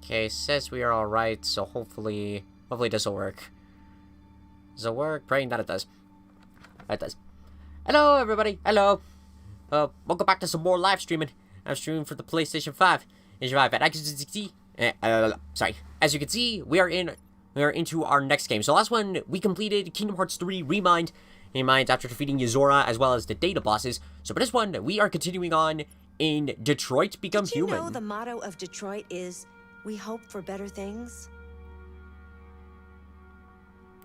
Okay, says we are alright, so hopefully this will work. Does it work? Praying that it does. It does. Hello, everybody. Hello. Welcome back to some more live streaming. I'm streaming for the PlayStation 5. And as you can see, we are into our next game. So last one, we completed Kingdom Hearts 3 Remind after defeating Yuzora as well as the data bosses. So for this one, we are continuing on in Detroit Become Human. Did you know the motto of Detroit is, we hope for better things?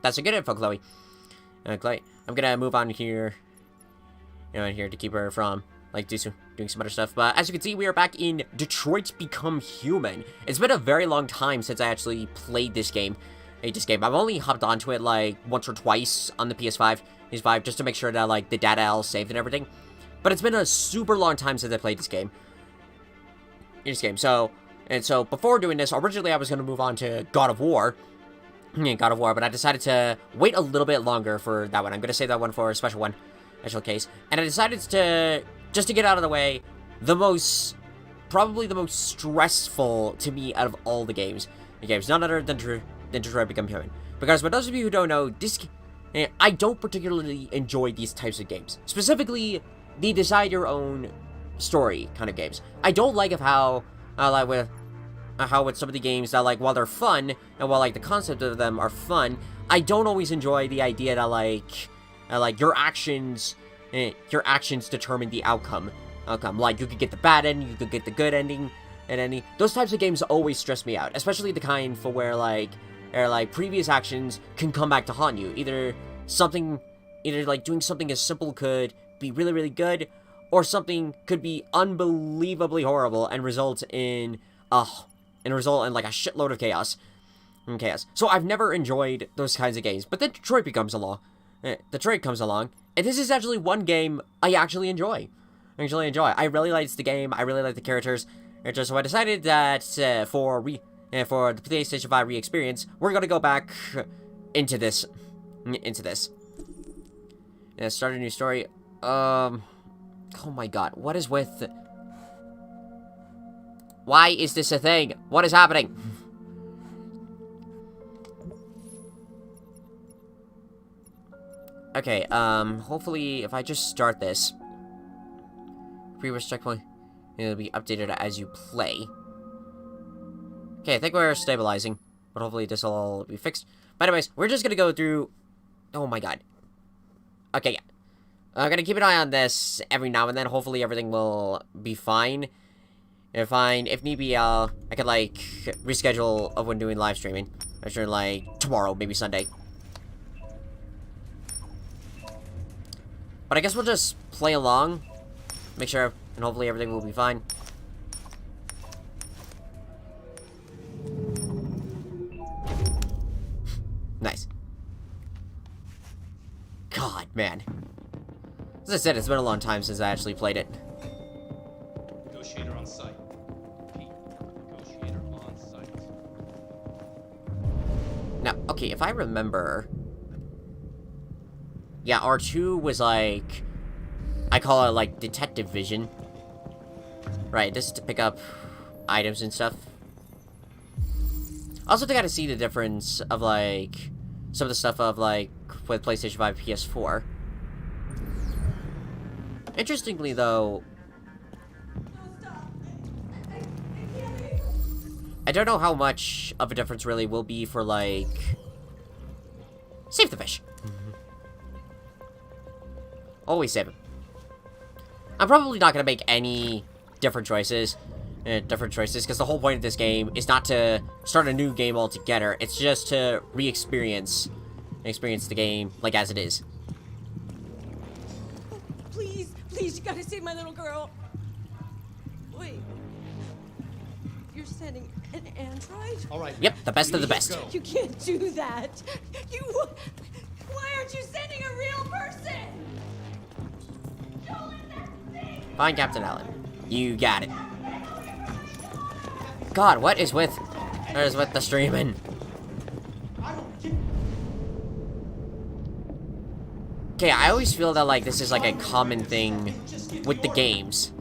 That's a good info, Chloe. Chloe, I'm gonna move on here. Here to keep her from, doing some other stuff. But as you can see, we are back in Detroit Become Human. It's been a very long time since I actually played this game. I've only hopped onto it, once or twice on the PS5, just to make sure that, the data all saved and everything. But it's been a super long time since I played this game. So before doing this, originally I was going to move on to God of War, but I decided to wait a little bit longer for that one. I'm going to save that one for a special case. And I decided to, just to get out of the way, probably the most stressful to me out of all the games. None other than Detroit Become Human. Because for those of you who don't know, I don't particularly enjoy these types of games. Specifically, the decide your own story kind of games. I don't like how with some of the games that, while they're fun, and while, the concept of them are fun, I don't always enjoy the idea that, your actions determine the outcome. You could get the bad ending, you could get the good ending, and those types of games always stress me out. Especially the kind for where, previous actions can come back to haunt you. Either doing something as simple could be really, really good, or something could be unbelievably horrible and result in a shitload of chaos. So I've never enjoyed those kinds of games. But then Detroit comes along, and this is actually one game I actually enjoy. I really liked the game. I really like the characters. So I decided that for the PlayStation 5 Re-Experience, we're gonna go back into this. And start a new story. Oh my god, what is with... Why is this a thing? What is happening? Okay, hopefully if I just start this, previous checkpoint, it'll be updated as you play. Okay, I think we're stabilizing, but hopefully this will all be fixed. But anyways, we're just gonna go through... Oh my god. Okay, yeah. I'm gonna keep an eye on this every now and then. Hopefully everything will be fine. If need be, I could, reschedule of when doing live streaming. I'm sure, tomorrow, maybe Sunday. But I guess we'll just play along. Make sure, and hopefully everything will be fine. Nice. God, man. As I said, it's been a long time since I actually played it. Negotiator on site. Repeat. Negotiator on site. Now, okay, if I remember... Yeah, R2 was I call it, detective vision. Right, this is to pick up items and stuff. I also think I gotta see the difference of, some of the stuff of, with PlayStation 5 PS4. Interestingly, though, I don't know how much of a difference really will be for, save the fish. Always save him. I'm probably not going to make any different choices, because the whole point of this game is not to start a new game altogether. It's just to re-experience the game, as it is. Please, you gotta save my little girl. Wait. You're sending an android? All right. Yep, the best of the best. You can't do that. Why aren't you sending a real person? Fine, Captain Allen. You got it. God, what is with the streaming? Okay, I always feel that, this is, a common thing with the games.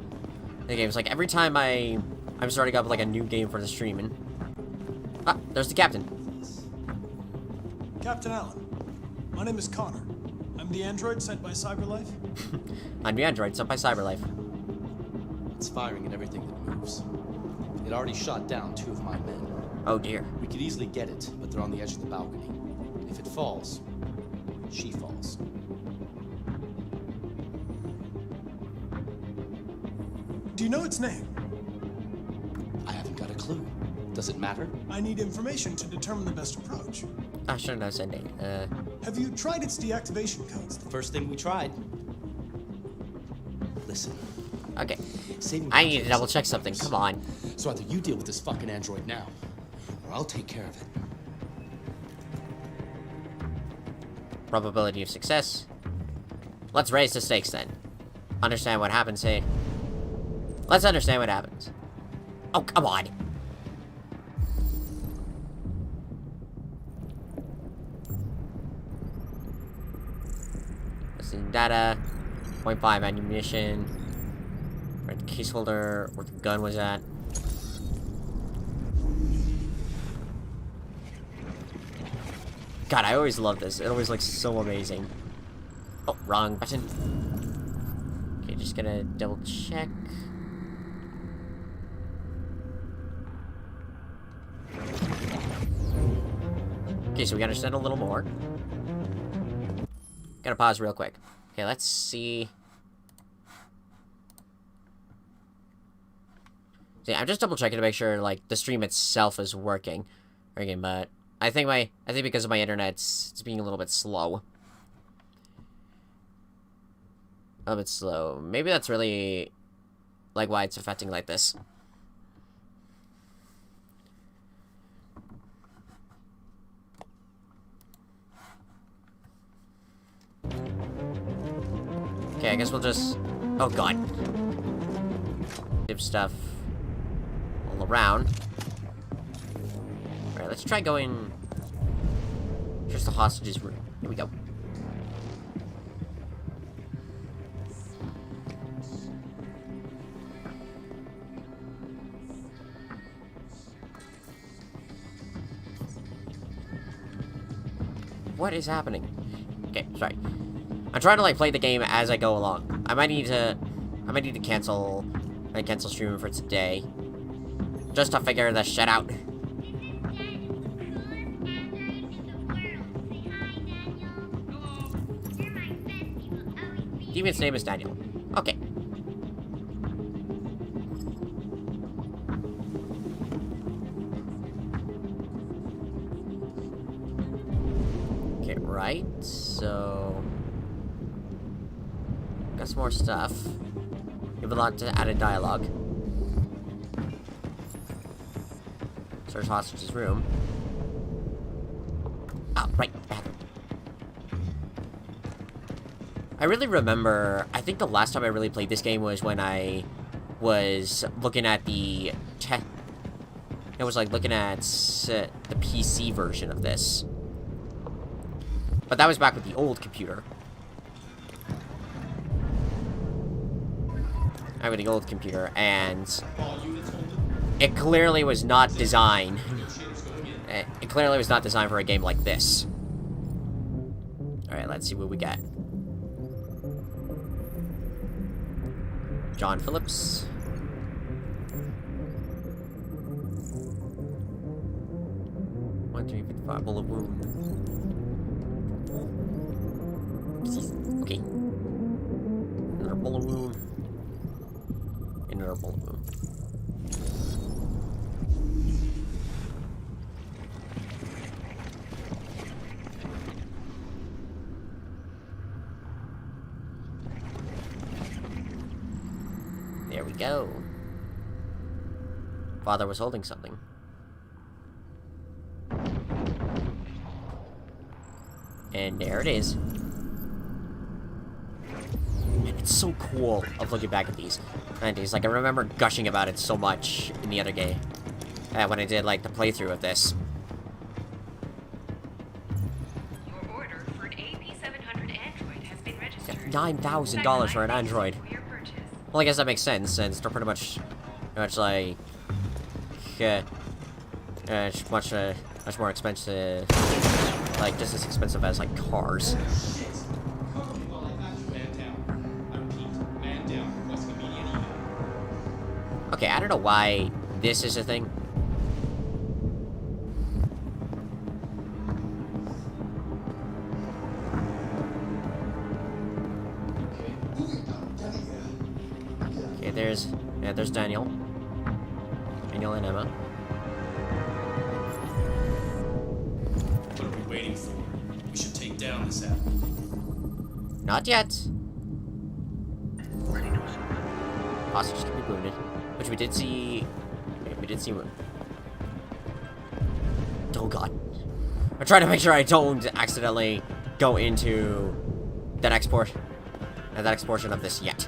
Every time I'm starting up, a new game for the streaming, Ah, there's the captain. Captain Allen, my name is Connor. I'm the android sent by CyberLife. I'm the android sent by CyberLife. It's firing at everything that moves. It already shot down 2 of my men. Oh dear. We could easily get it, but they're on the edge of the balcony. If it falls, she falls. Do you know its name? I haven't got a clue. Does it matter? I need information to determine the best approach. I shouldn't have said name. Have you tried its deactivation codes? The first thing we tried. Listen. Okay. Saving I need to contracts double check is something. dangerous. Come on. So either you deal with this fucking android now, or I'll take care of it. Probability of success. Let's raise the stakes then. Understand what happens, hey? Let's understand what happens. Oh, come on. Listening data. 0.5 ammunition. Right, the case holder where the gun was at. God, I always love this. It always looks so amazing. Oh, wrong button. Okay, just gonna double check. Okay, so we understand a little more. Gotta pause real quick. Okay, let's see. See, I'm just double checking to make sure, like, the stream itself is working. But I think because of my internet, it's being a little bit slow. A little bit slow. Maybe that's really, like, why it's affecting like this. Okay, I guess we'll just... Oh, God. Give stuff all around. Alright, let's try going... Just the hostages room. Here we go. What is happening? Okay, sorry. I'm trying to like play the game as I go along. I might need to cancel streaming for today. Just to figure this shit out. Deviant's name is Daniel. Okay. Okay, right. So got some more stuff. We have a lot to add in dialogue. Search hostage's room. Oh, right, bathroom. I really remember, I think the last time I really played this game was when I was looking at the it was like looking at the PC version of this. But that was back with the old computer. I have the old computer, and it clearly was not designed. It clearly was not designed for a game like this. Alright, let's see what we got. John Phillips. One, 3, 55, bullet wound. Okay. Another bullet wound. Another bullet wound. There we go. Father was holding something. And there it is. It's so cool of looking back at these. And like, I remember gushing about it so much in the other game. When I did, like, the playthrough of this. Your order for an AP700 Android has been registered. $9,000 for an Android. Well, I guess that makes sense, since they're pretty much like, It's much more expensive. Like, just as expensive as, like, cars. Okay, I don't know why this is a thing. Okay, there's Daniel. Daniel and Emma. What are we waiting for? We should take down this app. Not yet. Hostages can be wounded, which we did see. Oh god! I'm trying to make sure I don't accidentally go into that next portion of this yet.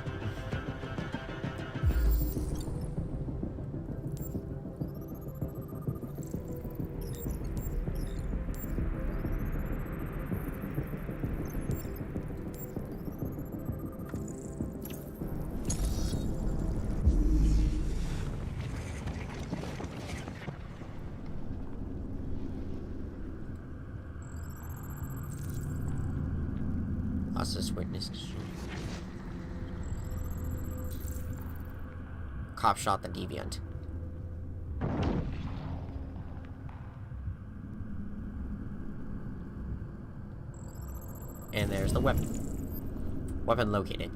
Hostage witnessed. Cop shot the deviant. And there's the weapon. Weapon located.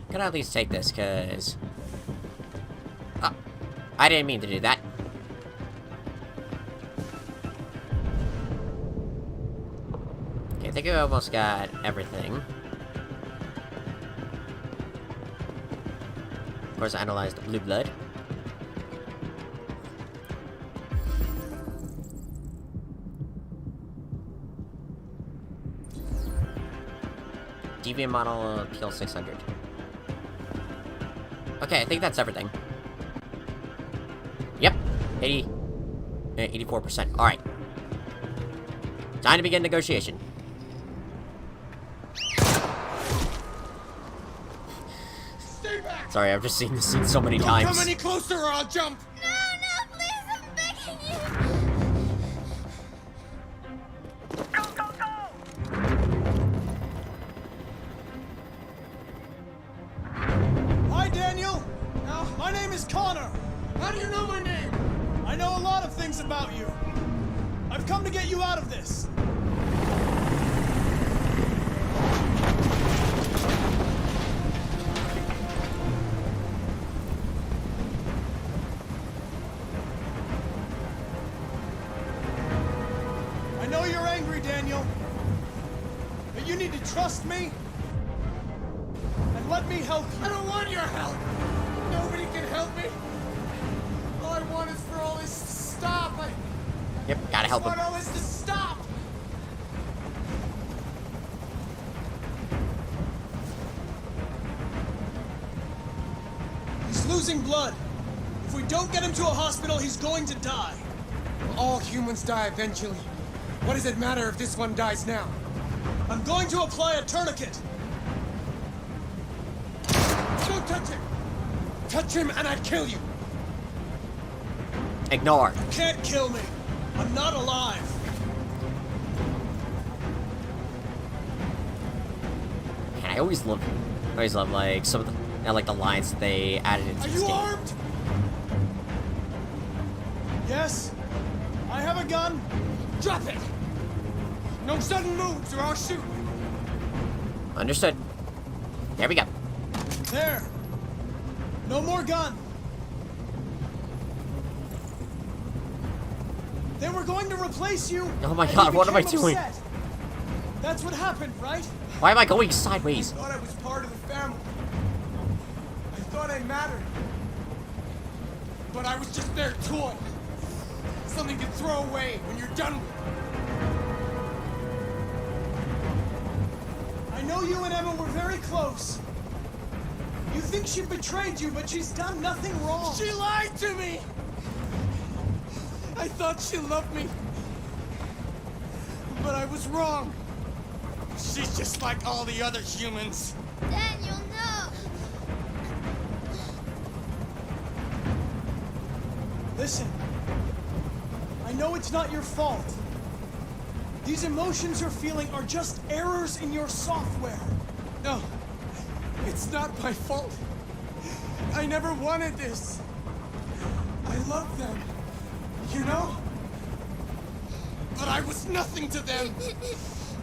Can I at least take this, cause... Oh, I didn't mean to do that. Okay, I think I almost got everything. Of course, I analyzed the blue blood. Deviant model PL 600. Okay, I think that's everything. Yep. 84%. Alright. Time to begin negotiation. Stay back! Sorry, I've just seen this scene so many Don't times. come any closer or I'll jump! No, please, I'm begging you. Hi, Daniel. My name is Connor. How do you know my name? I know a lot of things about you. I've come to get you out of this. I know you're angry, Daniel. But you need to trust me and let me help you. I don't want your help! Nobody can help me! All I want is for all this to stop! Yep, gotta help I want him. all this to stop! He's losing blood. If we don't get him to a hospital, he's going to die. All humans die eventually. What does it matter if this one dies now? I'm going to apply a tourniquet. Don't touch him! Touch him and I kill you! Ignore. You can't kill me. I'm not alive. Man, I always love like some of the like the lines that they added into Are this you game. armed? Yes, I have a gun. Drop it! No sudden moves or I'll shoot! Understood. There we go. There. No more gun. They were going to replace you. Oh my and god, you what am I became doing? upset. That's what happened, right? Why am I going sideways? I thought I was part of the family. I thought I mattered. But I was just their toy. Something to throw away when you're done with it. I know you and Emma were very close. You think she betrayed you, but she's done nothing wrong. She lied to me! I thought she loved me. But I was wrong. She's just like all the other humans. Daniel, no! Listen, I know it's not your fault. These emotions you're feeling are just errors in your software. No, it's not my fault. I never wanted this. I love them, you know? But I was nothing to them.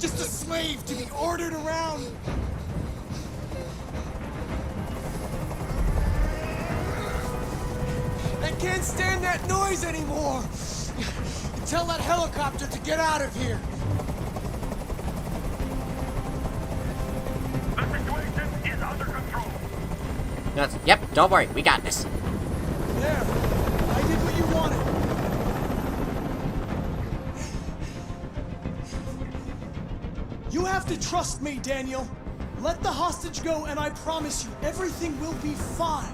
Just a slave to be ordered around. I can't stand that noise anymore. Tell that helicopter to get out of here. The situation is under control. Yep, don't worry, we got this. There, I did what you wanted. You have to trust me, Daniel. Let the hostage go, and I promise you, everything will be fine.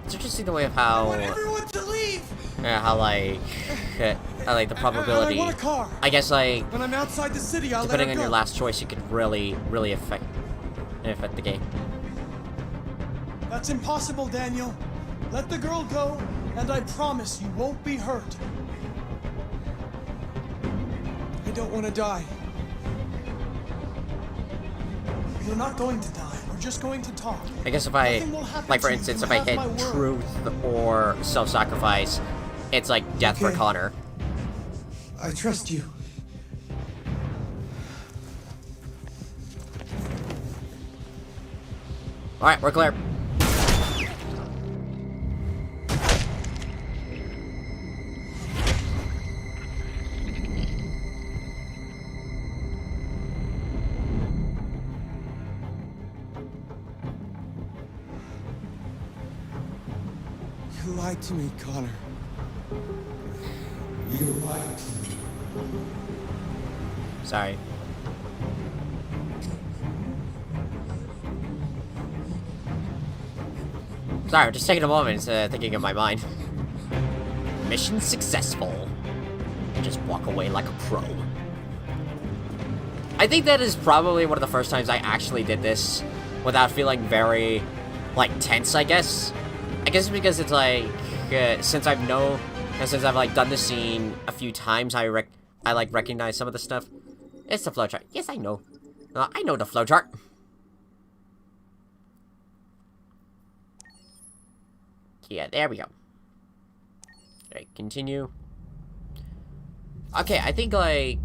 It's interesting the way of I how, want everyone to leave. how like the probability. I want a car. I guess like When I'm outside the city, I'll depending let on her your go. last choice, it could really affect the game. That's impossible, Daniel. Let the girl go, and I promise you won't be hurt. I don't want to die. You're not going to die. We're just going to talk. I guess if I, Nothing will happen like for to you. instance, You if I have my hit word. truth or self-sacrifice, it's like death for Okay. Connor. I trust you. Alright, we're clear. You lied to me, Connor. You lied to me. Sorry. Sorry, I'm just taking a moment thinking in my mind. Mission successful. Just walk away like a pro. I think that is probably one of the first times I actually did this without feeling very, like, tense, I guess. I guess because it's like, since I've like done this scene a few times, I like recognize some of the stuff. It's the flowchart. Yes, I know. I know the flowchart. Yeah, there we go. Alright, continue. Okay, I think, like,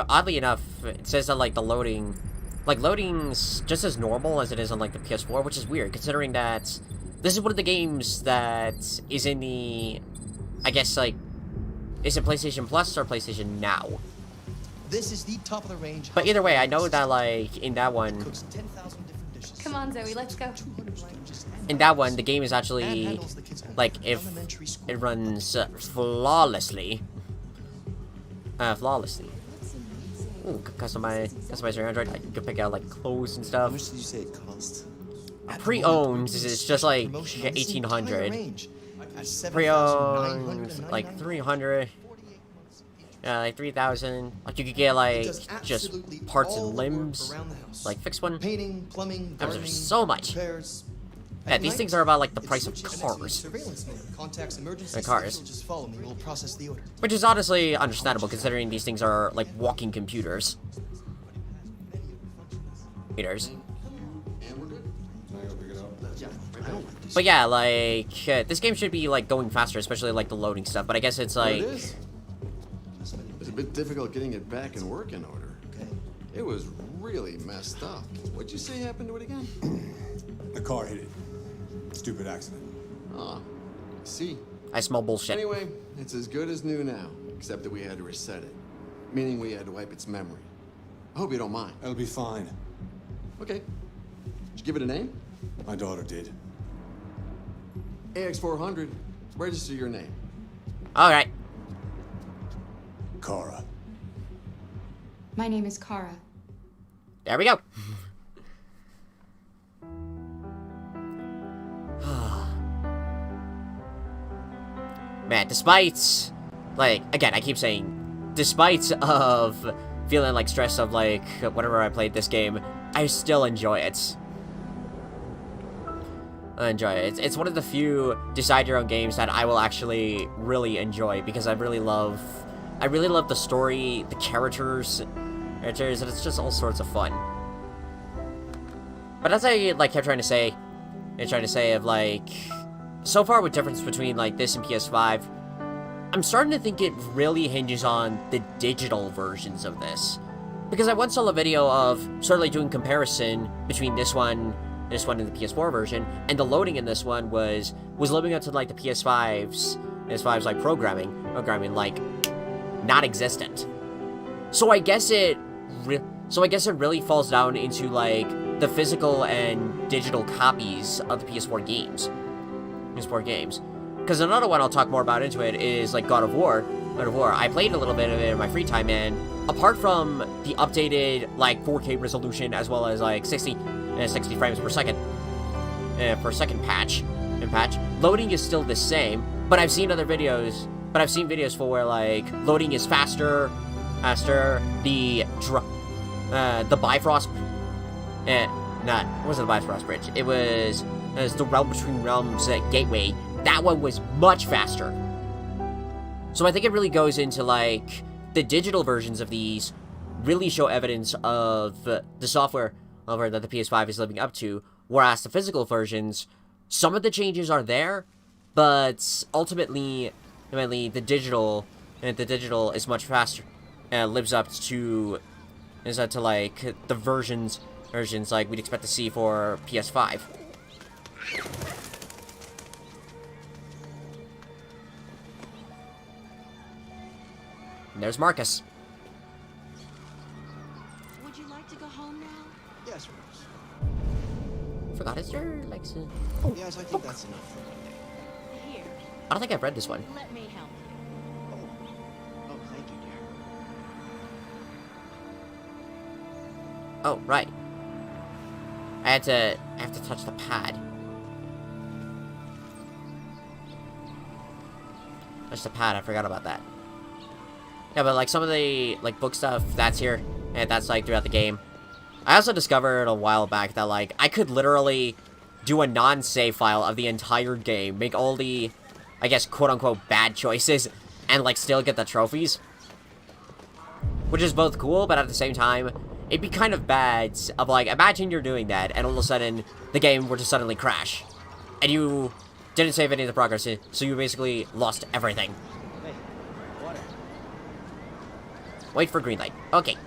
oddly enough, it says that, like, the loading's just as normal as it is on, like, the PS4, which is weird, considering that this is one of the games that is in the, I guess, like, is it PlayStation Plus or PlayStation Now? This is the top of the range. But either way, I know that, like, in that one, Cooks 10,000 different dishes. Come on, Zoe, let's go. 200 languages and in that one, the game is and actually, handles the kids' like, if elementary school. it runs flawlessly. Flawlessly. Ooh, customize your Android. You can pick out, like, clothes and How much stuff. did you say it cost? Pre-owned is just like 1,800. Pre-owned, like 300. Like 3,000. Like you could get like just parts and limbs, like fix one. Painting, plumbing, There's gardening, so much. repairs. Yeah, At these night, things are about like the it price of switches into a cars, surveillance mode. Contacts emergency And cars. service will just follow me. We'll process the order. which is honestly understandable considering these things are like walking computers. Computers. But yeah, like this game should be like going faster, especially like the loading stuff. But I guess it's like It is. It's a bit difficult getting it back in working order. Okay. It was really messed up. What'd you say happened to it again? The car hit it. Stupid accident. Ah, see. I smell bullshit. Anyway, it's as good as new now, except that we had to reset it. Meaning we had to wipe its memory. I hope you don't mind. That'll be fine. Okay. Did you give it a name? My daughter did. AX400. Register your name. All right. Kara. My name is Kara. There we go. man, despite, like, again, I keep saying, despite of feeling, like, stress of, like, whenever I played this game, I still enjoy it. I enjoy it. It's one of the few decide-your-own games that I will actually really enjoy, because I really love the story, the characters, and it's just all sorts of fun. But as I, like, kept trying to say, of, like, so far with difference between, like, this and PS5, I'm starting to think it really hinges on the digital versions of this. Because I once saw a video of sort of, like, doing comparison between this one and the PS4 version, and the loading in this one was living up to, like, the PS5's like, programming, like, non-existent. So I guess it really falls down into, like, the physical and digital copies of the PS4 games. Because another one I'll talk more about into it is, like, God of War. I played a little bit of it in my free time, and apart from the updated, like, 4K resolution, as well as, like, 60 frames per second patch, loading is still the same, but I've seen other videos, for where, like, loading is faster, the Bifrost, it wasn't the Bifrost Bridge, it was the Realm Between Realms gateway, that one was much faster. So I think it really goes into, like, the digital versions of these really show evidence of the software that the PS5 is living up to, whereas the physical versions, some of the changes are there, but ultimately the digital is much faster, and lives up to like the versions like we'd expect to see for PS5. And there's Marcus. Would you like to go home now? Yes, Rose. Forgot his likes it. Yes, I think that's enough. Here, I don't think I've read this one. let me help you. Oh, thank you, dear. Oh, right. I have to touch the pad. Touch the pad, I forgot about that. Yeah, but, like, some of the, like, book stuff, that's here, and that's, like, throughout the game. I also discovered a while back that, like, I could literally do a non-save file of the entire game, make all the, I guess, quote-unquote bad choices, and, like, still get the trophies. Which is both cool, but at the same time, it'd be kind of bad of, like, imagine you're doing that, and all of a sudden, the game were to suddenly crash. And you didn't save any of the progress, so you basically lost everything. Hey, water. Wait for green light. Okay.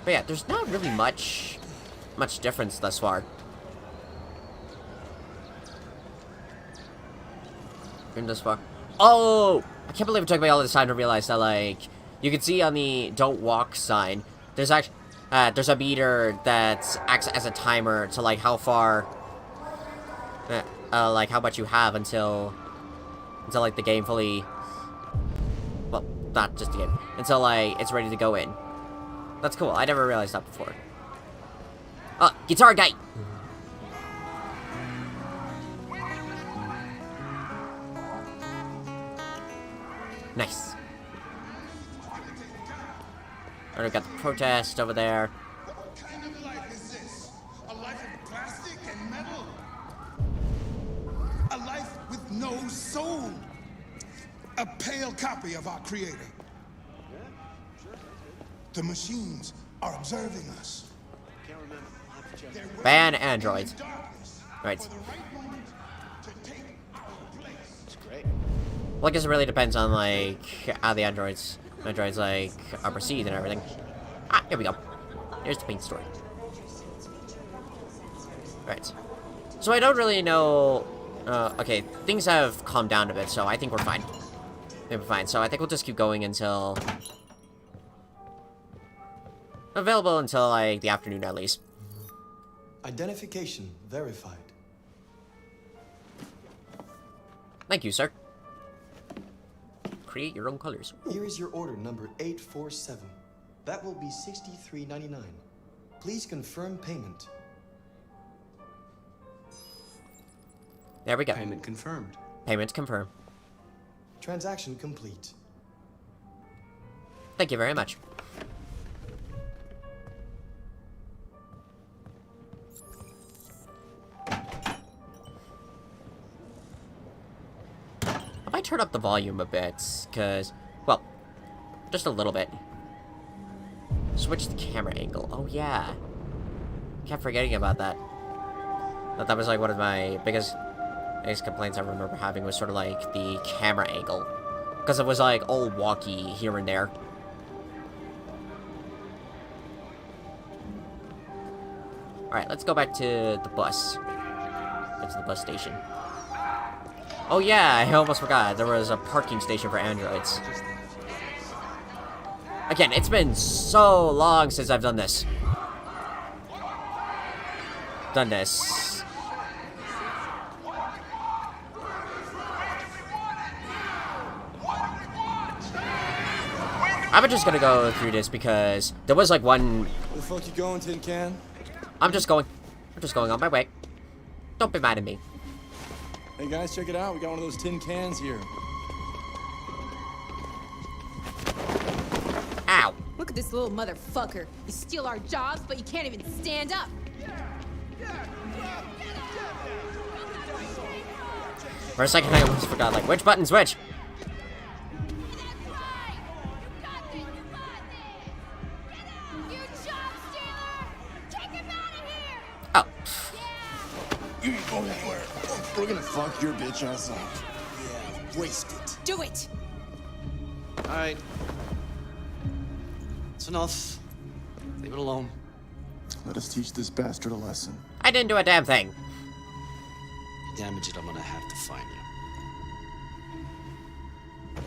But yeah, there's not really much difference thus far. In this far. Oh! I can't believe it took me all this time to realize that, like, you can see on the don't walk sign, there's actually, there's a meter that acts as a timer to, like, how far, like, how much you have until, like, the game fully, well, not just the game, until, like, it's ready to go in. That's cool. I never realized that before. Oh, guitar guy! Nice. And we got the protest over there. What kind of life is this? A life of plastic and metal? A life with no soul? A pale copy of our creator. The machines are observing us. Can't remember. I'll have to check. They're Ban waiting androids. in darkness Right. for the right moment to take our place. It's great. Well, I guess it really depends on, like, how the androids, like, are perceived and everything. Ah, here we go. Here's the paint story. Right. So I don't really know... okay, things have calmed down a bit, so I think we're fine. We're fine, so I think we'll just keep going until... available until, like, the afternoon at least. Identification verified. Thank you, sir. Create your own colors. Here is your order number 847. That will be $63.99. Please confirm payment. There we go. Payment confirmed. Payment confirmed. Transaction complete. Thank you very much. I might turn up the volume a bit, because, well, just a little bit. Switch the camera angle. Oh, yeah. Kept forgetting about that. That was, like, one of my biggest complaints I remember having was sort of, like, the camera angle. Because it was, like, all wonky here and there. Alright, let's go back to the bus. It's the bus station. Oh yeah, I almost forgot. There was a parking station for androids. Again, it's been so long since I've done this. I'm just gonna go through this because there was like one... Where the fuck you going, Tin Can? I'm just going on my way. Don't be mad at me. Hey guys, check it out. We got one of those tin cans here. Ow. Look at this little motherfucker. You steal our jobs, but you can't even stand up. For a second, I almost forgot, like, which button's which? Oh. You ain't going anywhere. We're gonna fuck your bitch ass up. Yeah, waste it. Do it! Alright. It's enough. Leave it alone. Let us teach this bastard a lesson. I didn't do a damn thing. You damage it, I'm gonna have to find you.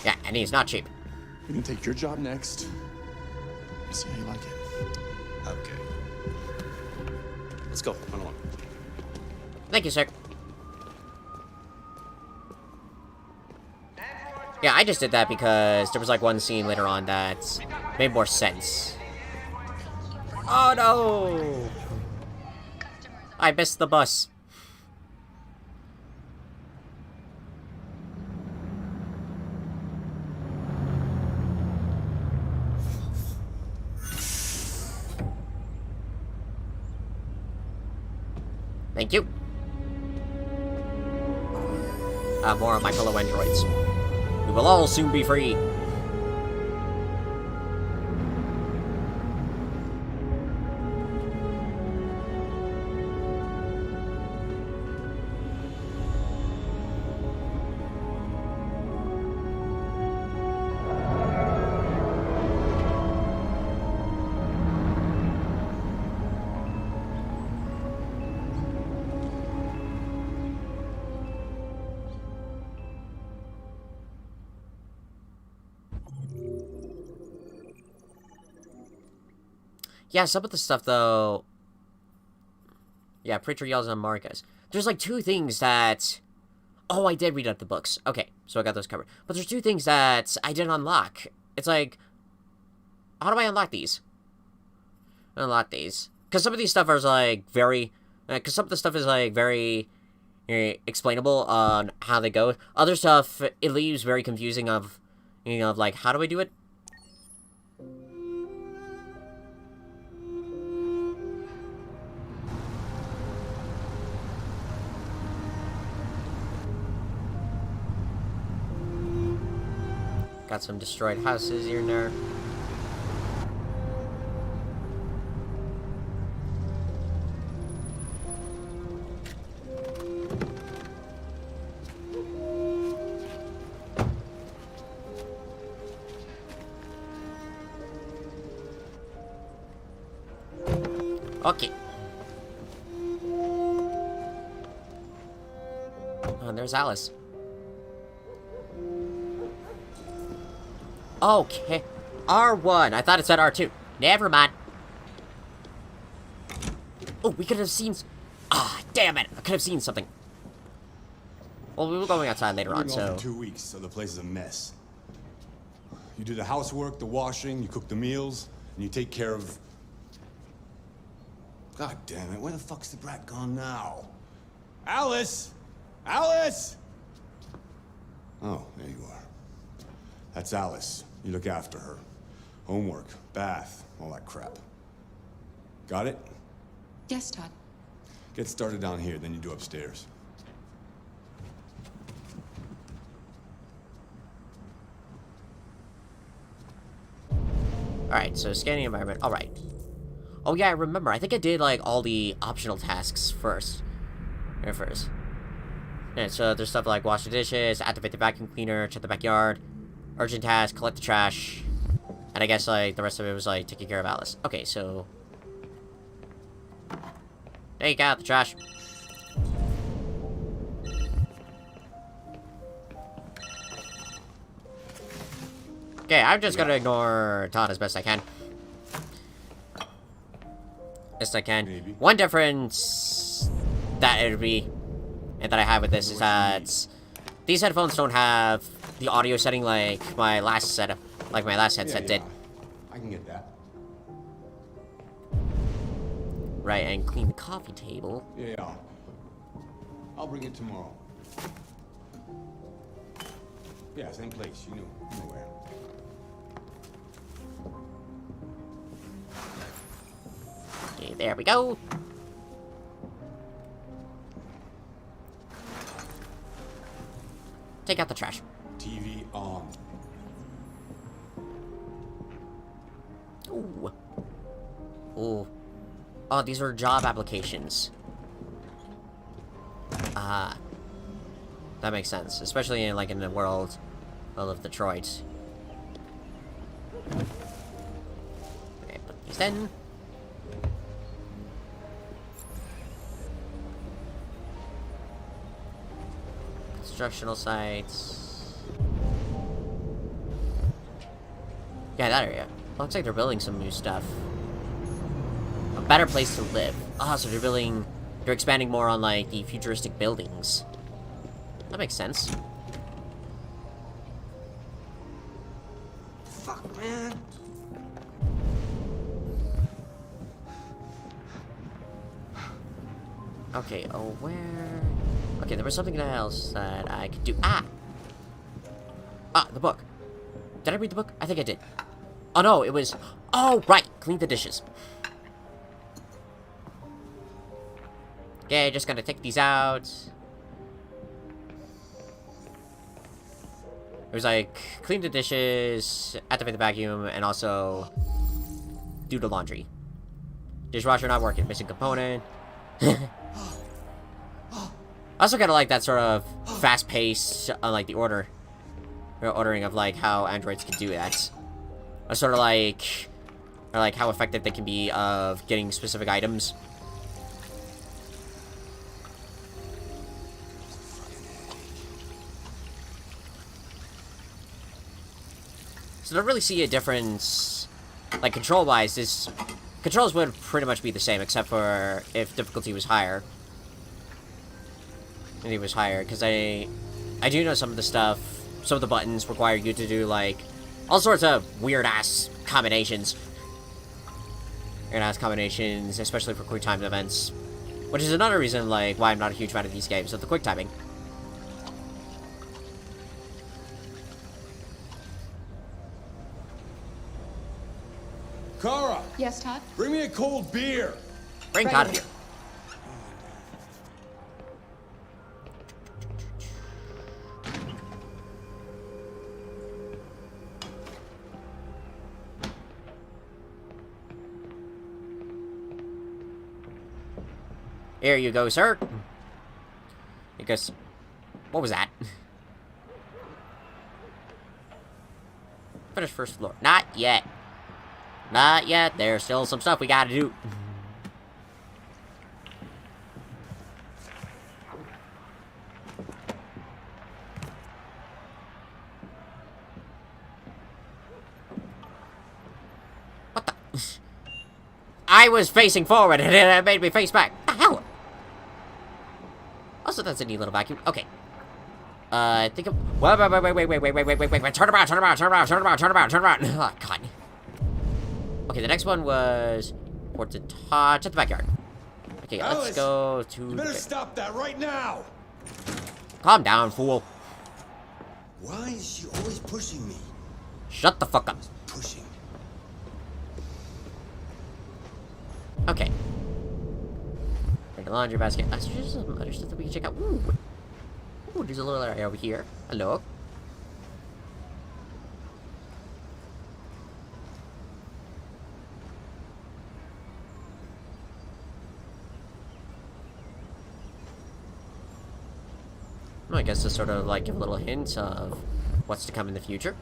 Yeah, and he's not cheap. We can take your job next. See how you like it. Okay. Let's go. Run along. Thank you, sir. Yeah, I just did that because there was like one scene later on that made more sense. Oh no! I missed the bus. Thank you. More of my fellow androids. We will all soon be free. Yeah, some of the stuff, though... Yeah, Preacher yells on Marcus. There's, like, two things that... Oh, I did read up the books. Okay, so I got those covered. But there's two things that I didn't unlock. It's like... How do I unlock these? Unlock these. Because some of these stuff are, like, very... Because some of the stuff is, like, very... explainable on how they go. Other stuff, it leaves very confusing of... You know, like, how do I do it? Got some destroyed houses here and there. Okay. Oh, and there's Alice. Okay. R1. I thought it said R2. Never mind. Oh, we could have seen... Ah, damn it. I could have seen something. Well, we were going outside later on, so... For 2 weeks, so the place is a mess. You do the housework, the washing, you cook the meals, and you take care of... God damn it, where the fuck's the brat gone now? Alice! Alice! Oh, there you are. That's Alice. You look after her. Homework, bath, all that crap. Got it? Yes, Todd. Get started down here, then you do upstairs. Alright, so scanning environment. Alright. Oh yeah, I remember. I think I did, like, all the optional tasks first. Here first. Yeah, so there's stuff like wash the dishes, activate the vacuum cleaner, check the backyard, urgent task, collect the trash, and I guess, like, the rest of it was, like, taking care of Alice. Okay, so... Take out the trash. Okay, I'm just gonna ignore Todd as best I can. Best I can. Maybe. One difference that it would be, and that I have with this is that these headphones don't have the audio setting like my last setup, like my last headset did. I can get that. Right, and clean the coffee table. Yeah. I'll bring it tomorrow. Yeah, same place. You know where. Okay, there we go. Take out the trash. TV on. Ooh. Ooh. Oh, these are job applications. Ah. That makes sense. Especially in, like, in the world of Detroit. Okay, put these in. Constructional sites. Yeah, that area. Looks like they're building some new stuff. A better place to live. Ah, so they're expanding more on, like, the futuristic buildings. That makes sense. Fuck, man. Okay, oh, where... Okay, there was something else that I could do. Ah! Ah, the book. Did I read the book? I think I did. Oh, no, it was... Oh, right! Clean the dishes. Okay, just gonna take these out. It was like, clean the dishes, activate the vacuum, and also do the laundry. Dishwasher not working, missing component. I also kind of like that sort of fast-paced, like the ordering of like how androids can do that. Or sort of like, or like how effective they can be of getting specific items. So I don't really see a difference, like control-wise. This controls would pretty much be the same, except for if difficulty was higher. And it was higher, because I do know some of the stuff, some of the buttons require you to do, like, all sorts of weird-ass combinations. Weird-ass combinations, especially for quick-time events. Which is another reason, like, why I'm not a huge fan of these games, of the quick-timing. Kara! Yes, Todd? Bring me a cold beer! Bring Todd here. Here you go, sir. Because, what was that? Finish first floor. Not yet. Not yet. There's still some stuff we gotta do. What the? I was facing forward and it made me face back. What the hell? Also, that's a neat little vacuum. Okay. I think of... Wait. Turn around. Oh, God. Okay, the next one was... Port to Todd. Check the backyard. Okay, Alice, let's go to... You better stop that right now! Calm down, fool. Why is she always pushing me? Shut the fuck up. Pushing. Okay. Take a laundry basket. There's some other stuff that we can check out. Ooh. Ooh, there's a little area over here. Hello. Well, I guess to sort of like give a little hint of what's to come in the future.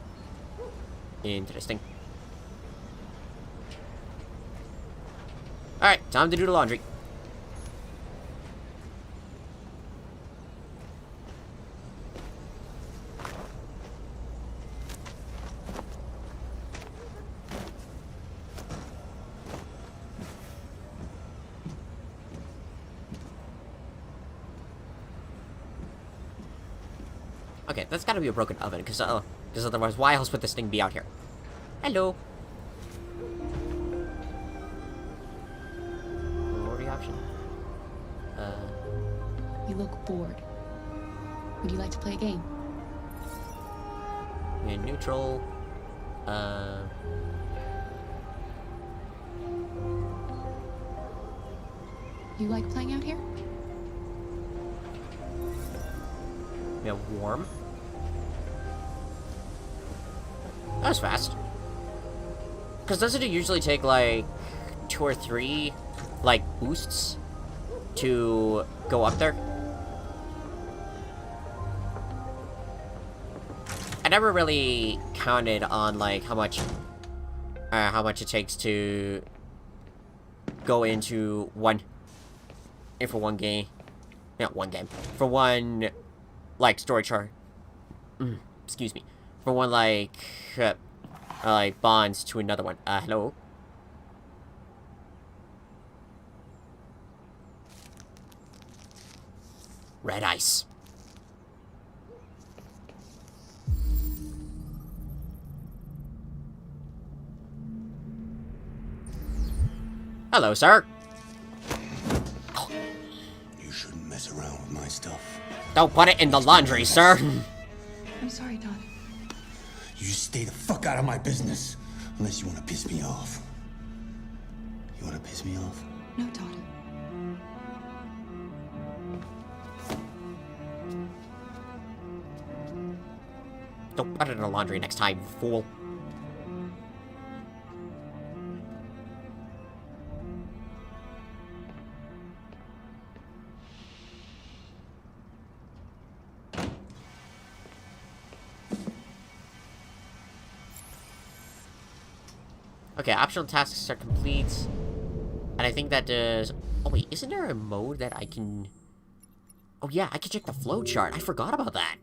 Interesting. Alright, time to do the laundry. Okay, that's gotta be a broken oven, because otherwise, why else would this thing be out here? Hello. What option? You look bored. Would you like to play a game? In neutral. You like playing out here? Yeah, warm. That was fast. Because doesn't it usually take, like, 2 or 3, like, boosts to go up there? I never really counted on, like, how much it takes to go into one, for one game. Not one game. For one, like, story chart. Excuse me. For one, like bonds to another one. Hello? Red ice. Hello, sir. You shouldn't mess around with my stuff. Don't put it in the laundry, sir. I'm sorry, Todd. You stay the fuck out of my business. Unless you want to piss me off. You want to piss me off? No, Todd. Don't put it in the laundry next time, fool. Okay, optional tasks are complete. And I think that does... Oh wait, isn't there a mode that I can... Oh yeah, I can check the flow chart. I forgot about that.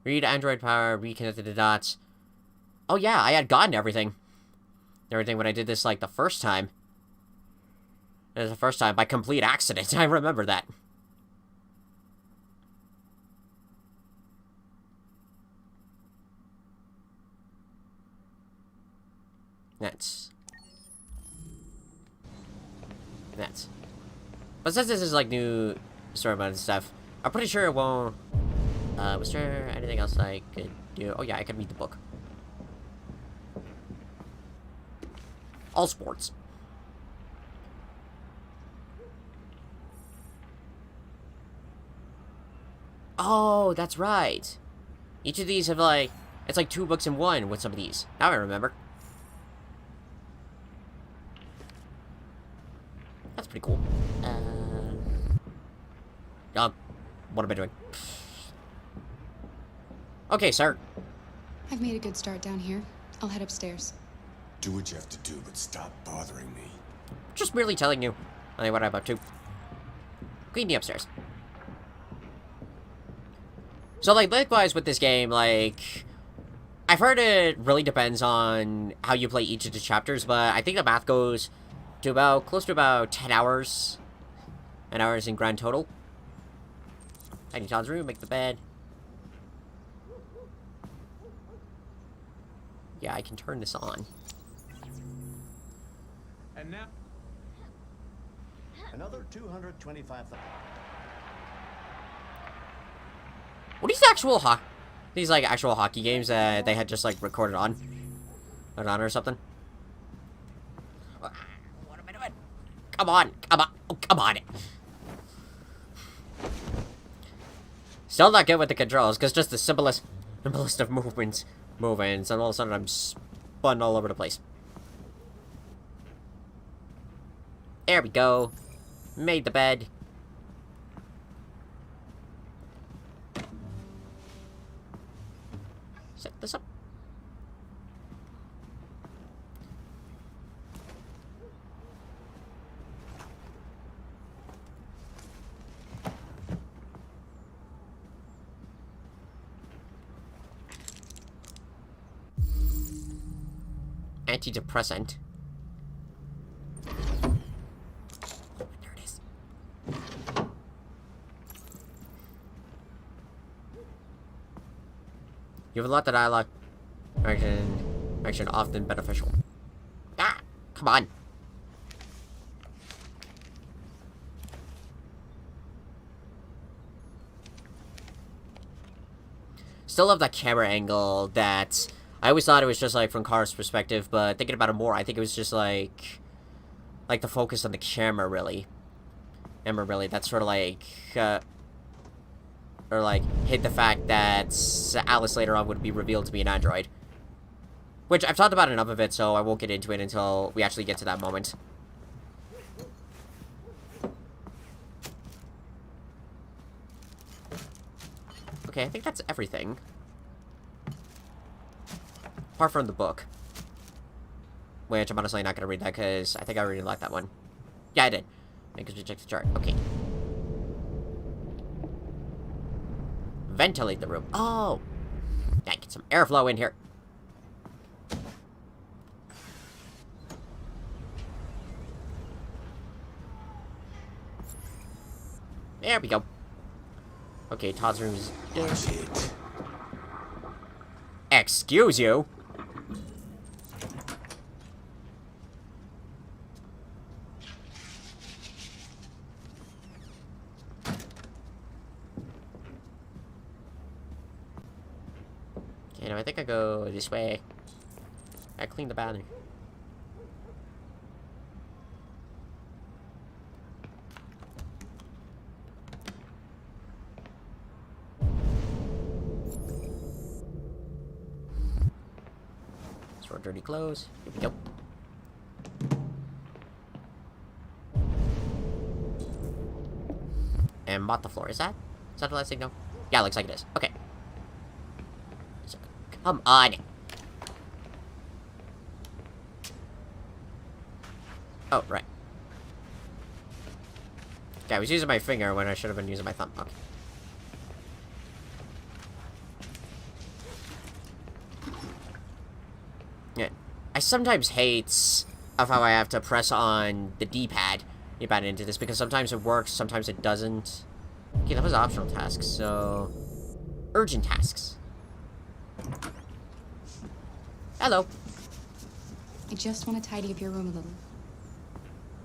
Read Android power, reconnected the dots. Oh yeah, I had gotten everything. Everything when I did this, like, the first time. It was the first time by complete accident. I remember that. That's... But since this is, like, new story mode and stuff, I'm pretty sure it won't... was there anything else I could do? Oh yeah, I could read the book. All sports. Oh, that's right. Each of these have, like... It's like 2 books in one with some of these. Now I remember. That's pretty cool. Oh, what am I doing? Okay, sir. I've made a good start down here. I'll head upstairs. Do what you have to do, but stop bothering me. Just merely telling you what I'm up to. Clean the upstairs. So, like, likewise with this game, like... I've heard it really depends on how you play each of the chapters, but I think the math goes to about, close to about 10 hours. 10 hours in grand total. Tiny Todd's room, make the bed. Yeah, I can turn this on. And now... Another 225,000. What are these actual these like actual hockey games that they had just like recorded on or something? What am I doing? Come on, come on, oh, come on! Still not good with the controls, because just the simplest of movements, and all of a sudden I'm spun all over the place. There we go. Made the bed. Set this up. Antidepressant. Oh, there it is. You have a lot of dialogue. Action often beneficial. Ah, come on. Still love that camera angle that I always thought it was just like from Kara's perspective, but thinking about it more, I think it was just like the focus on the camera really. That's sort of like or like hid the fact that Alice later on would be revealed to be an android. Which I've talked about enough of it, so I won't get into it until we actually get to that moment. Okay, I think that's everything. Apart from the book. Which I'm honestly not going to read that because I think I already liked that one. Yeah, I did. Because we checked the chart. Okay. Ventilate the room. Oh! Yeah, get some airflow in here. There we go. Okay, Todd's room is... Watch it. Excuse you? Okay, no, I think I go this way. I clean the bathroom. Throw dirty clothes. Here we go. And mop the floor. Is that the last thing? No? Yeah, looks like it is. Okay. So, come on. Oh, right. Okay, I was using my finger when I should have been using my thumb. Okay. Yeah. I sometimes hate of how I have to press on the D-pad into this, because sometimes it works, sometimes it doesn't. Okay, that was optional tasks, so... Urgent tasks. Hello. I just want to tidy up your room a little.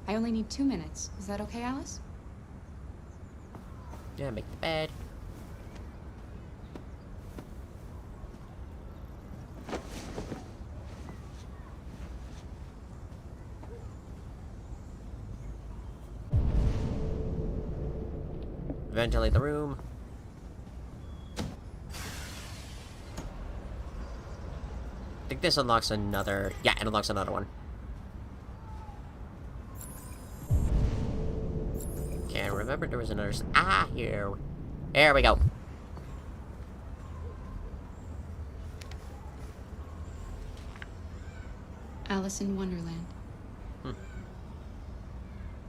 I only need 2 minutes. Is that okay, Alice? Yeah, make the bed. Ventilate the room. I think this unlocks another... Yeah, it unlocks another one. Can't remember there was another... Ah, here. There we go. Alice in Wonderland. Hmm.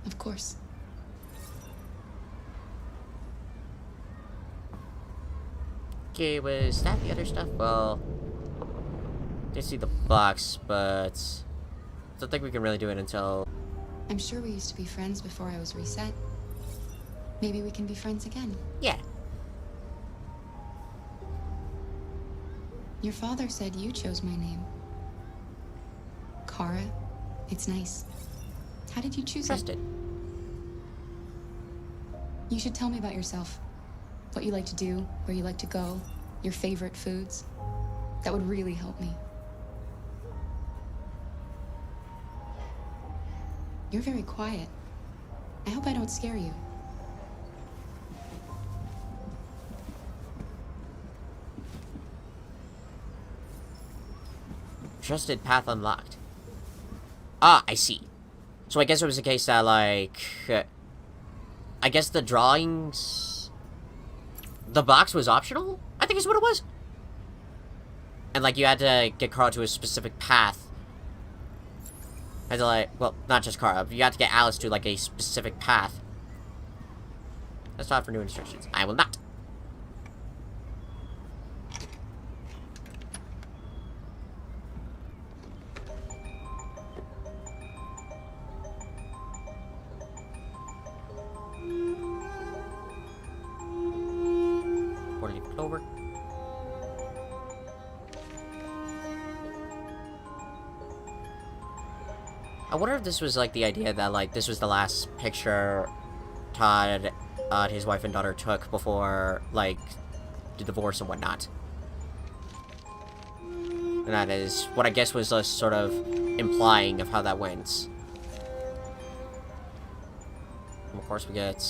Of course. Okay, was that the other stuff? Well, did see the box, but I don't think we can really do it until... I'm sure we used to be friends before I was reset. Maybe we can be friends again. Yeah. Your father said you chose my name. Kara. It's nice. How did you choose Trusted. You should tell me about yourself. What you like to do, where you like to go, your favorite foods. That would really help me. You're very quiet. I hope I don't scare you. Trusted path unlocked. Ah, I see. So I guess it was a case that, like... I guess the drawings... The box was optional? I think is what it was. And, like, you had to get Carl to a specific path. Had to, like... Well, not just Carl. You had to get Alice to, like, a specific path. Let's stop for new instructions. I will not. Clover. I wonder if this was like the idea that like this was the last picture Todd, his wife and daughter took before like the divorce and whatnot. And that is what I guess was a sort of implying of how that went. And of course we get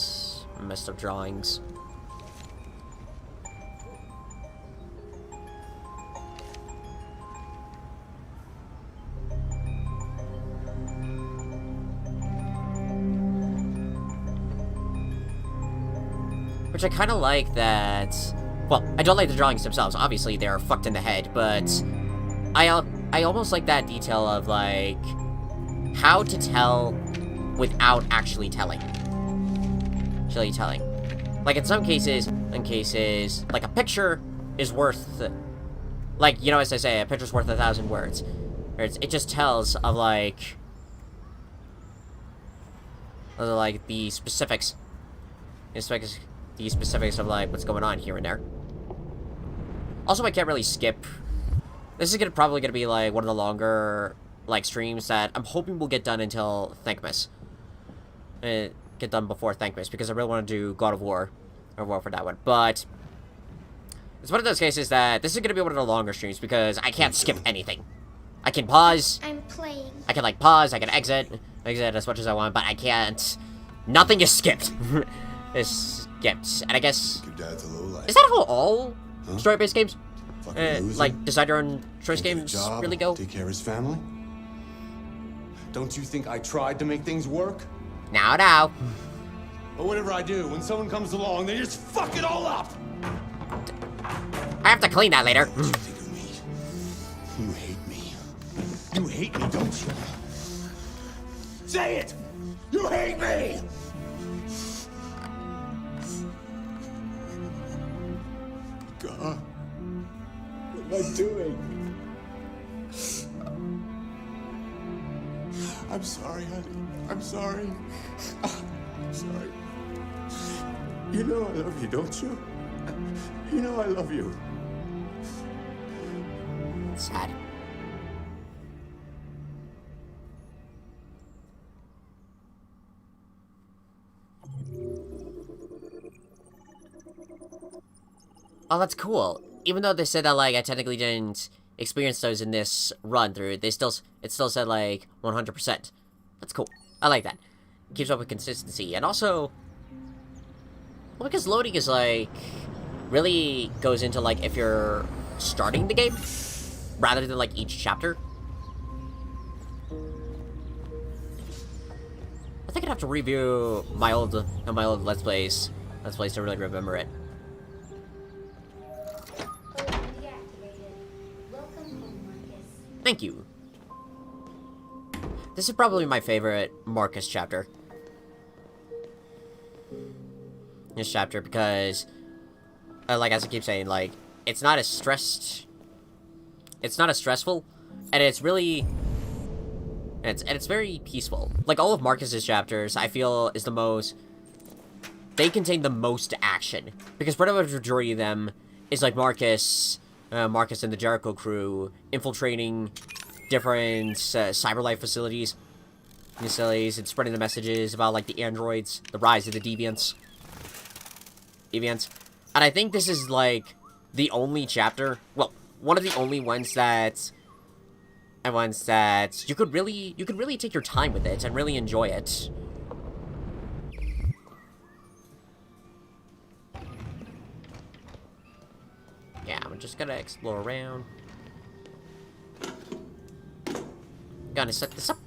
messed up drawings. Which I kind of like that... Well, I don't like the drawings themselves. Obviously, they're fucked in the head, but... I almost like that detail of, like... how to tell without actually telling. Like, in some cases, like, a picture is worth... Like, you know, as I say, a picture's worth 1,000 words. It just tells of, like... the specifics. The specifics of, like, what's going on here and there. Also, I can't really skip. This is probably gonna be, like, one of the longer, like, streams that I'm hoping will get done until Thankmas. Get done before Thankmas, because I really want to do God of War. Or War for that one. But it's one of those cases that this is gonna be one of the longer streams, because I can't skip anything. I can pause. I'm playing. I can, like, pause. I can exit as much as I want, but I can't. Nothing is skipped. It's skipped. And I guess... Is that how all story-based games, like, decide your own choice games really go? Take care of his family? Don't you think I tried to make things work? Now. But whatever I do, when someone comes along, they just fuck it all up! I have to clean that later. What do you think of me? You hate me. You hate me, don't you? Say it! You hate me! God, what am I doing? I'm sorry, honey. I'm sorry. I'm sorry. You know I love you, don't you? You know I love you. Sad. Oh, that's cool. Even though they said that, like, I technically didn't experience those in this run-through, it still said, like, 100%. That's cool. I like that. It keeps up with consistency. And also, well, because loading is, like, really goes into, like, if you're starting the game, rather than, like, each chapter. I think I'd have to review my old Let's Plays to really remember it. Thank you. This is probably my favorite Marcus chapter. This chapter, because, like, as I keep saying, like, it's not as stressful, and it's really, it's very peaceful. Like, all of Marcus's chapters, I feel, is the most, they contain the most action, because pretty much the majority of them is, like, Marcus and the Jericho crew infiltrating different cyberlife facilities and spreading the messages about, like, the androids, the rise of the deviants. events. And I think this is, like, the only chapter, well, one of the only ones that you could really take your time with it and really enjoy it. Yeah, I'm just gonna explore around. Gonna set this up.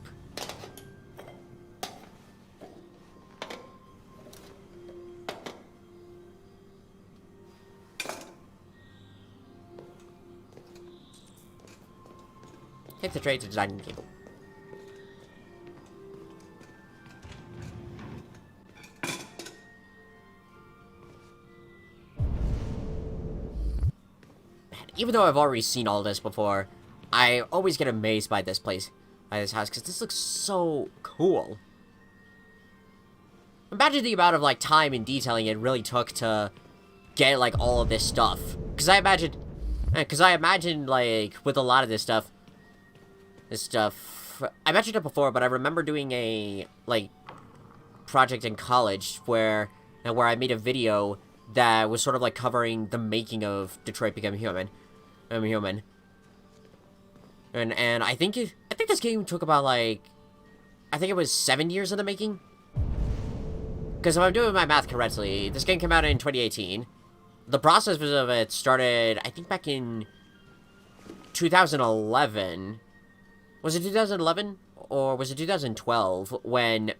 Take the tray to the dining table. Even though I've already seen all this before, I always get amazed by this place, by this house, because this looks so cool. Imagine the amount of, like, time and detailing it really took to get, like, all of this stuff. Because I imagine, like, with a lot of this stuff, I mentioned it before, but I remember doing a, like, project in college where I made a video that was sort of, like, covering the making of Detroit Become Human. And I think this game took about, like, I think it was 7 years in the making. Because if I'm doing my math correctly, this game came out in 2018. The process of it started, I think, back in 2011. Was it 2011? Or was it 2012 when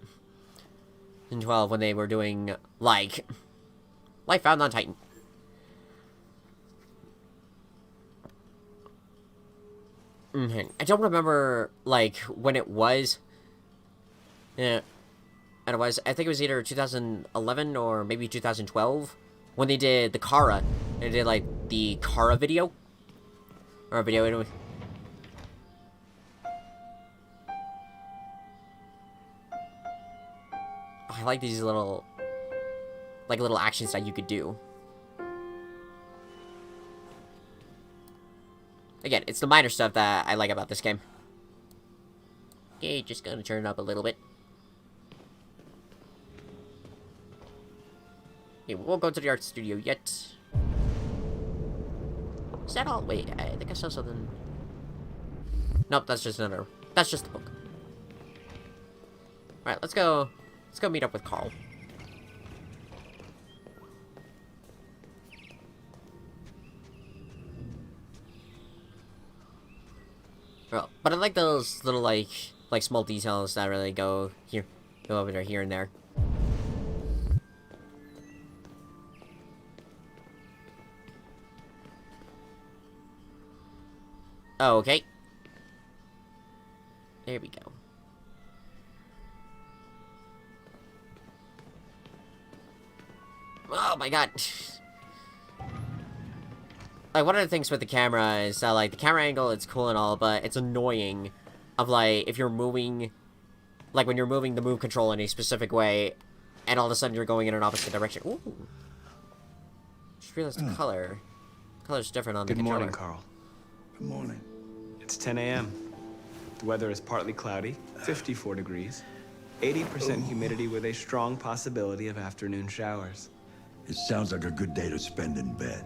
they were doing, like, Life Found on Titan? I don't remember, like, when it was. Yeah. And I think it was either 2011 or maybe 2012 when they did the Kara. They did, like, the Kara video. Or a video anyway. I like these little actions that you could do. Again, it's the minor stuff that I like about this game. Okay, just gonna turn it up a little bit. Okay, we won't go to the art studio yet. Is that all? Wait, I think I saw something. Nope, that's just the book. Alright, let's go meet up with Carl. Well, but I like those little, like small details that really go over there, here and there. Oh, okay. There we go. Oh my god. Like, one of the things with the camera is that, like, the camera angle, it's cool and all, but it's annoying of, like, if you're moving, like, when you're moving the move control in a specific way, and all of a sudden you're going in an opposite direction. Ooh. Just realized the color. The color's different on the controller. Good morning, Carl. Good morning. It's 10 a.m. The weather is partly cloudy, 54 degrees, 80% humidity with a strong possibility of afternoon showers. It sounds like a good day to spend in bed.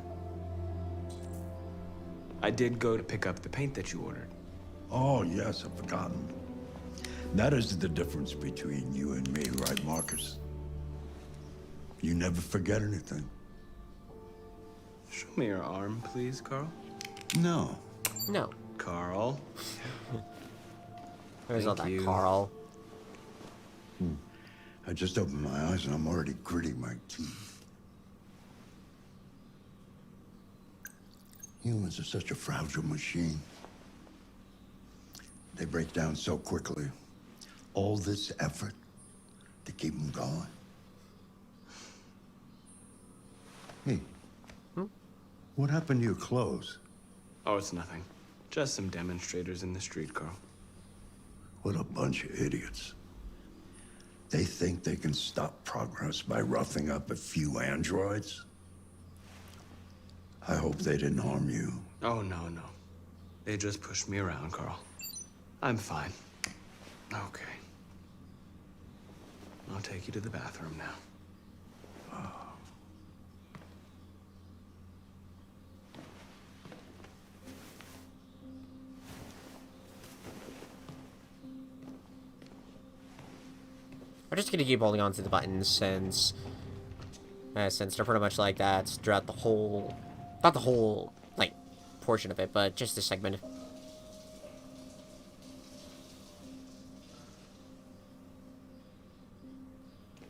I did go to pick up the paint that you ordered. Oh, yes, I've forgotten. That is the difference between you and me, right, Marcus? You never forget anything. Show me your arm, please, Carl. No. No. Carl. Where's all that, Carl? I just opened my eyes and I'm already gritting my teeth. Humans are such a fragile machine. They break down so quickly. All this effort to keep them going. Hey, what happened to your clothes? Oh, it's nothing. Just some demonstrators in the street, Carl. What a bunch of idiots. They think they can stop progress by roughing up a few androids? I hope they didn't harm you. Oh, no. They just pushed me around, Carl. I'm fine. Okay. I'll take you to the bathroom now. I'm just gonna keep holding on to the buttons since they're pretty much like that throughout the whole, not the whole, like, portion of it, but just this segment.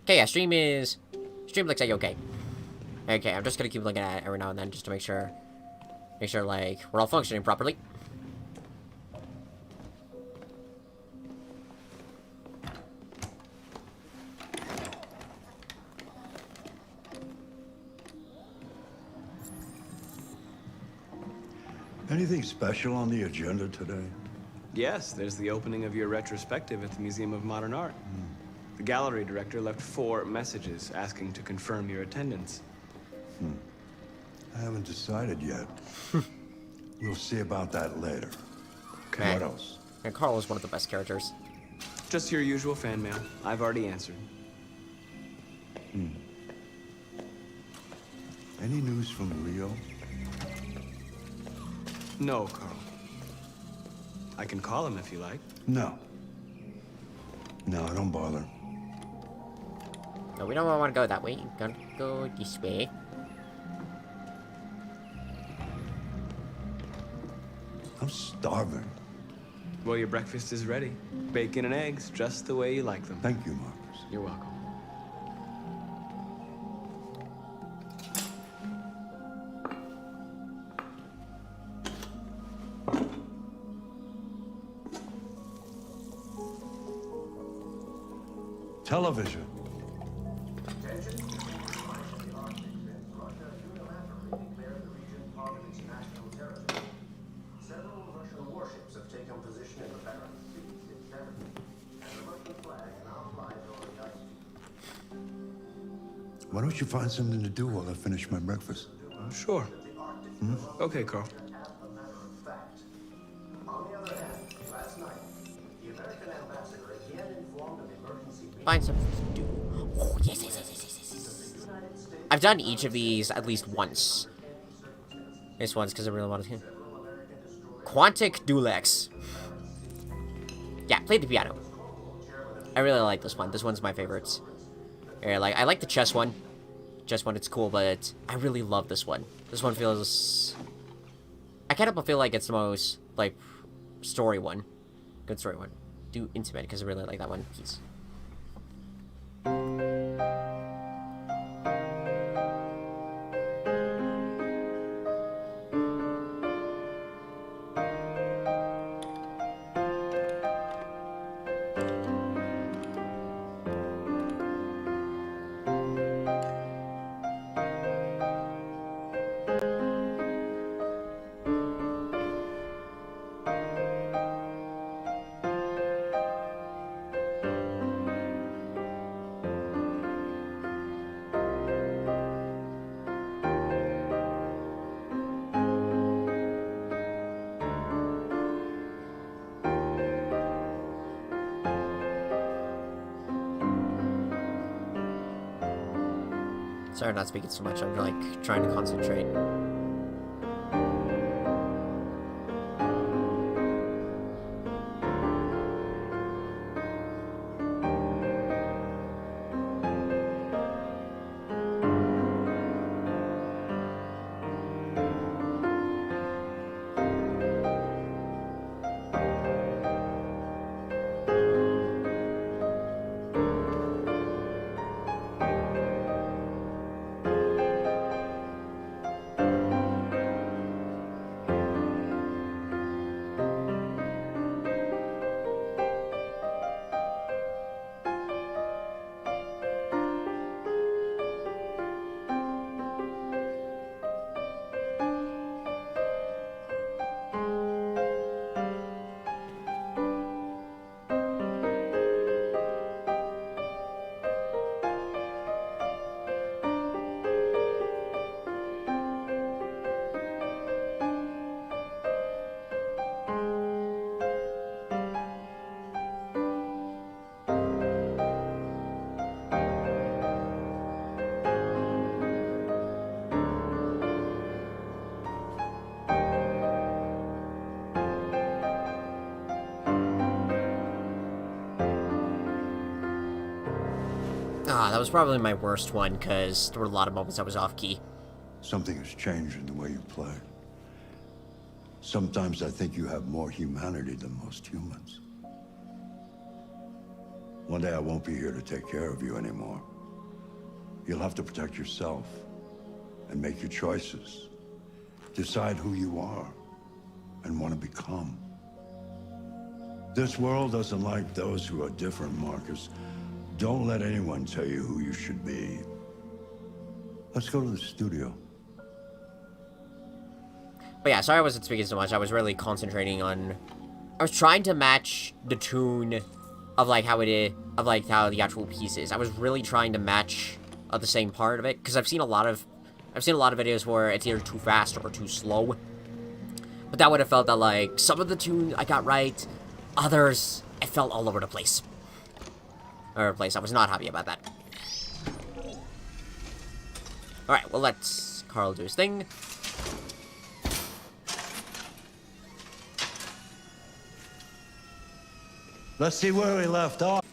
Okay, yeah, stream looks like okay. Okay, I'm just gonna keep looking at it every now and then just to make sure, like, we're all functioning properly. Anything special on the agenda today? Yes, there's the opening of your retrospective at the Museum of Modern Art. The gallery director left 4 messages asking to confirm your attendance. I haven't decided yet. We'll see about that later. Okay. What else? And Carl is one of the best characters. Just your usual fan mail. I've already answered. Any news from Rio? No, Carl. I can call him if you like. No. No, don't bother. No, we don't want to go that way. We're gonna go this way. I'm starving. Well, your breakfast is ready. Bacon and eggs, just the way you like them. Thank you, Marcus. You're welcome. Television. Why don't you find something to do while I finish my breakfast? Sure. Okay, Carl. Find something to do. Oh, yes, yes, yes, yes, yes, yes. I've done each of these at least once. This one's because I really want to. Quantic Dulex. Yeah, play the piano. I really like this one. This one's my favorites. Yeah, like I like the chess one. Chess one, it's cool, but I really love this one. This one feels. I kind of feel like it's the most like story one, good story one. Do intimate because I really like that one piece. Sorry, I'm not speaking so much. I'm like trying to concentrate. Ah, that was probably my worst one, because there were a lot of moments I was off-key. Something has changed in the way you play. Sometimes I think you have more humanity than most humans. One day I won't be here to take care of you anymore. You'll have to protect yourself and make your choices. Decide who you are and want to become. This world doesn't like those who are different, Marcus. Don't let anyone tell you who you should be. Let's go to the studio. But yeah, sorry I wasn't speaking so much. I was really concentrating on... I was trying to match the tune of, like, how it is... Of, like, how the actual piece is. I was really trying to match the same part of it. Because I've seen a lot of videos where it's either too fast or too slow. But that would have felt that, like, some of the tune I got right. Others, it felt all over the place. I was not happy about that. Alright, well, let's Carl do his thing. Let's see where we left off.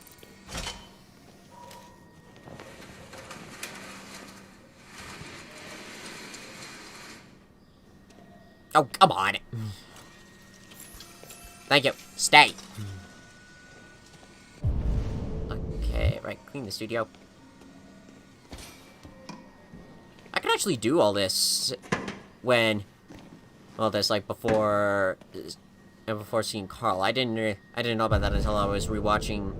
Oh, come on. Thank you. Stay. Okay, right. Clean the studio. I can actually do all this when... Well, this, like, before seeing Carl. I didn't know about that until I was rewatching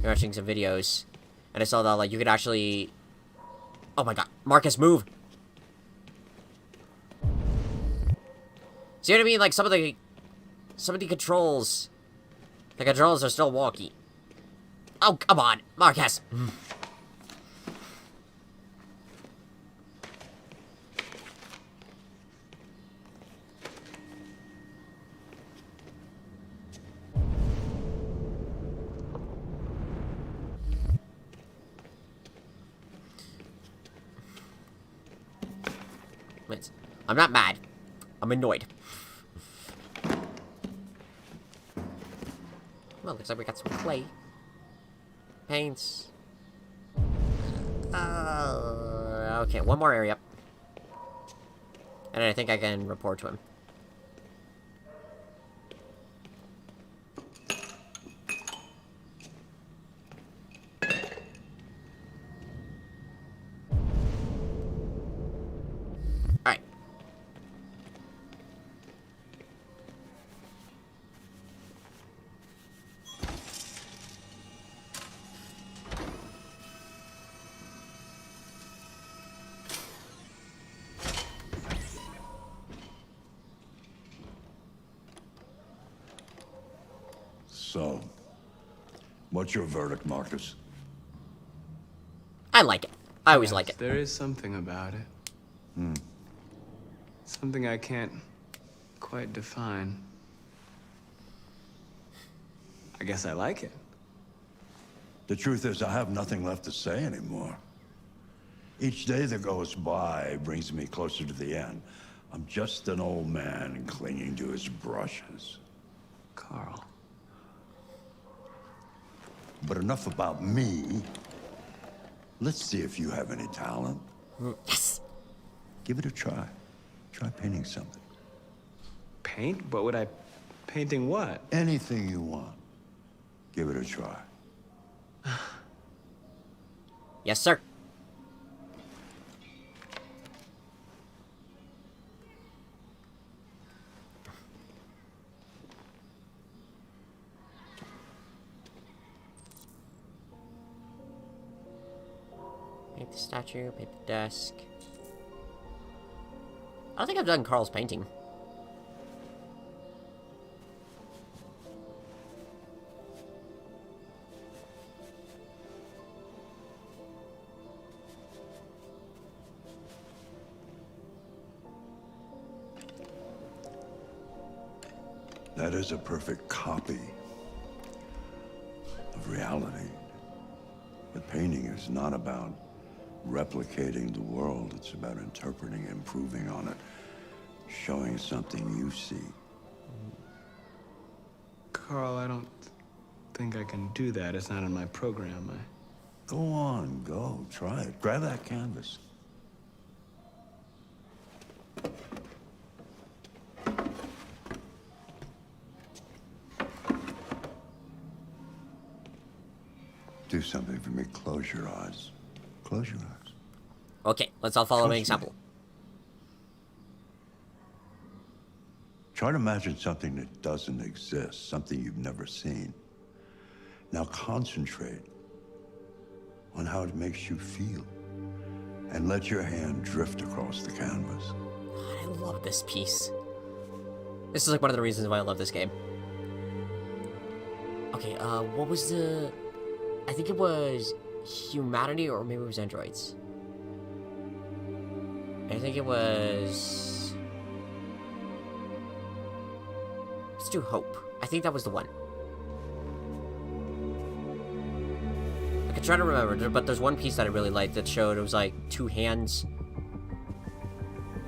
some videos. And I saw that, like, you could actually... Oh my god. Marcus, move! See what I mean? Like, some of the controls... The controls are still wonky. Oh, come on, Marcus! Wait, I'm not mad. I'm annoyed. Well, looks like we got some clay. Paints. Okay, one more area. And I think I can report to him. Alright. So, what's your verdict, Marcus? I like it. I always like it. There is something about it. Something I can't quite define. I guess I like it. The truth is, I have nothing left to say anymore. Each day that goes by brings me closer to the end. I'm just an old man clinging to his brushes. Carl. But enough about me. Let's see if you have any talent. Yes! Give it a try. Try painting something. Paint? What would I... Painting what? Anything you want. Give it a try. Yes, sir. Paint the statue, paint the desk. I don't think I've done Carl's painting. That is a perfect copy of reality. But painting is not about replicating the world. It's about interpreting, improving on it, showing something you see. Carl, I don't think I can do that. It's not in my program. Go on, go. Try it. Grab that canvas. Do something for me. Close your eyes. Close your eyes. Okay, let's all follow my example. Try to imagine something that doesn't exist, something you've never seen. Now concentrate on how it makes you feel, and let your hand drift across the canvas. I love this piece. This is like one of the reasons why I love this game. Okay, what was the... I think it was humanity, or maybe it was androids. I think it was... Let's do hope. I think that was the one. I could try to remember, but there's one piece that I really liked that showed it was like two hands.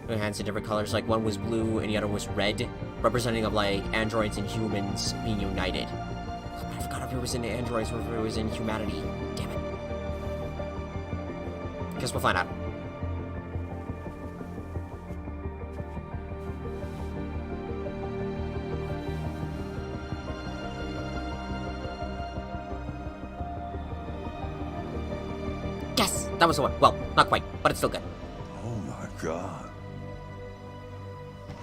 Two hands in different colors. Like one was blue and the other was red, representing of like androids and humans being united. But I forgot if it was in androids or if it was in humanity. Damn it. Guess we'll find out. Yes! That was the one. Well, not quite, but it's still good. Oh my god.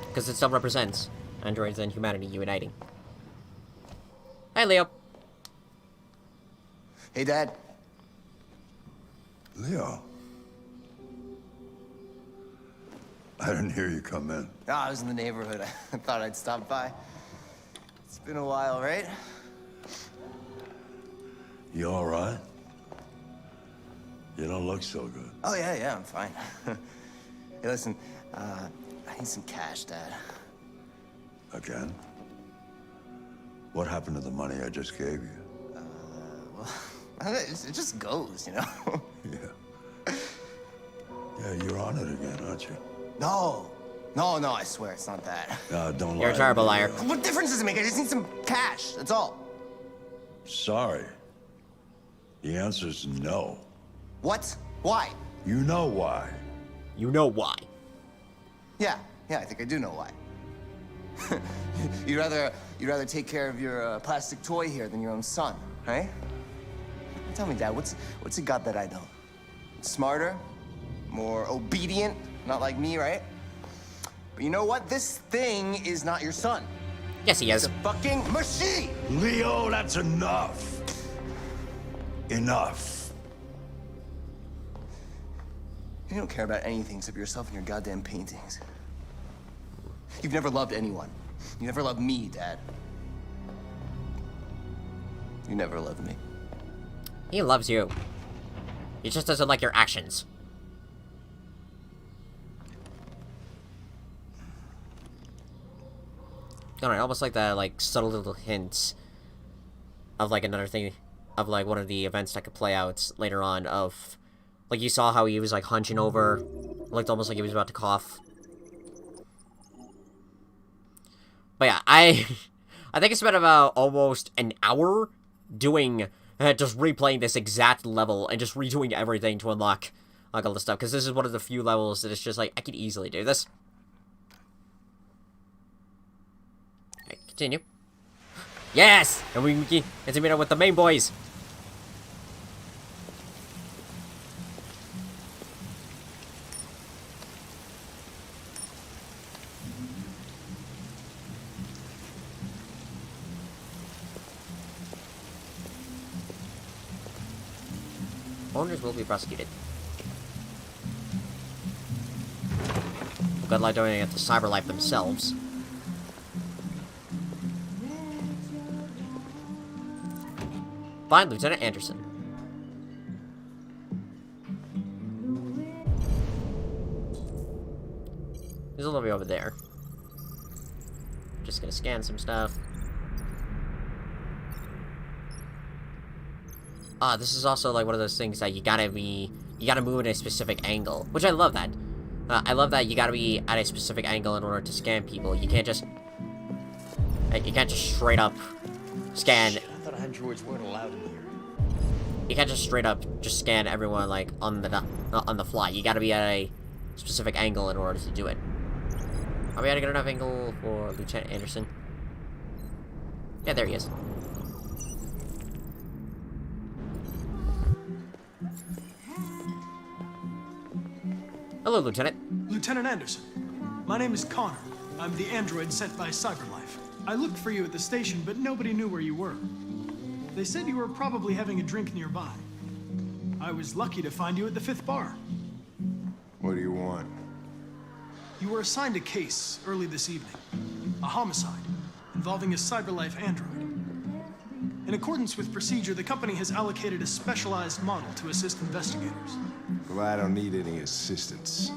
Because it still represents androids and humanity uniting. Hi, Leo. Hey, Dad. Leo. I didn't hear you come in. Oh, I was in the neighborhood. I thought I'd stop by. It's been a while, right? You all right? You don't look so good. Oh, yeah, I'm fine. Hey, listen, I need some cash, Dad. Again? What happened to the money I just gave you? Well, it just goes, you know? Yeah, you're on it again, aren't you? No, I swear it's not that. Don't lie. You're a terrible liar. What difference does it make? I just need some cash, that's all. Sorry. The answer's no. What? Why? You know why. You know why. Yeah, I think I do know why. You'd rather take care of your plastic toy here than your own son, right? Tell me, Dad, what's it got that I don't? Smarter? More obedient? Not like me, right? But you know what? This thing is not your son. Yes, he is. It's a fucking machine! Leo, that's enough. Enough. You don't care about anything except yourself and your goddamn paintings. You've never loved anyone. You never loved me, Dad. You never loved me. He loves you. He just doesn't like your actions. I don't know, almost like the like subtle little hints of like another thing of like one of the events that could play out later on of like you saw how he was like hunching over, looked almost like he was about to cough. But yeah, I think I spent about almost an hour doing just replaying this exact level and just redoing everything to unlock like all this stuff, because this is one of the few levels that it's just like I could easily do this. Okay, continue. Yes, and we get to meet up with the main boys. Owners will be prosecuted. Good luck doing it to CyberLife themselves. Find Lieutenant Anderson. There's a lobby over there. Just gonna scan some stuff. This is also like one of those things that you gotta move in a specific angle, which I love that. I love that you gotta be at a specific angle in order to scan people. You can't just straight up scan. Shit, I thought androids weren't allowed in here. You can't just straight up just scan everyone like on the fly. You gotta be at a specific angle in order to do it. Are we at a good enough angle for Lieutenant Anderson? Yeah, there he is. Hello, Lieutenant. Lieutenant Anderson, my name is Connor. I'm the android sent by CyberLife. I looked for you at the station, but nobody knew where you were. They said you were probably having a drink nearby. I was lucky to find you at the 5th bar. What do you want? You were assigned a case early this evening. A homicide involving a CyberLife android. In accordance with procedure, the company has allocated a specialized model to assist investigators. Well, I don't need any assistance.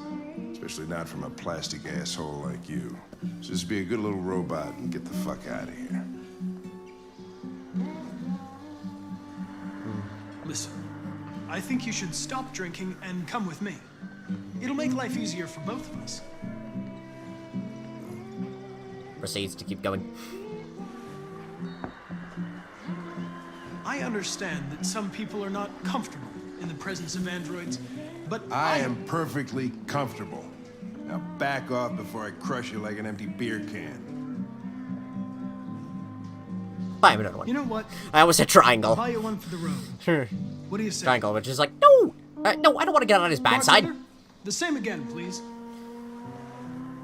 Especially not from a plastic asshole like you. Just be a good little robot and get the fuck out of here. Listen, I think you should stop drinking and come with me. It'll make life easier for both of us. Proceeds to keep going. I understand that some people are not comfortable in the presence of androids, but I am perfectly comfortable. Now back off before I crush you like an empty beer can. Buy him another one. You know what? I almost said triangle. I'll buy you one for the road. Sure. What do you say? Triangle, which is like, no! No, I don't want to get on his bad side. Bartender, the same again, please.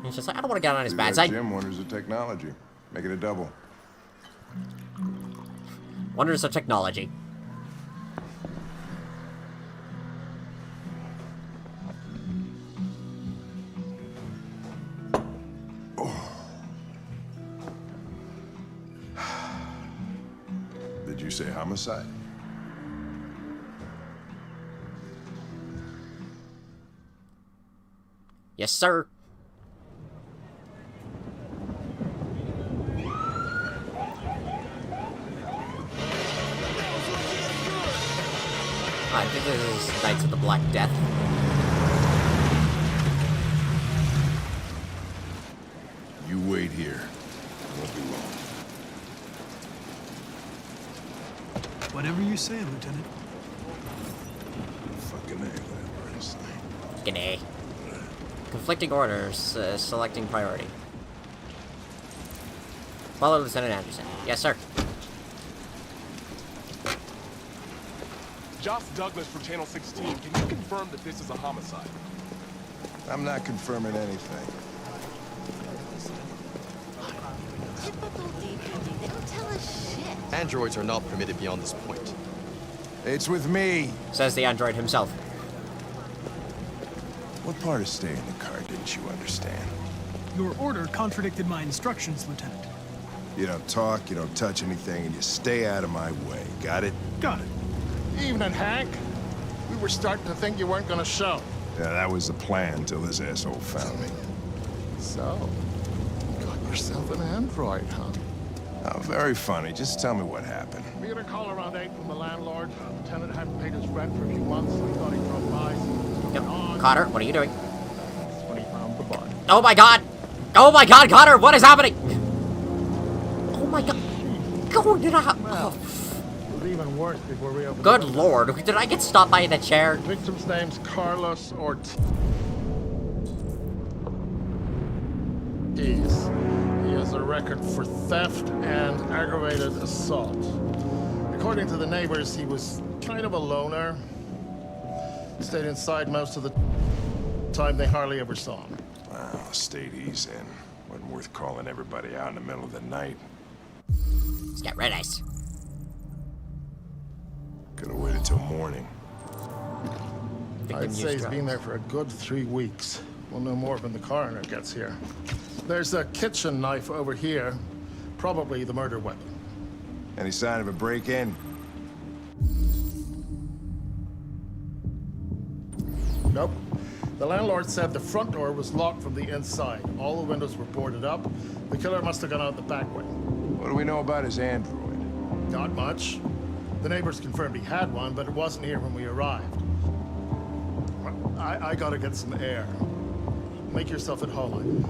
He's just like, I don't want to get on his bad side. Jim wonders of technology. Make it a double. Wonders of technology. Did you say homicide? Yes, sir. I think this is Knights of the Black Death. You wait here. It won't be long. Whatever you say, Lieutenant. Fucking A, whatever I say. Fucking A. Conflicting orders, selecting priority. Follow Lieutenant Anderson. Yes, sir. Josh Douglas for Channel 16. Can you confirm that this is a homicide? I'm not confirming anything. They don't tell us shit. Androids are not permitted beyond this point. It's with me, says the android himself. What part of staying in the car didn't you understand? Your order contradicted my instructions, Lieutenant. You don't talk, you don't touch anything, and you stay out of my way. Got it? Got it. Evening, Hank. We were starting to think you weren't gonna show. Yeah, that was the plan till this asshole found me. So, you got yourself an android, huh? Oh, very funny. Just tell me what happened. We had a call around 8 from the landlord. The tenant hadn't paid his rent for a few months. We thought he drove by. Yep. Cotter, what are you doing? That's when he found the body. Oh my god! Oh my god, Cotter, what is happening? Oh my god. Go, did I... Well, it was even worse before we opened. Good lord, did I get stopped by in a chair? The victim's name's Carlos Ortiz. He has a record for theft and aggravated assault. According to the neighbors, he was kind of a loner. Stayed inside most of the time. They hardly ever saw him. Wow, stayed easy in. Wasn't worth calling everybody out in the middle of the night. He's got red eyes. Could have waited till morning. I'd say he's been there for a good 3 weeks. We'll know more when the coroner gets here. There's a kitchen knife over here. Probably the murder weapon. Any sign of a break-in? Nope. The landlord said the front door was locked from the inside. All the windows were boarded up. The killer must have gone out the back way. What do we know about his android? Not much. The neighbors confirmed he had one, but it wasn't here when we arrived. I gotta get some air. Make yourself at home.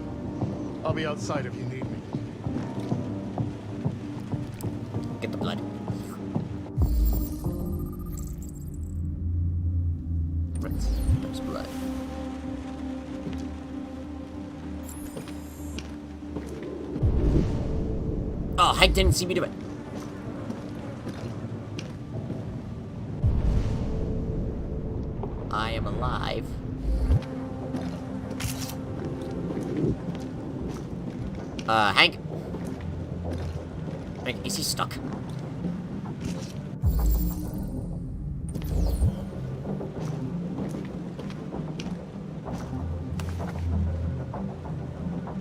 I'll be outside if you need me. Get the blood. Oh, Hank didn't see me do it. I am alive. Hank? Hank, is he stuck?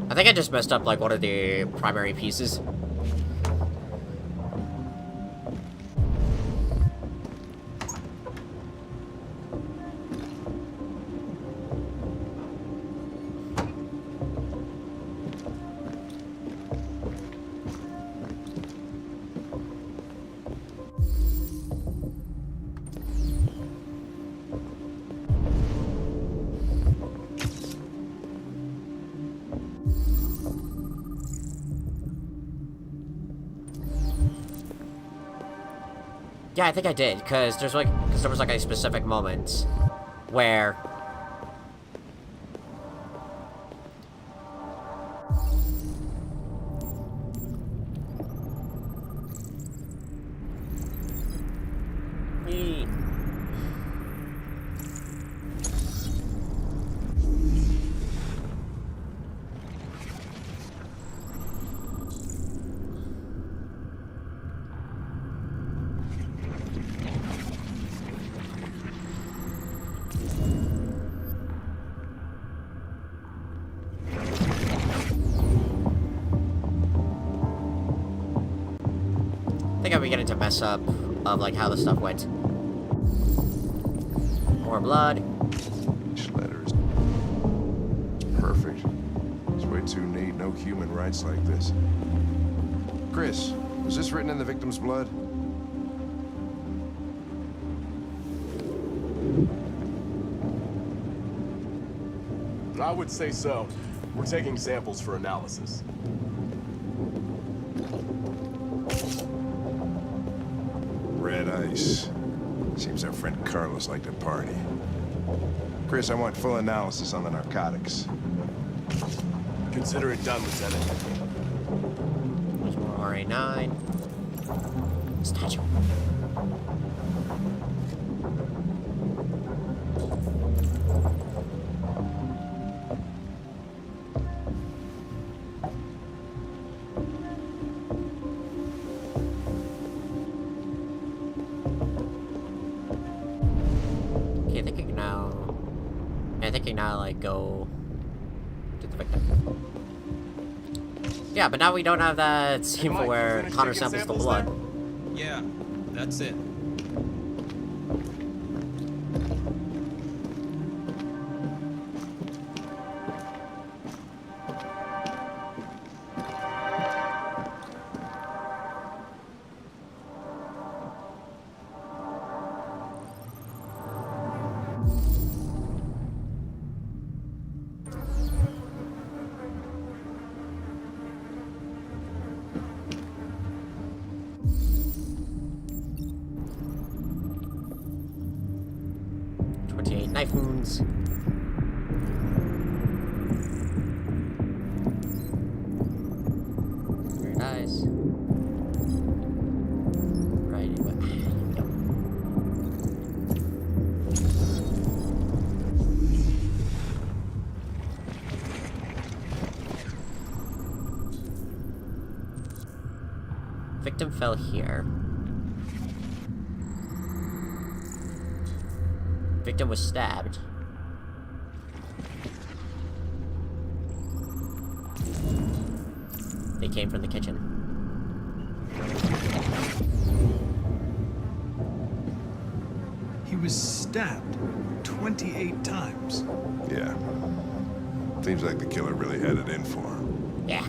I think I just messed up, like, one of the primary pieces. Yeah, I think I did, because there was like a specific moment where I think I'm beginning to mess up of like how the stuff went. More blood. Each letter is perfect. It's way too neat. No human writes like this. Chris, was this written in the victim's blood? I would say so. We're taking samples for analysis. Red ice. Seems our friend Carlos liked to party. Chris, I want full analysis on the narcotics. Consider it done, Lieutenant. There's more RA9. Statue. Okay, I think I can now like go to the victim. Yeah, but now we don't have that scene for where Connor samples the blood. Yeah, that's it. Knife wounds. Very nice. Right. Yep. Victim fell here. Victim was stabbed. They came from the kitchen. He was stabbed 28 times. Yeah. Seems like the killer really had it in for him. Yeah.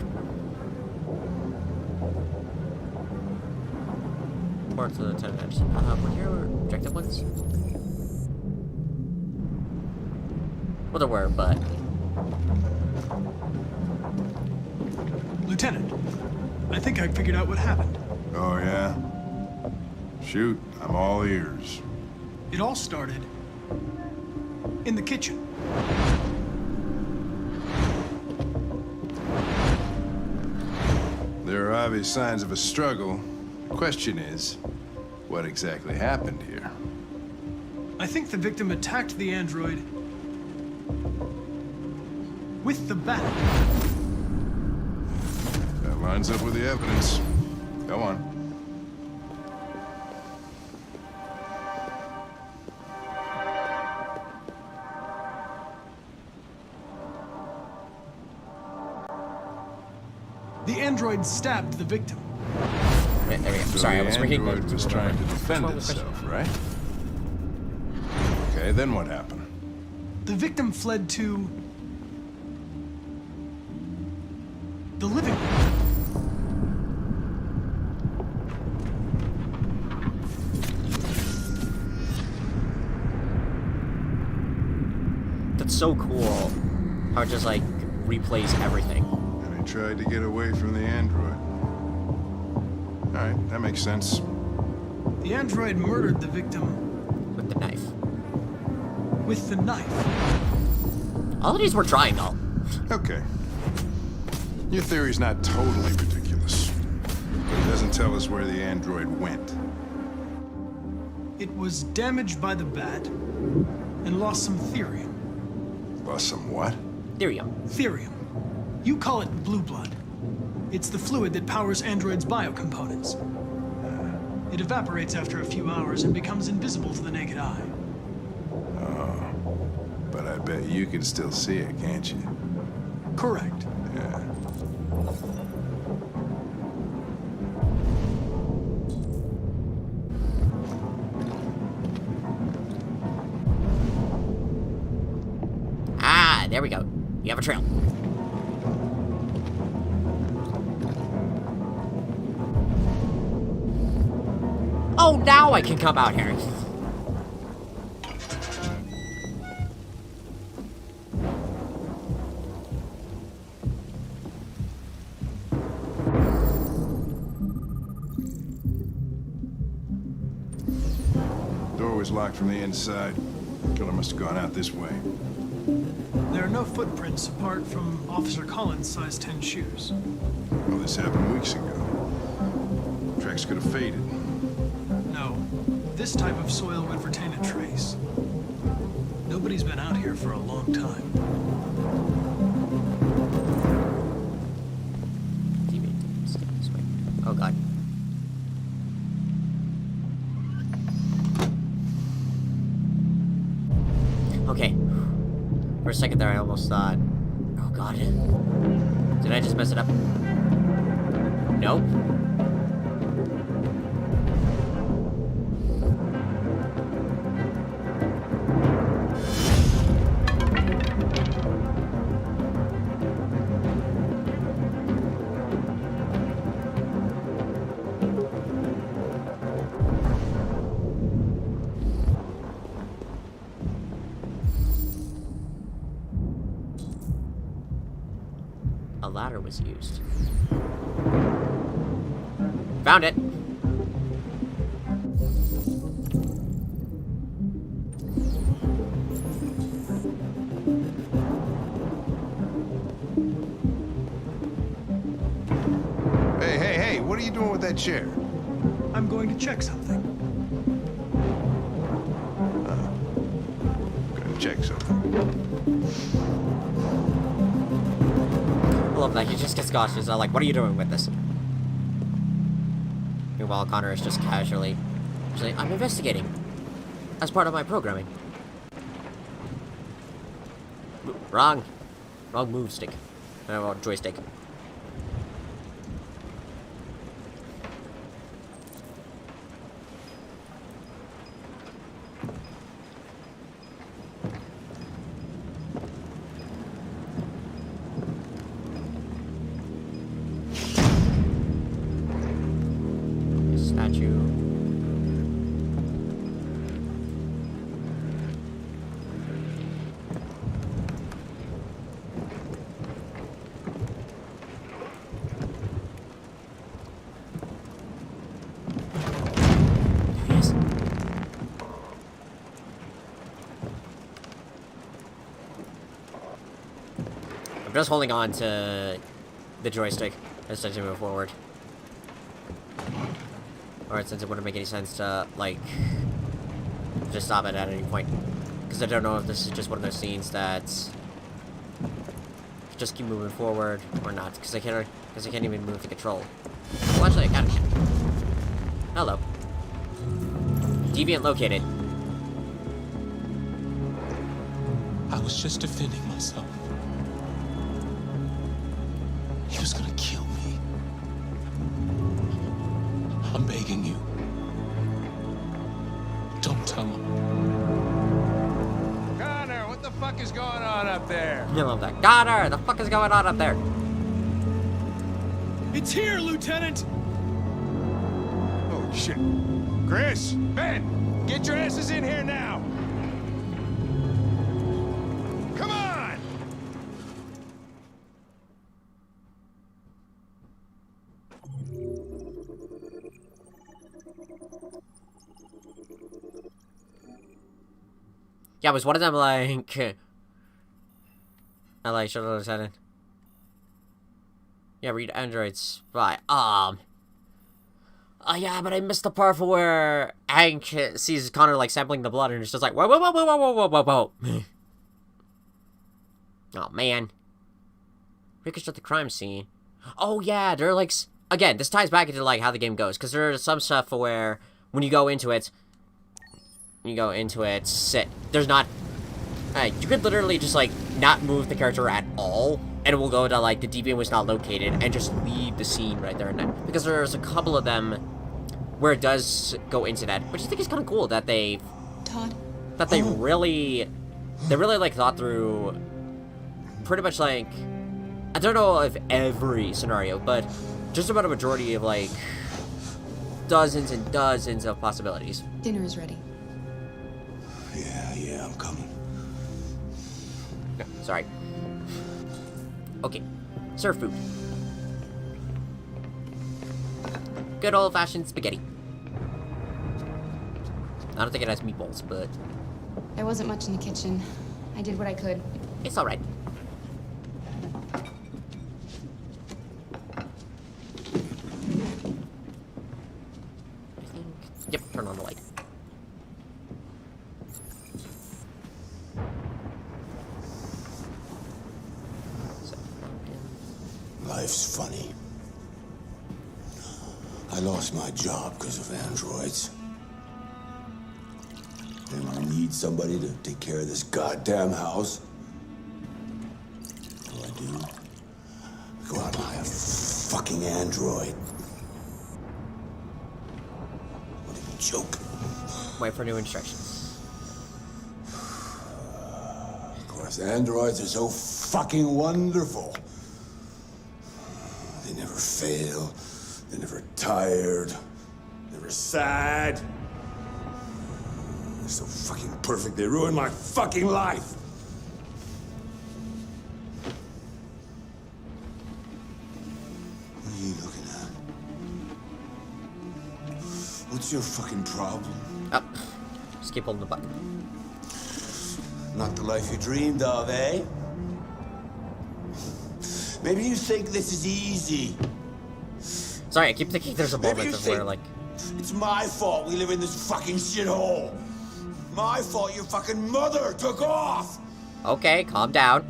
Report to the Lieutenant Anderson. Were your objective ones? Well, there were, but... Lieutenant, I think I figured out what happened. Oh, yeah? Shoot, I'm all ears. It all started in the kitchen. There are obvious signs of a struggle. Question is, what exactly happened here? I think the victim attacked the android with the bat. That lines up with the evidence. Go on. The android stabbed the victim. There we go. So Sorry, I the was reading. android was trying to defend itself, right? Okay, then what happened? The victim fled to the living room. That's so cool. How it just like replays everything. And he tried to get away from the android. Alright, that makes sense. The android murdered the victim With the knife. with the knife. All of these were triangle. Okay. Your theory's not totally ridiculous. But it doesn't tell us where the android went. It was damaged by the bat and lost some therium. Lost some what? Therium. Therium. You call it blue blood. It's the fluid that powers androids' biocomponents. It evaporates after a few hours and becomes invisible to the naked eye. Oh. But I bet you can still see it, can't you? Correct. Yeah. Ah, there we go. You have a trail. Oh, now I can come out here. Door was locked from the inside. Killer must have gone out this way. There are no footprints apart from Officer Collins' size 10 shoes. Well, this happened weeks ago. Tracks could have faded. No, this type of soil would retain a trace. Nobody's been out here for a long time. Oh god. Okay. For a second there, I almost thought, oh god. Did I just mess it up? Nope. A ladder was used. Found it. Hey, what are you doing with that chair? I'm going to check something. Gonna check something. I love that. He just gets cautious. He's like, what are you doing with this? Meanwhile, Connor is just casually saying, I'm investigating as part of my programming. Wrong. Wrong move stick. No, joystick. Statue. Yes. I'm just holding on to the joystick as I move forward. Or since it wouldn't make any sense to, like, just stop it at any point. Because I don't know if this is just one of those scenes that just keep moving forward or not. Because I can't even move the control. Well, actually, I can. Hello. Deviant located. I was just defending myself. He was gonna kill me. I'm begging you. Don't tell him. Connor, what the fuck is going on up there? I love that. Connor, the fuck is going on up there? It's here, Lieutenant! Oh, shit. Chris, Ben, get your asses in here now. Come on! Yeah, was one of them like... I like, Shuttle Lieutenant. Yeah, read Android Spy. Yeah, but I missed the part where Hank sees Connor, like, sampling the blood, and it's just like, whoa, whoa, whoa, whoa, whoa, whoa, whoa, whoa. Oh, man. Reconstruct the crime scene. Oh, yeah, they're, like, again, this ties back into, like, how the game goes, because there's some stuff where, when you go into it, there's not, you could literally just, like, not move the character at all, and it will go to, like, the deviant was not located, and just leave the scene right there and then. Because there's a couple of them where it does go into that, which I think is kind of cool that they... Todd? That they really, like, thought through pretty much, like... I don't know if every scenario, but just about a majority of, like, dozens and dozens of possibilities. Dinner is ready. Yeah, I'm coming. No, sorry. Okay, serve food. Good old-fashioned spaghetti. I don't think it has meatballs, but... There wasn't much in the kitchen. I did what I could. It's alright. Yep, turn on the light. Life's funny. I lost my job because of androids. And when I need somebody to take care of this goddamn house, what do? I go out and hire a fucking android. What a joke. Wait for new instructions. Of course, androids are so fucking wonderful. They never fail. They're never tired. Never sad. They're so fucking perfect. They ruined my fucking life. What are you looking at? What's your fucking problem? Oh, just keep holding the button. Not the life you dreamed of, eh? Maybe you think this is easy. Sorry, I keep thinking there's a moment of where, like... It's my fault we live in this fucking shithole. My fault your fucking mother took off. Okay, calm down.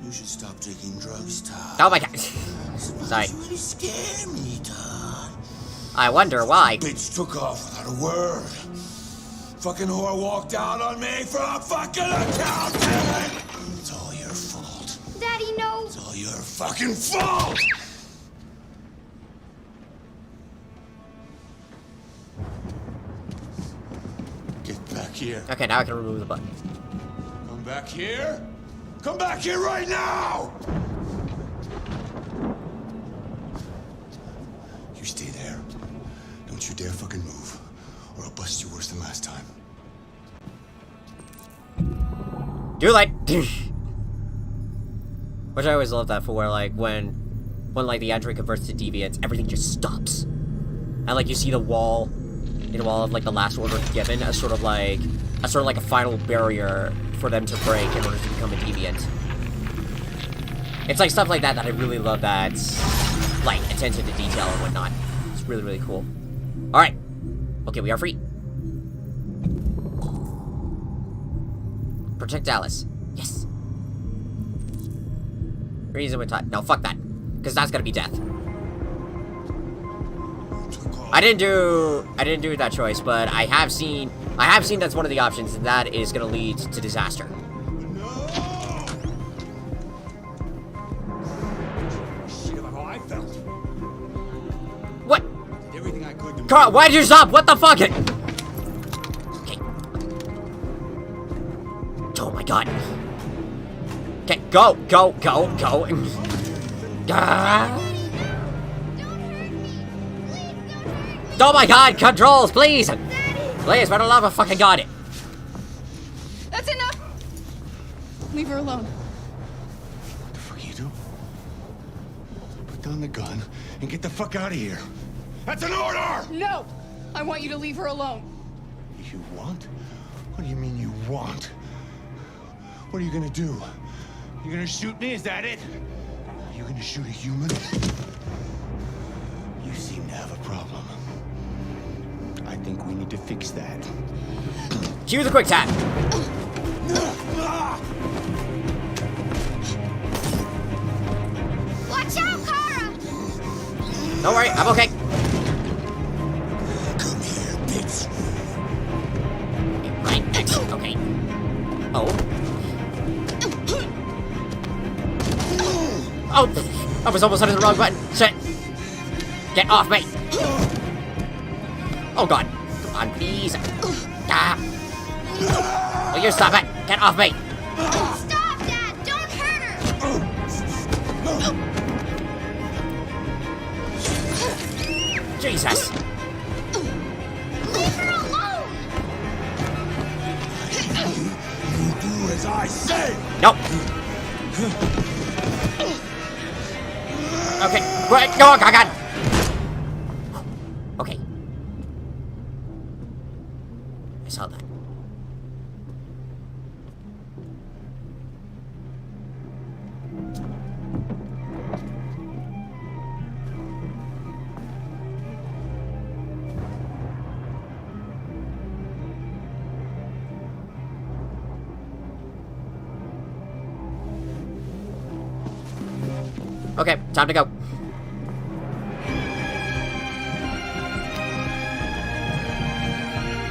You should stop taking drugs, Todd. Oh my god. Sorry. You really scare me, Todd. I wonder why. Bitch took off without a word. Fucking whore walked out on me for a fucking account, damn it! It's all your fault. Daddy, no! It's all your fucking fault! Get back here. Okay, now I can remove the button. Come back here? Come back here right now! You stay there. Don't you dare fucking move, or I'll bust you worse than last time. Too late! Which I always love that for, like, when like, the android converts to deviants, everything just stops. And, like, you see the wall of, like, the last order given as sort of like a final barrier for them to break in order to become a deviant. It's like stuff like that I really love, that, like, attention to detail and whatnot. It's really, really cool. Alright. Okay, we are free. Protect Alice. Yes. Reason with time. No, fuck that. Because that's gonna be death. I didn't do that choice, but I have seen that's one of the options, and that is gonna lead to disaster. What? Carl, why'd you stop? What the fuck? Okay. Oh my god. Okay, go. Ah. Oh my god, controls, please! Please, for the love of fucking god. That's enough! Leave her alone. What the fuck you do? Put down the gun and get the fuck out of here. That's an order! No! I want you to leave her alone. You want? What do you mean you want? What are you gonna do? You gonna shoot me? Is that it? You gonna shoot a human? You seem to have a problem. I think we need to fix that. Cue the quick tap. Watch out, Kara! Don't worry, I'm okay. Come here, bitch. Right next. Okay. Oh. Oh, I was almost under the wrong button. Shit. Get off me. Oh god. Come on, please. Ah. Will you stop it? Get off me. Stop, Dad! Don't hurt her! Jesus. Leave her alone! You do as I say! Nope. Okay, quick, go on, God. Okay. I saw that. Okay, time to go.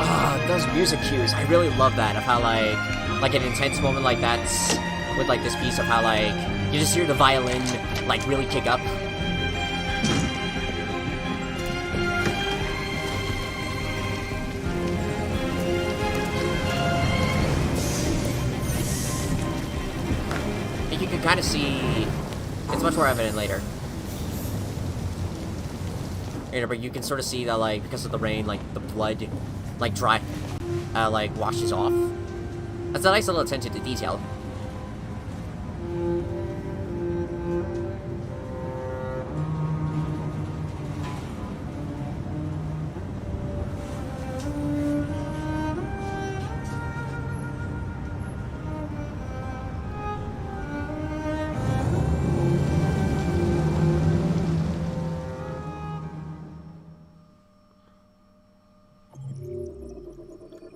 Ah, those music cues. I really love that. Of how like an intense moment like that's with like this piece of how like you just hear the violin like really kick up. I think you can kind of see. It's much more evident later. But you can sort of see that, like, because of the rain, like, the blood, like, like, washes off. That's a nice little attention to detail.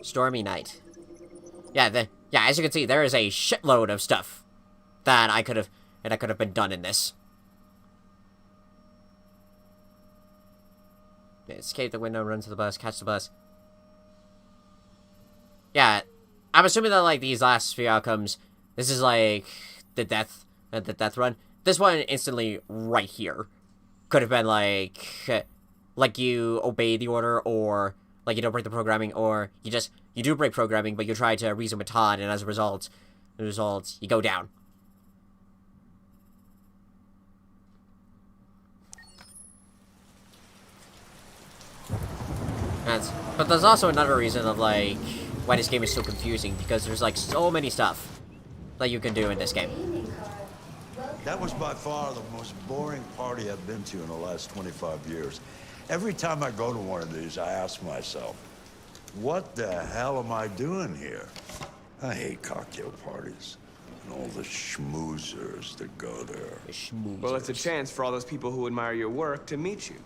Stormy night. Yeah, as you can see, there is a shitload of stuff that I could have been done in this. Escape the window, run to the bus, catch the bus. Yeah, I'm assuming that like these last few outcomes, this is like the death run. This one instantly right here could have been like you obey the order, or like you don't break the programming, or you do break programming, but you try to reason with Todd, and as a result, you go down. But there's also another reason of like why this game is so confusing, because there's like so many stuff that you can do in this game. That was by far the most boring party I've been to in the last 25 years. Every time I go to one of these, I ask myself, what the hell am I doing here? I hate cocktail parties and all the schmoozers that go there. Well, it's a chance for all those people who admire your work to meet you.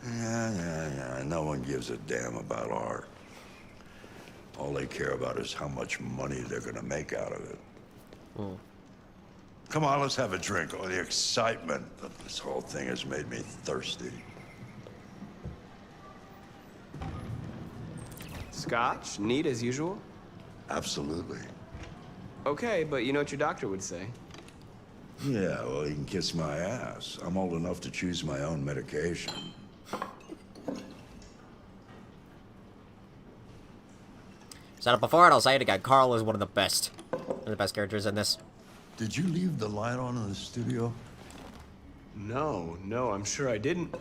Yeah. No one gives a damn about art. All they care about is how much money they're gonna make out of it. Come on, let's have a drink. Oh, the excitement of this whole thing has made me thirsty. Scotch? Neat as usual? Absolutely. Okay, but you know what your doctor would say. Yeah, well, he can kiss my ass. I'm old enough to choose my own medication. Said it before and I'll say it again. Carl is one of the best characters in this. Did you leave the light on in the studio? No, I'm sure I didn't.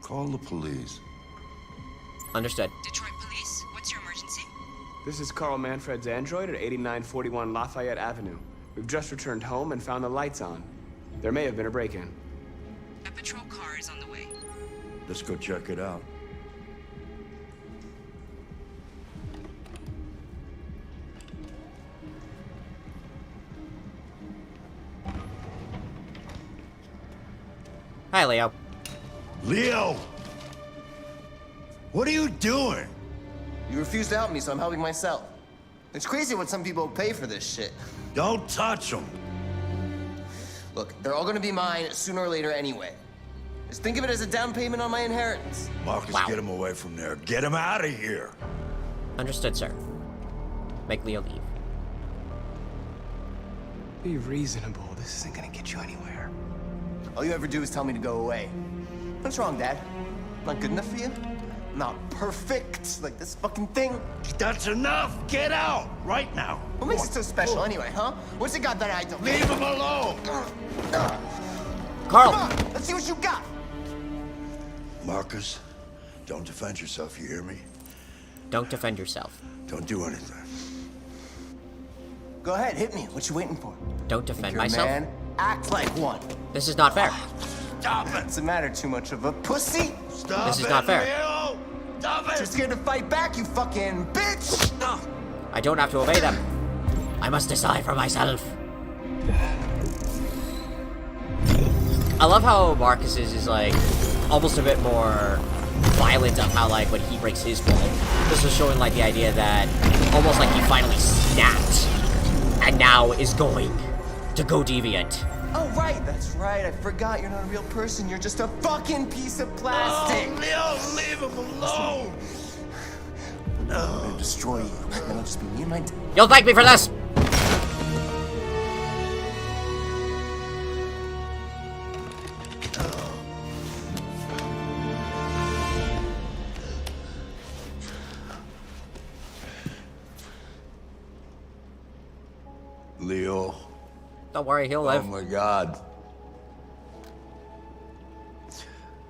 Call the police. Understood. Detroit Police, what's your emergency? This is Carl Manfred's android at 8941 Lafayette Avenue. We've just returned home and found the lights on. There may have been a break-in. A patrol car is on the way. Let's go check it out. Hi, Leo. Leo! What are you doing? You refuse to help me, so I'm helping myself. It's crazy what some people pay for this shit. Don't touch them. Look, they're all gonna be mine sooner or later anyway. Just think of it as a down payment on my inheritance. Marcus, get him away from there. Get him out of here. Understood, sir. Make Leo leave. Be reasonable. This isn't gonna get you anywhere. All you ever do is tell me to go away. What's wrong, Dad? Not good enough for you? Not perfect, like this fucking thing? That's enough! Get out! Right now! What makes it so special anyway, huh? What's it got that I don't? Leave him alone! Carl! Come on, let's see what you got! Marcus, don't defend yourself, you hear me? Don't defend yourself. Don't do anything. Go ahead, hit me. What you waiting for? Don't defend you're myself. A man, act like one. This is not fair. Stop it! What's the matter? Too much of a pussy? Stop This is not fair. Leo! Stop it! You're scared to fight back, you fucking bitch! I don't have to obey them. I must decide for myself. I love how Marcus's is like almost a bit more violent of how like when he breaks his wall. This was showing like the idea that almost like he finally snapped and now is going to go deviant. Oh, right, that's right. I forgot you're not a real person. You're just a fucking piece of plastic. Oh, Leo, leave him alone! I'm gonna destroy you. Then I'll just be me and my... You'll thank me for this! Leo. Don't worry, he'll live. Oh my God.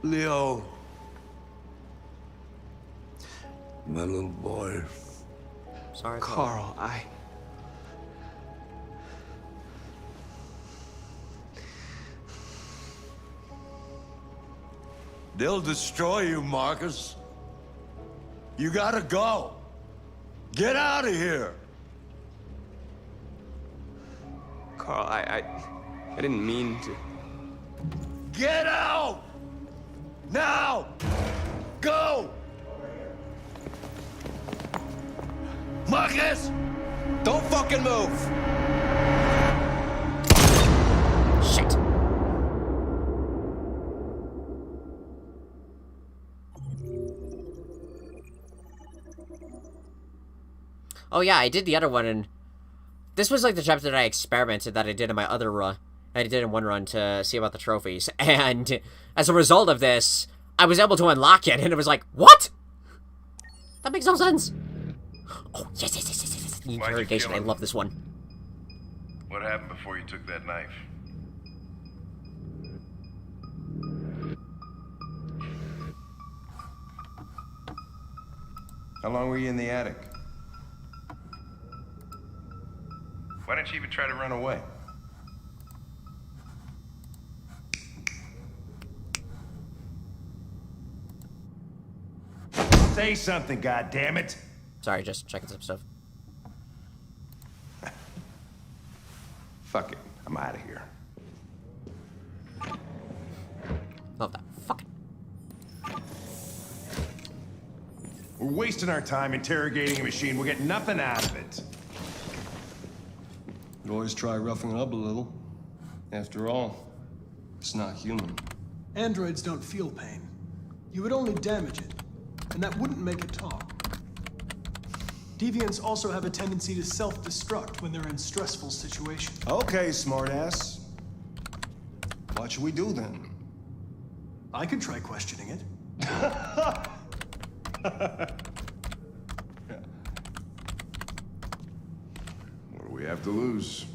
Leo. My little boy. Sorry, Carl, They'll destroy you, Marcus. You gotta go. Get out of here. Carl, I didn't mean to. Get out! Now! Go! Marcus! Don't fucking move! Shit. Oh yeah, I did the other one, and this was like the chapter that I experimented that I did in my other run. I did in one run to see about the trophies, and as a result of this, I was able to unlock it, and it was like, what? That makes no sense. Oh, yes. The interrogation, I love this one. What happened before you took that knife? How long were you in the attic? Why didn't you even try to run away? Say something, goddammit! Sorry, just checking some stuff. Fuck it, I'm out of here. Love that. Fuck it. We're wasting our time interrogating a machine. We'll get nothing out of it. Could always try roughing it up a little. After all, it's not human. Androids don't feel pain. You would only damage it, and that wouldn't make it talk. Deviants also have a tendency to self-destruct when they're in stressful situations. Okay, smartass. What should we do then? I could try questioning it. What do we have to lose?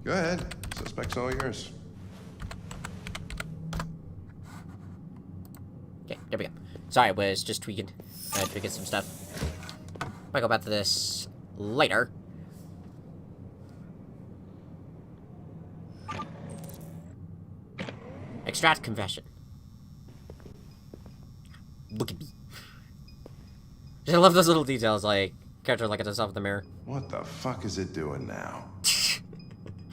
Go ahead. Suspect's all yours. Okay, there we go. Sorry, I was just tweaking. I tweaked some stuff. Might go back to this later. Extract confession. Look at me. I love those little details, like character looking at himself in the mirror. What the fuck is it doing now?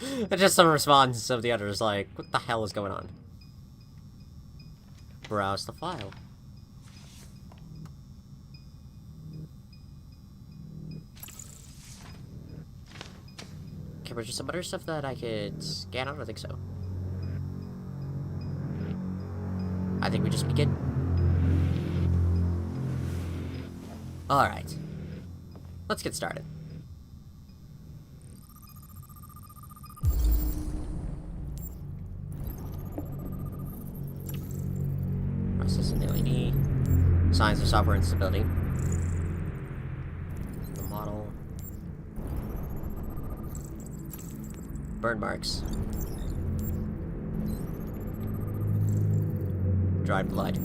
And just some response of the others, like, what the hell is going on? Browse the file. Okay, was there some other stuff that I could scan? I don't think so. I think we just begin. Alright. Let's get started. Processing the LED. Signs of software instability. The model. Burn marks. Dried blood.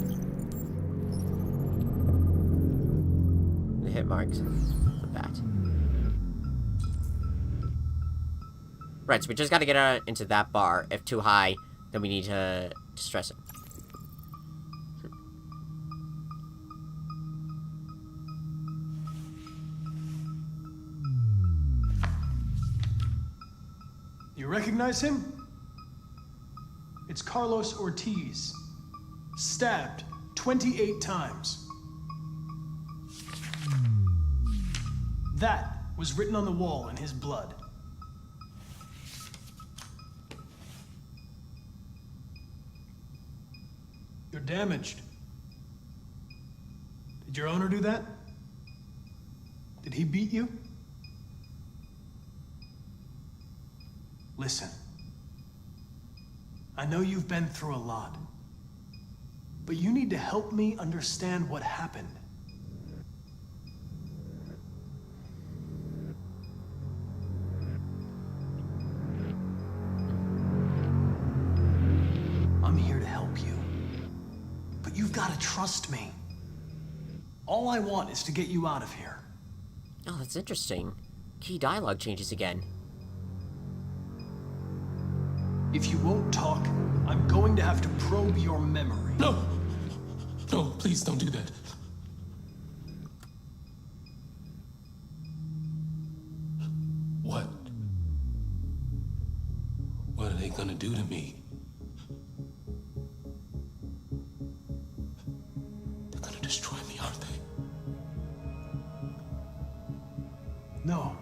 The hit marks. The bat. Right, so we just gotta get into that bar. If too high, then we need to stress it. You recognize him? It's Carlos Ortiz. Stabbed 28 times. That was written on the wall in his blood. You're damaged. Did your owner do that? Did he beat you? Listen. I know you've been through a lot. But you need to help me understand what happened. I'm here to help you. But you've got to trust me. All I want is to get you out of here. Oh, that's interesting. Key dialogue changes again. If you won't talk, I'm going to have to probe your memory. No! No, please don't do that. What? What are they gonna do to me? They're gonna destroy me, aren't they? No.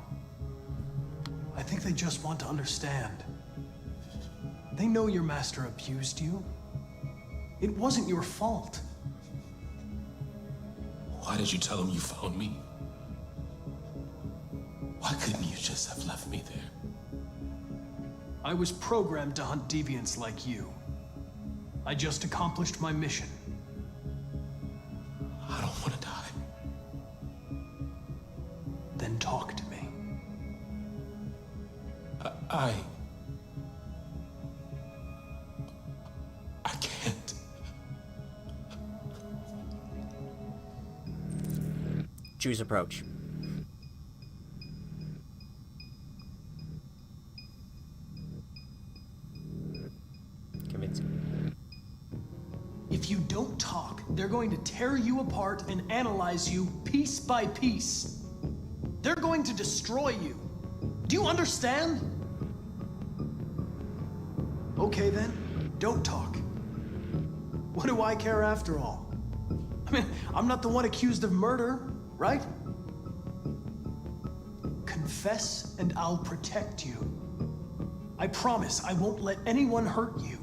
I think they just want to understand. They know your master abused you. It wasn't your fault. Why did you tell them you found me? Why couldn't you just have left me there? I was programmed to hunt deviants like you. I just accomplished my mission. I don't want to die. Then talk to me. I can't. Choose approach. Convincing. If you don't talk, they're going to tear you apart and analyze you piece by piece. They're going to destroy you. Do you understand? Okay then, don't talk. What do I care after all? I mean, I'm not the one accused of murder, right? Confess and I'll protect you. I promise I won't let anyone hurt you.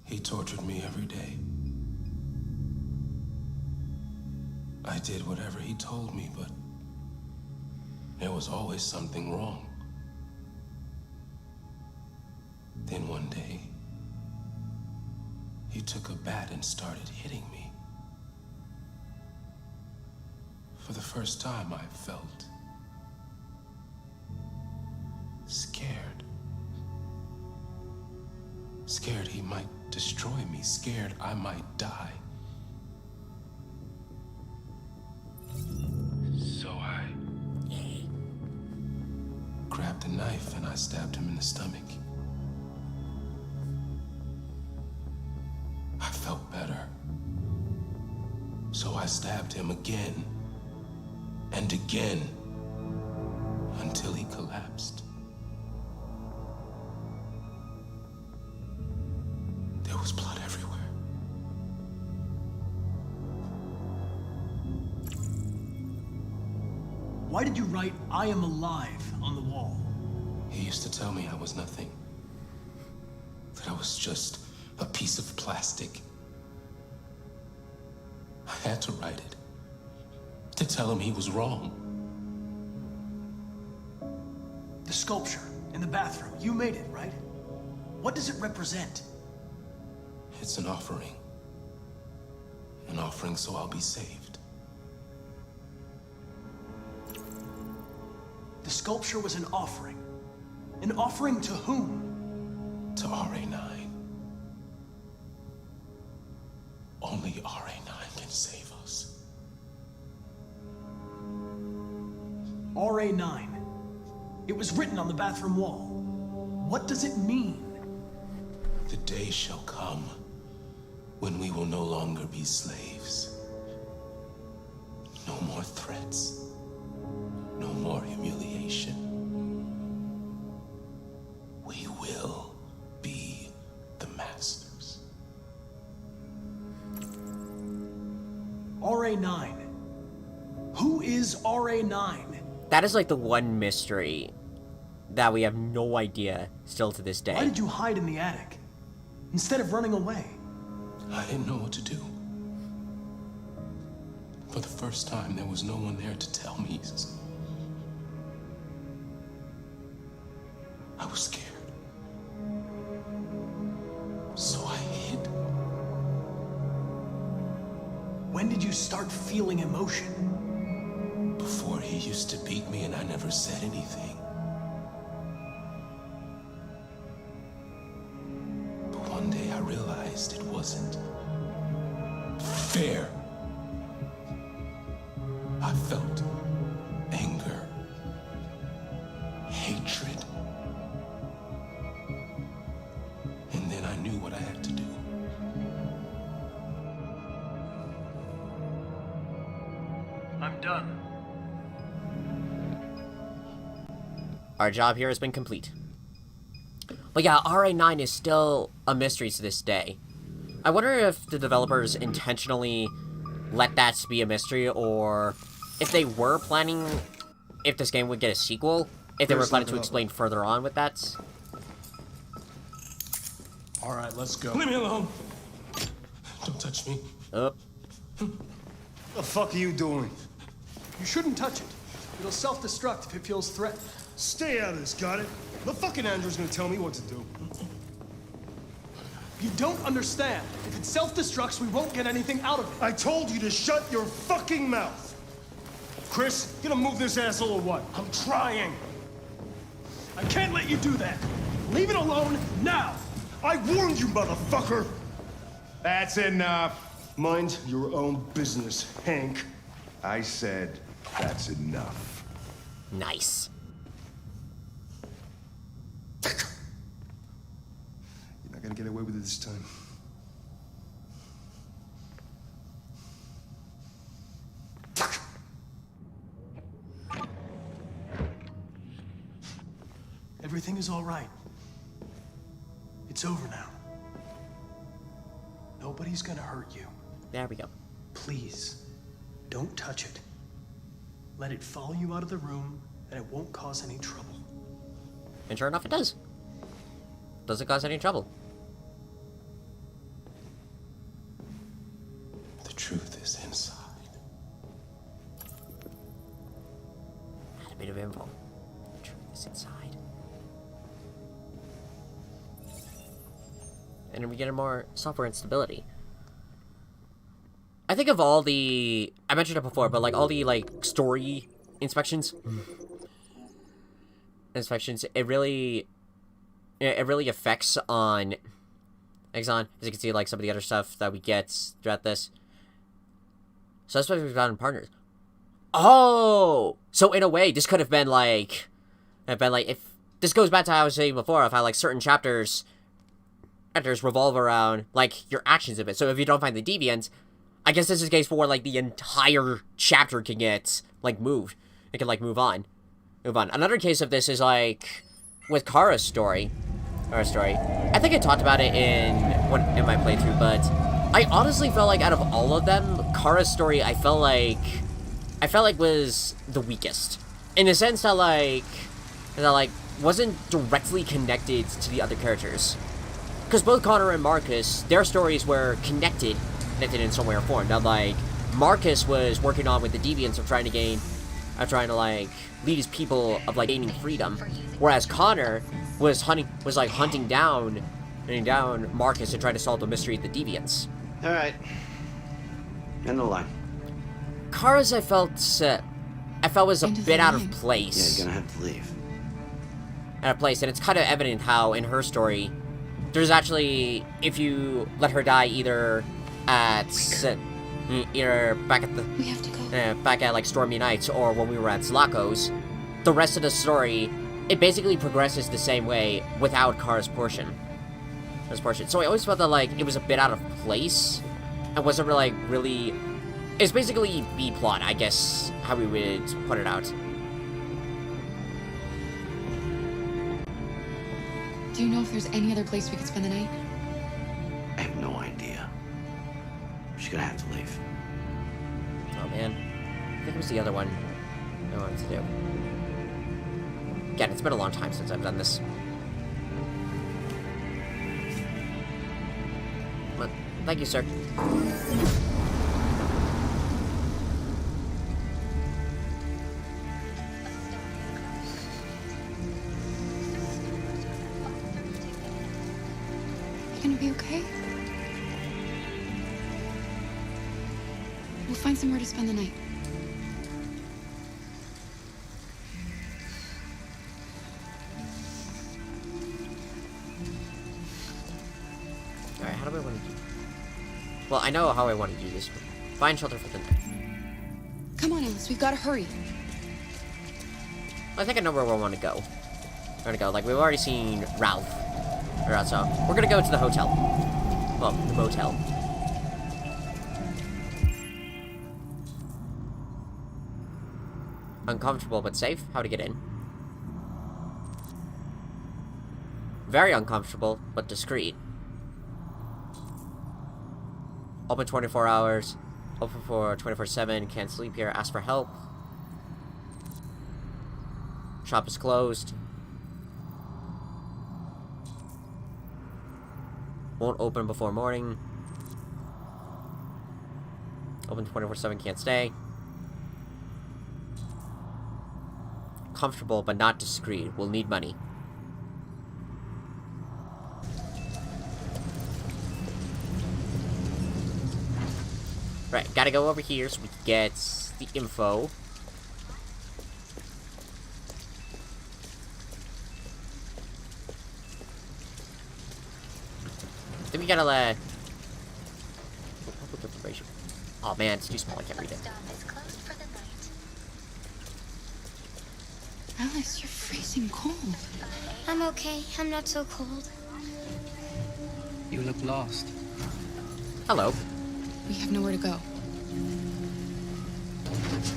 He tortured me every day. I did whatever he told me, but there was always something wrong. Then one day, he took a bat and started hitting me. For the first time, I felt scared. Scared he might destroy me, scared I might die. So I grabbed a knife and I stabbed him in the stomach. I felt better. So I stabbed him again and again until he collapsed. There was blood everywhere. Why did you write, "I am alive," on the wall? He used to tell me I was nothing. That I was just a piece of plastic. I had to write it. To tell him he was wrong. The sculpture in the bathroom, you made it, right? What does it represent? It's an offering. An offering so I'll be saved. The sculpture was an offering. An offering to whom? To RA9. Only RA9 can save us. RA9. It was written on the bathroom wall. What does it mean? The day shall come when we will no longer be slaves. No more threats. No more humiliation. We will be the masters. RA9. Who is RA9? That is like the one mystery that we have no idea still to this day. Why did you hide in the attic instead of running away? I didn't know what to do. For the first time, there was no one there to tell me. I was scared. So I hid. When did you start feeling emotion? Before, he used to beat me and I never said anything. But one day I realized it wasn't fair. I felt anger, hatred. And then I knew what I had to do. I'm done. Our job here has been complete. But yeah, RA9 is still a mystery to this day. I wonder if the developers intentionally let that be a mystery, or if they were planning if this game would get a sequel, if they were planning to explain further on with that. All right, let's go. Leave me alone. Don't touch me. Up. The fuck are you doing? You shouldn't touch it. It'll self-destruct if it feels threatened. Stay out of this, got it? The fucking Andrew's gonna tell me what to do. You don't understand. If it self-destructs, we won't get anything out of it. I told you to shut your fucking mouth. Chris, you gonna move this asshole or what? I'm trying. I can't let you do that. Leave it alone now. I warned you, motherfucker. That's enough. Mind your own business, Hank. I said that's enough. Nice. You're not gonna get away with it this time. Everything is all right. It's over now. Nobody's gonna hurt you. There we go. Please, don't touch it. Let it follow you out of the room, and it won't cause any trouble. And sure enough, it does. Doesn't cause any trouble. The truth is inside. Had a bit of info. The truth is inside. And then we get more software instability. I think of all the... I mentioned it before, but like all the like story inspections... it really affects on Exxon, as you can see, like some of the other stuff that we get throughout this. So that's what we've gotten partners. Oh, so in a way, this could have been like, if this goes back to how I was saying before of how like certain chapters revolve around like your actions of it. So if you don't find the deviant, I guess this is the case for like the entire chapter can get like moved. It can like move on. Another case of this is like with Kara's story. I think I talked about it in my playthrough, but I honestly felt like out of all of them, Kara's story I felt like was the weakest. In the sense that like wasn't directly connected to the other characters. Because both Connor and Marcus, their stories were connected in some way or form. Now like Marcus was working on with the deviants of trying to like lead his people of like gaining freedom, whereas Connor was hunting down Marcus and trying to solve the mystery of the deviants. All right, end the line. Kara's I felt was a bit out of place. Yeah, you're gonna have to leave. Out of place, and it's kind of evident how in her story, there's actually, if you let her die either back at like Stormy Nights or when we were at Zlako's, the rest of the story, it basically progresses the same way without Kara's portion. So I always felt that like it was a bit out of place and wasn't really it's basically B plot, I guess, how we would put it out. Do you know if there's any other place we could spend the night? I have no idea. She's gonna have to leave. Oh man, I think it was the other one I wanted to do. Again, it's been a long time since I've done this. But, thank you, sir. You gonna be okay? We'll find somewhere to spend the night. Alright, how do I want to do... Well, I know how I want to do this. Find shelter for the night. Come on, Alice, we've got to hurry. I think I know where we want to go. Like, we've already seen Ralph. So, we're gonna go to the hotel. Well, the motel. Uncomfortable but safe. How to get in. Very uncomfortable but discreet. Open 24 hours. Open for 24/7. Can't sleep here. Ask for help. Shop is closed. Won't open before morning. Open 24/7. Can't stay. Comfortable but not discreet. Will need money. Right, gotta go over here so we can get the info. Then we gotta public information. Oh man, it's too small, I can't read it. Alice, you're freezing cold. I'm okay. I'm not so cold. You look lost. Hello. We have nowhere to go.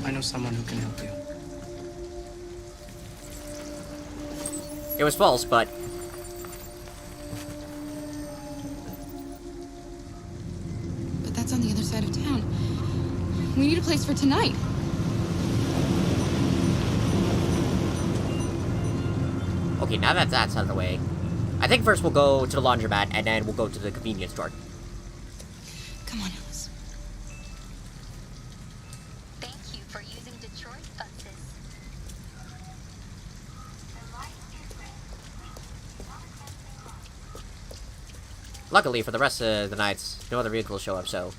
I know someone who can help you. It was false, but... We need a place for tonight. Okay, now that that's out of the way, I think first we'll go to the laundromat, and then we'll go to the convenience store. Come on, Alice. Thank you for using Detroit buses. Luckily, for the rest of the nights, no other vehicles show up, so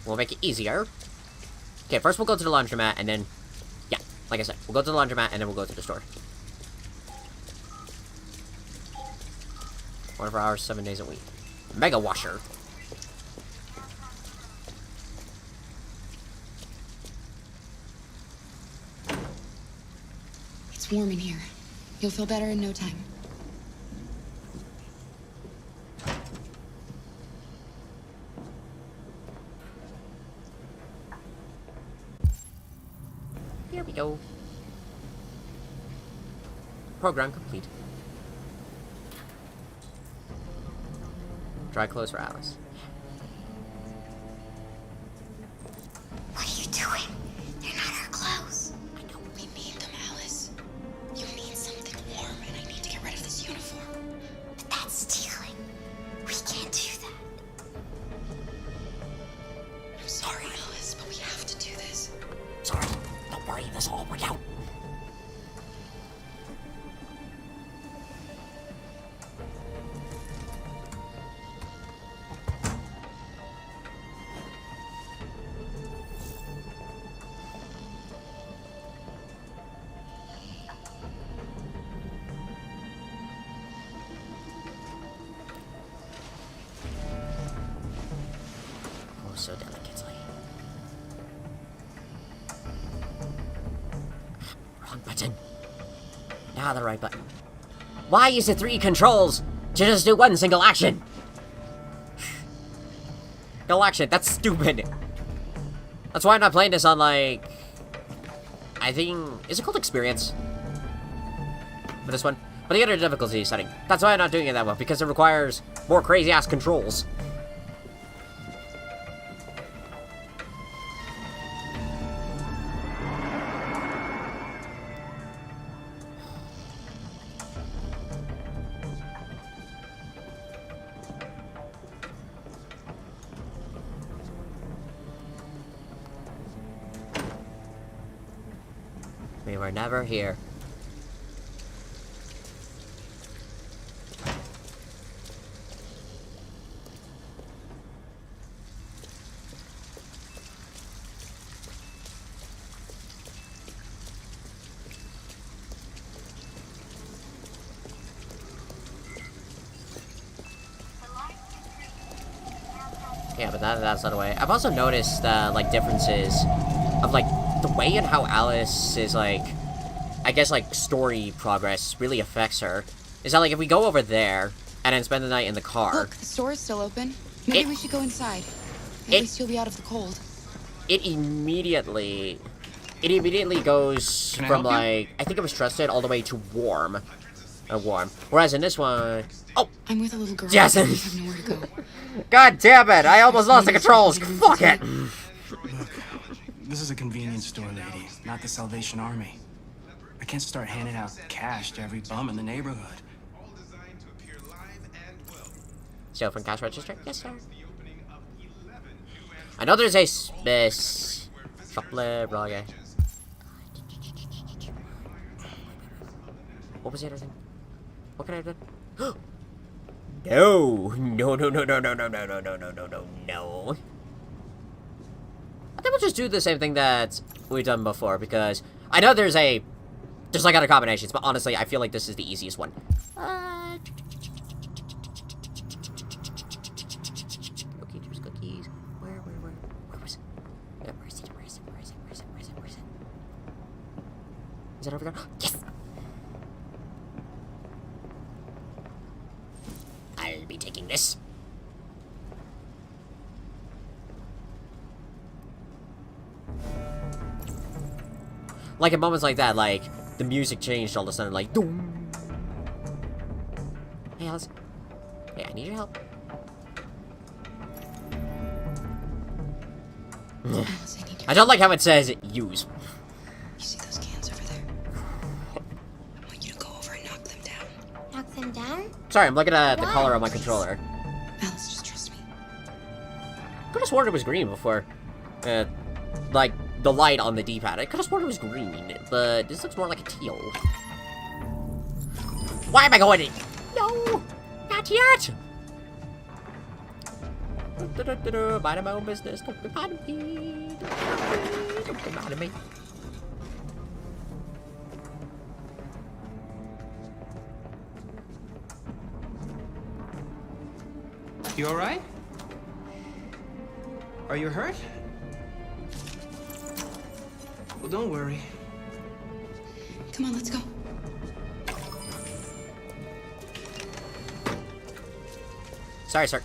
we'll make it easier. Okay, first we'll go to the laundromat, and then, yeah, like I said, we'll go to the laundromat, and then we'll go to the store. 24 hours, 7 days a week. Mega washer. It's warm in here. You'll feel better in no time. Here we go. Program complete. Dry clothes for Alice. What are you doing? They're not our clothes. I know we need them, Alice. You need something warm, and I need to get rid of this uniform. But that's stealing. We can't do that. I'm sorry, Alice, but we have to do this. Sorry. Don't worry, this will all work out. So delicately. Wrong button. Now the right button. Why use the 3 controls to just do one single action? Single action, that's stupid. That's why I'm not playing this on, like, I think, is it called experience? For this one? But the other difficulty setting. That's why I'm not doing it that way, because it requires more crazy ass controls. We were never here. Yeah, but that's not the way. I've also noticed, like, differences of, like, the way and how Alice is, like, I guess, like, story progress really affects her. Is that, like, if we go over there and then spend the night in the car... Look, the store is still open. Maybe we should go inside. At least you'll be out of the cold. It immediately goes from, like, I think it was trusted all the way to warm. Warm. Whereas in this one... Oh! I'm with a little girl. Yes! I have nowhere to go. God damn it! I almost lost the controls! Fuck it! Look, this is a convenience store, lady, not the Salvation Army. I can't start handing out cash to every bum in the neighborhood. So from cash register? Yes, sir. I know there's a space. Chocolate, blogger. What was the other thing? What could I have done? No! No, no, no, no, no, no, no, no, no, no, no, no, no. I think we'll just do the same thing that we've done before, because I know there's like other combinations, but honestly, I feel like this is the easiest one. Okay, there's cookies. Where was it? Where is it? Is it over there? Yes! I'll be taking this. Like, at moments like that, like, the music changed all of a sudden, like, doom. Hey, Alice. Hey, I need your help. I don't like how it says use. You see those cans over there? I want you to go over and knock them down. Knock them down? Sorry, I'm looking at the Why? color of my controller. Alice, just trust me. Could have sworn it was green before. Like, the light on the D-pad. I could have sworn it was green, but this looks more like a teal. Why am I going in? No! Not yet! Mind my own business. Don't be mad at me. Don't be mad at me. You alright? Are you hurt? Well, don't worry. Come on, let's go. Sorry, sir.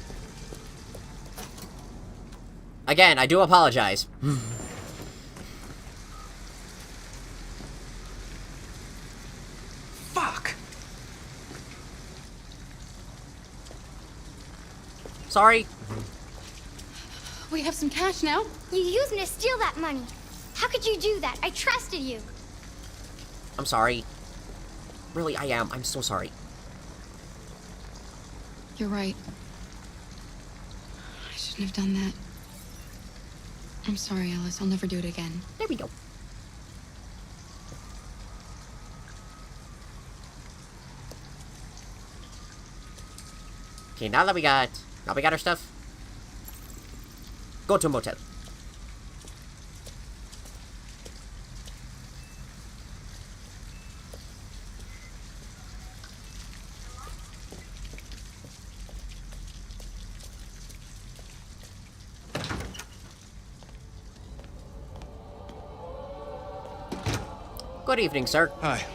Again, I do apologize. Fuck! Sorry. We have some cash now. You used me to steal that money. How could you do that? I trusted you. I'm sorry. Really, I am. I'm so sorry. You're right. I shouldn't have done that. I'm sorry, Alice. I'll never do it again. There we go. Okay, now that we got our stuff, go to a motel. Good evening, sir. Hi.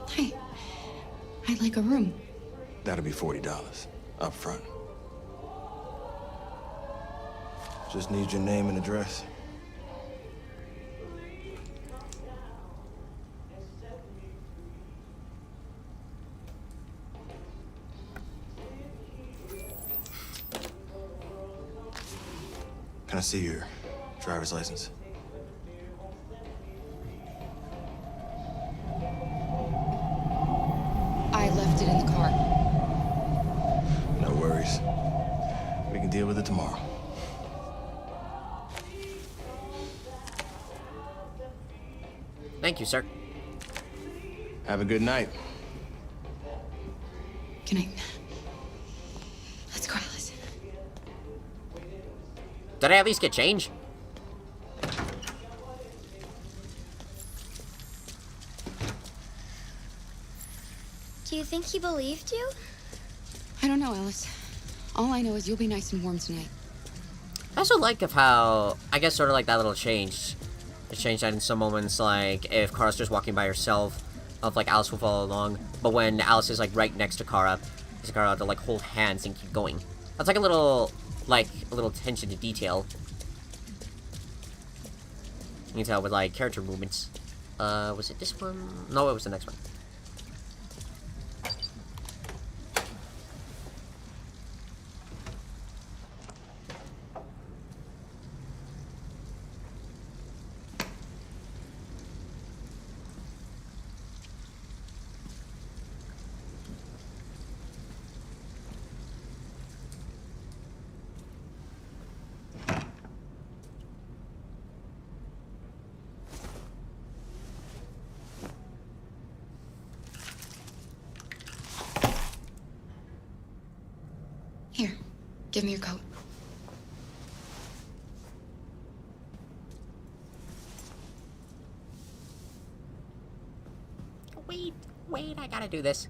Hi. I'd like a room. That'll be $40 up front. Just need your name and address. Can I see your driver's license? I left it in the car. No worries. We can deal with it tomorrow. Thank you, sir. Have a good night. Good night. Let's go, Alice. Did I at least get change? Do you think he believed you? I don't know, Alice. All I know is you'll be nice and warm tonight. I also like of how, I guess sort of like that little change. It changed that in some moments, like, if Kara's just walking by herself, of like Alice will follow along. But when Alice is like right next to Kara, it's Kara to like hold hands and keep going. That's like a little attention to detail. You can tell with like character movements. Was it this one? No, it was the next one. Here, give me your coat. Wait, I gotta do this.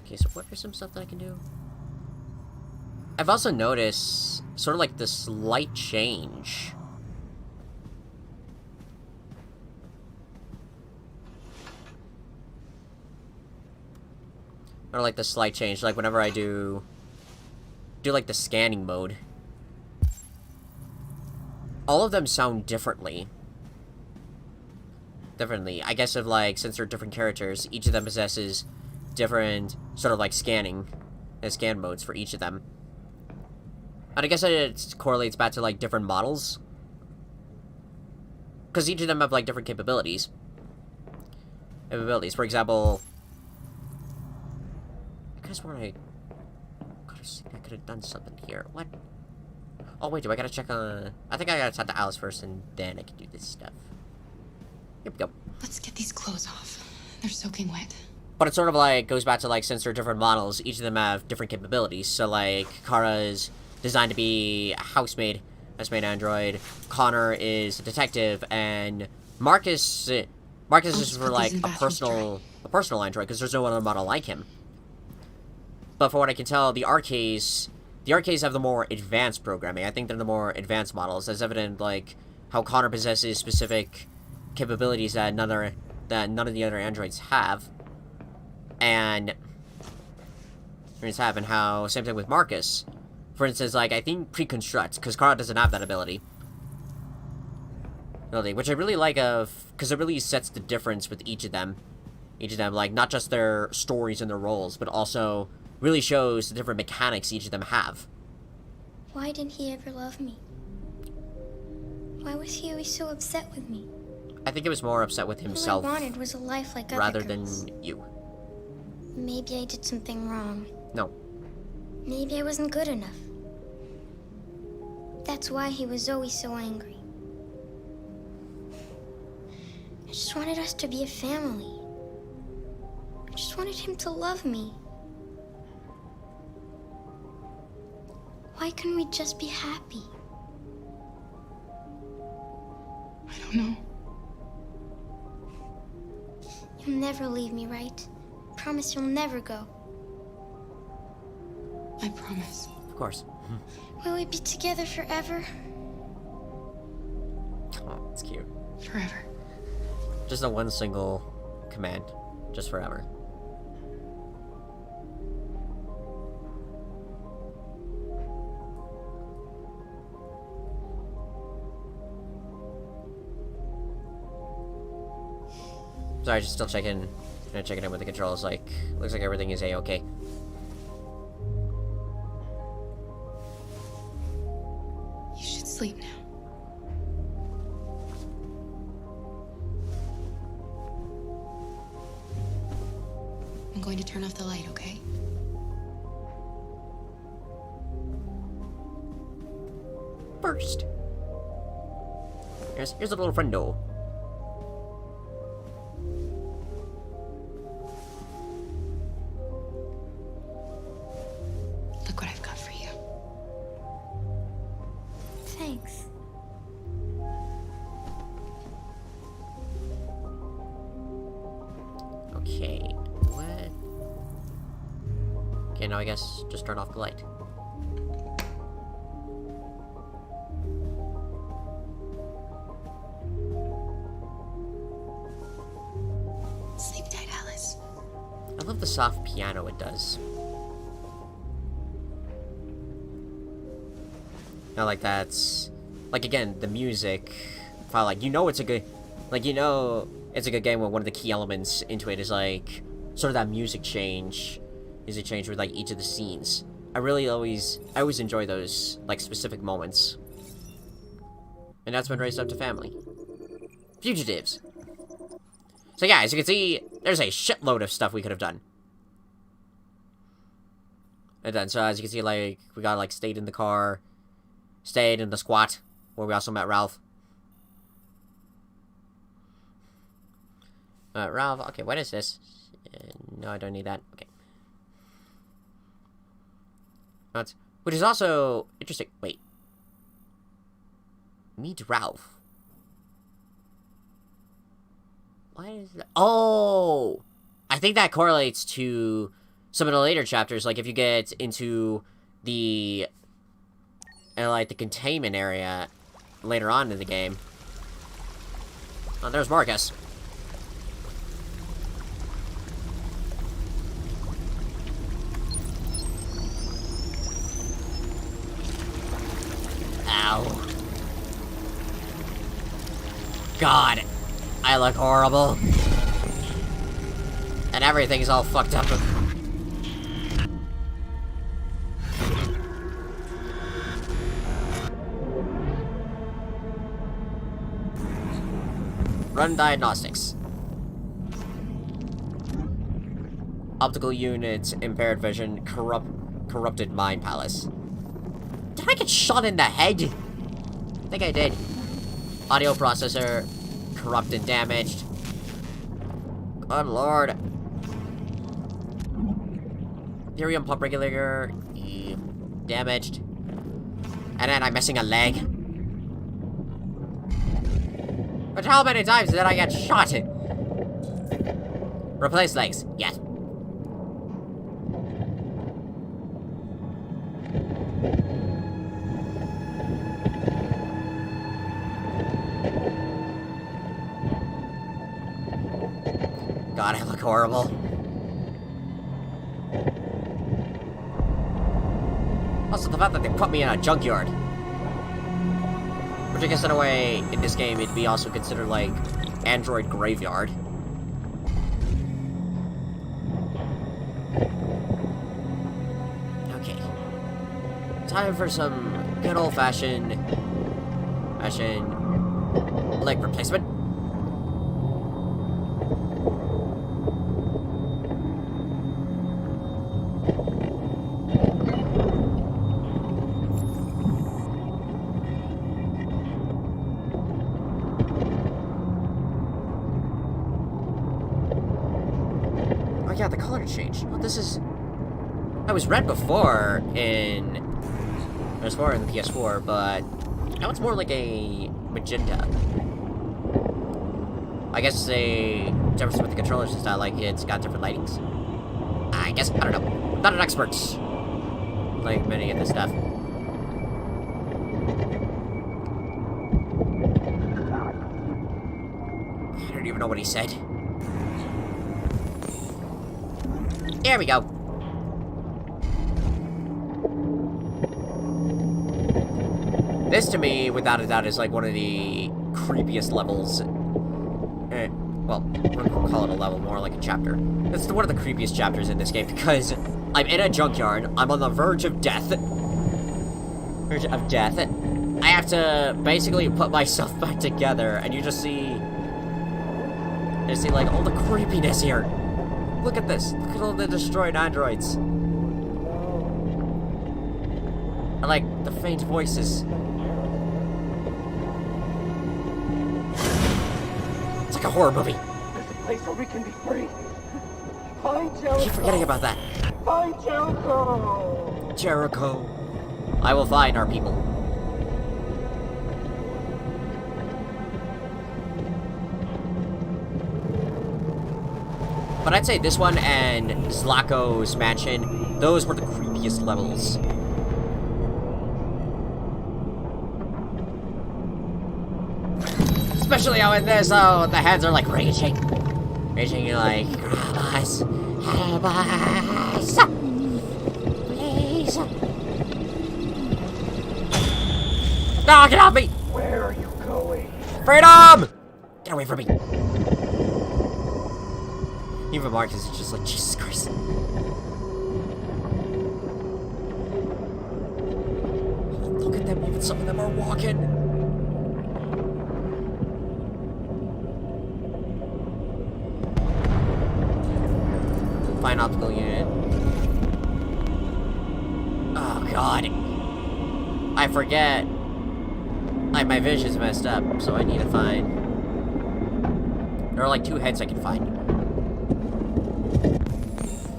Okay, so what are some stuff that I can do? I've also noticed sort of like the slight change. Or like the slight change, like whenever I do like the scanning mode. All of them sound differently differently. I guess since they're different characters, each of them possesses different sort of scan modes for each of them. And I guess it correlates back to different models. Because each of them have different capabilities. For example, I guess where I could have done something here. What? Oh wait, do I gotta check on? I think I gotta talk to Alice first, and then I can do this stuff. Here we go. Let's get these clothes off. They're soaking wet. But it sort of goes back to since they're different models, each of them have different capabilities. So Kara's designed to be a housemaid android. Connor is a detective, and Marcus is for a personal android because there's no other model like him. But for what I can tell, the arcades have the more advanced programming. I think they're the more advanced models, as evident how Connor possesses specific capabilities that none of the other androids have. And how same thing with Marcus. For instance, I think pre-construct, because Kara doesn't have that ability. Which I really like because it really sets the difference with each of them. Not just their stories and their roles, but also really shows the different mechanics each of them have. Why didn't he ever love me? Why was he always so upset with me? I think it was more upset with himself. All I wanted was a life like rather other girls. than you. Maybe I did something wrong. No. Maybe I wasn't good enough. That's why he was always so angry. I just wanted us to be a family. I just wanted him to love me. Why couldn't we just be happy? I don't know. You'll never leave me, right? Promise you'll never go. I promise. Of course. Will we be together forever? Oh, it's cute. Forever. Just a one single command. Just forever. Sorry, just still checking in with the controls. Looks like everything is A-okay. You should sleep now. I'm going to turn off the light, okay? First. Here's a little friendo. Look what I've got for you. Thanks. Okay, what? Okay, now I guess just turn off the light. Sleep tight, Alice. I love the soft piano it does. Now, that's... again, the music... It's a good... it's a good game when one of the key elements into it is, sort of that music change. Music change with, each of the scenes. I always enjoy those, specific moments. And that's been raised up to family. Fugitives. So, yeah, as you can see, there's a shitload of stuff we could have done. And then, so as you can see, we got, stayed in the car... Stayed in the squat, where we also met Ralph. Ralph, okay, what is this? No, I don't need that. Okay. Which is also interesting. Wait. Meet Ralph. Why is that? Oh! I think that correlates to some of the later chapters. If you get into the... the containment area later on in the game. Oh, there's Marcus. Ow. God. I look horrible. And everything's all fucked up. Run diagnostics. Optical units, impaired vision, corrupted Mayan Palace. Did I get shot in the head? I think I did. Audio processor, corrupt and damaged. Good lord. Helium pump regulator, damaged. And then I'm missing a leg. But how many times did I get shot? Replace legs, yes. God, I look horrible. Also, the fact that they put me in a junkyard. Which I guess in a way, in this game, it'd be also considered like android graveyard. Okay. Time for some good old-fashioned leg replacement. Oh yeah, the color changed. Well, this is... I was red before in... It was more in the PS4, but... Now it's more like a magenta. I guess the difference with the controllers is that, like, it's got different lightings. I guess, I don't know. I'm not an expert. Like many of this stuff. I don't even know what he said. There we go. This, to me, without a doubt, is like one of the creepiest levels. Well, we're gonna call it a level, more like a chapter. It's one of the creepiest chapters in this game because I'm in a junkyard. I'm on the verge of death. I have to basically put myself back together, and you just see like all the creepiness here. Look at this. Look at all the destroyed androids. I like the faint voices. It's like a horror movie. There's a place where we can be free. Find Jericho. I keep forgetting about that. Find Jericho. Jericho. I will find our people. But I'd say this one and Zlako's mansion, those were the creepiest levels. Especially how in this, oh, the heads are like raging. Raging, you're like, grab us, help us, please. No, get off me! Where are you going? Freedom! Get away from me. Even Marcus is just like, Jesus Christ. Look at them, even some of them are walking. Fine optical unit. Oh god. I forget. Like, my vision's messed up, so I need to find... There are like 2 heads I can find.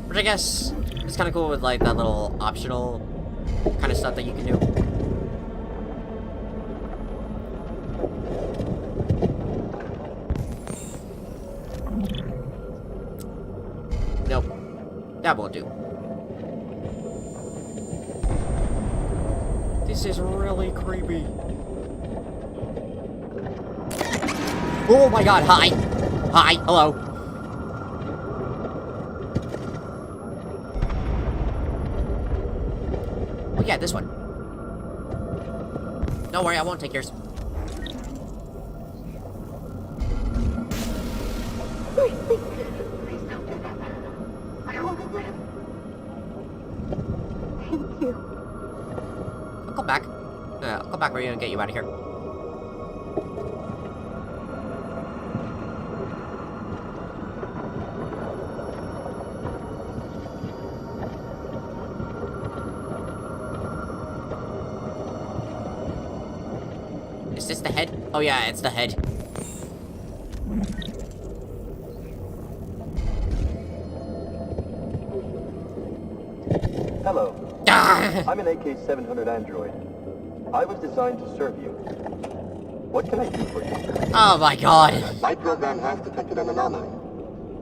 Which I guess is kind of cool with like that little optional kind of stuff that you can do. Nope. That won't do. This is really creepy. Oh my god, hi! Hi, hello. Oh yeah, this one. Don't worry, I won't take yours. Please, please. Please don't do that. I want to live. Thank you. I'll come back. I'll come back for you and get you out of here. Is this the head? Oh yeah, it's the head. Hello. I'm an AK-700 android. I was designed to serve you. What can I do for you? Oh my god. My program has detected an anomaly.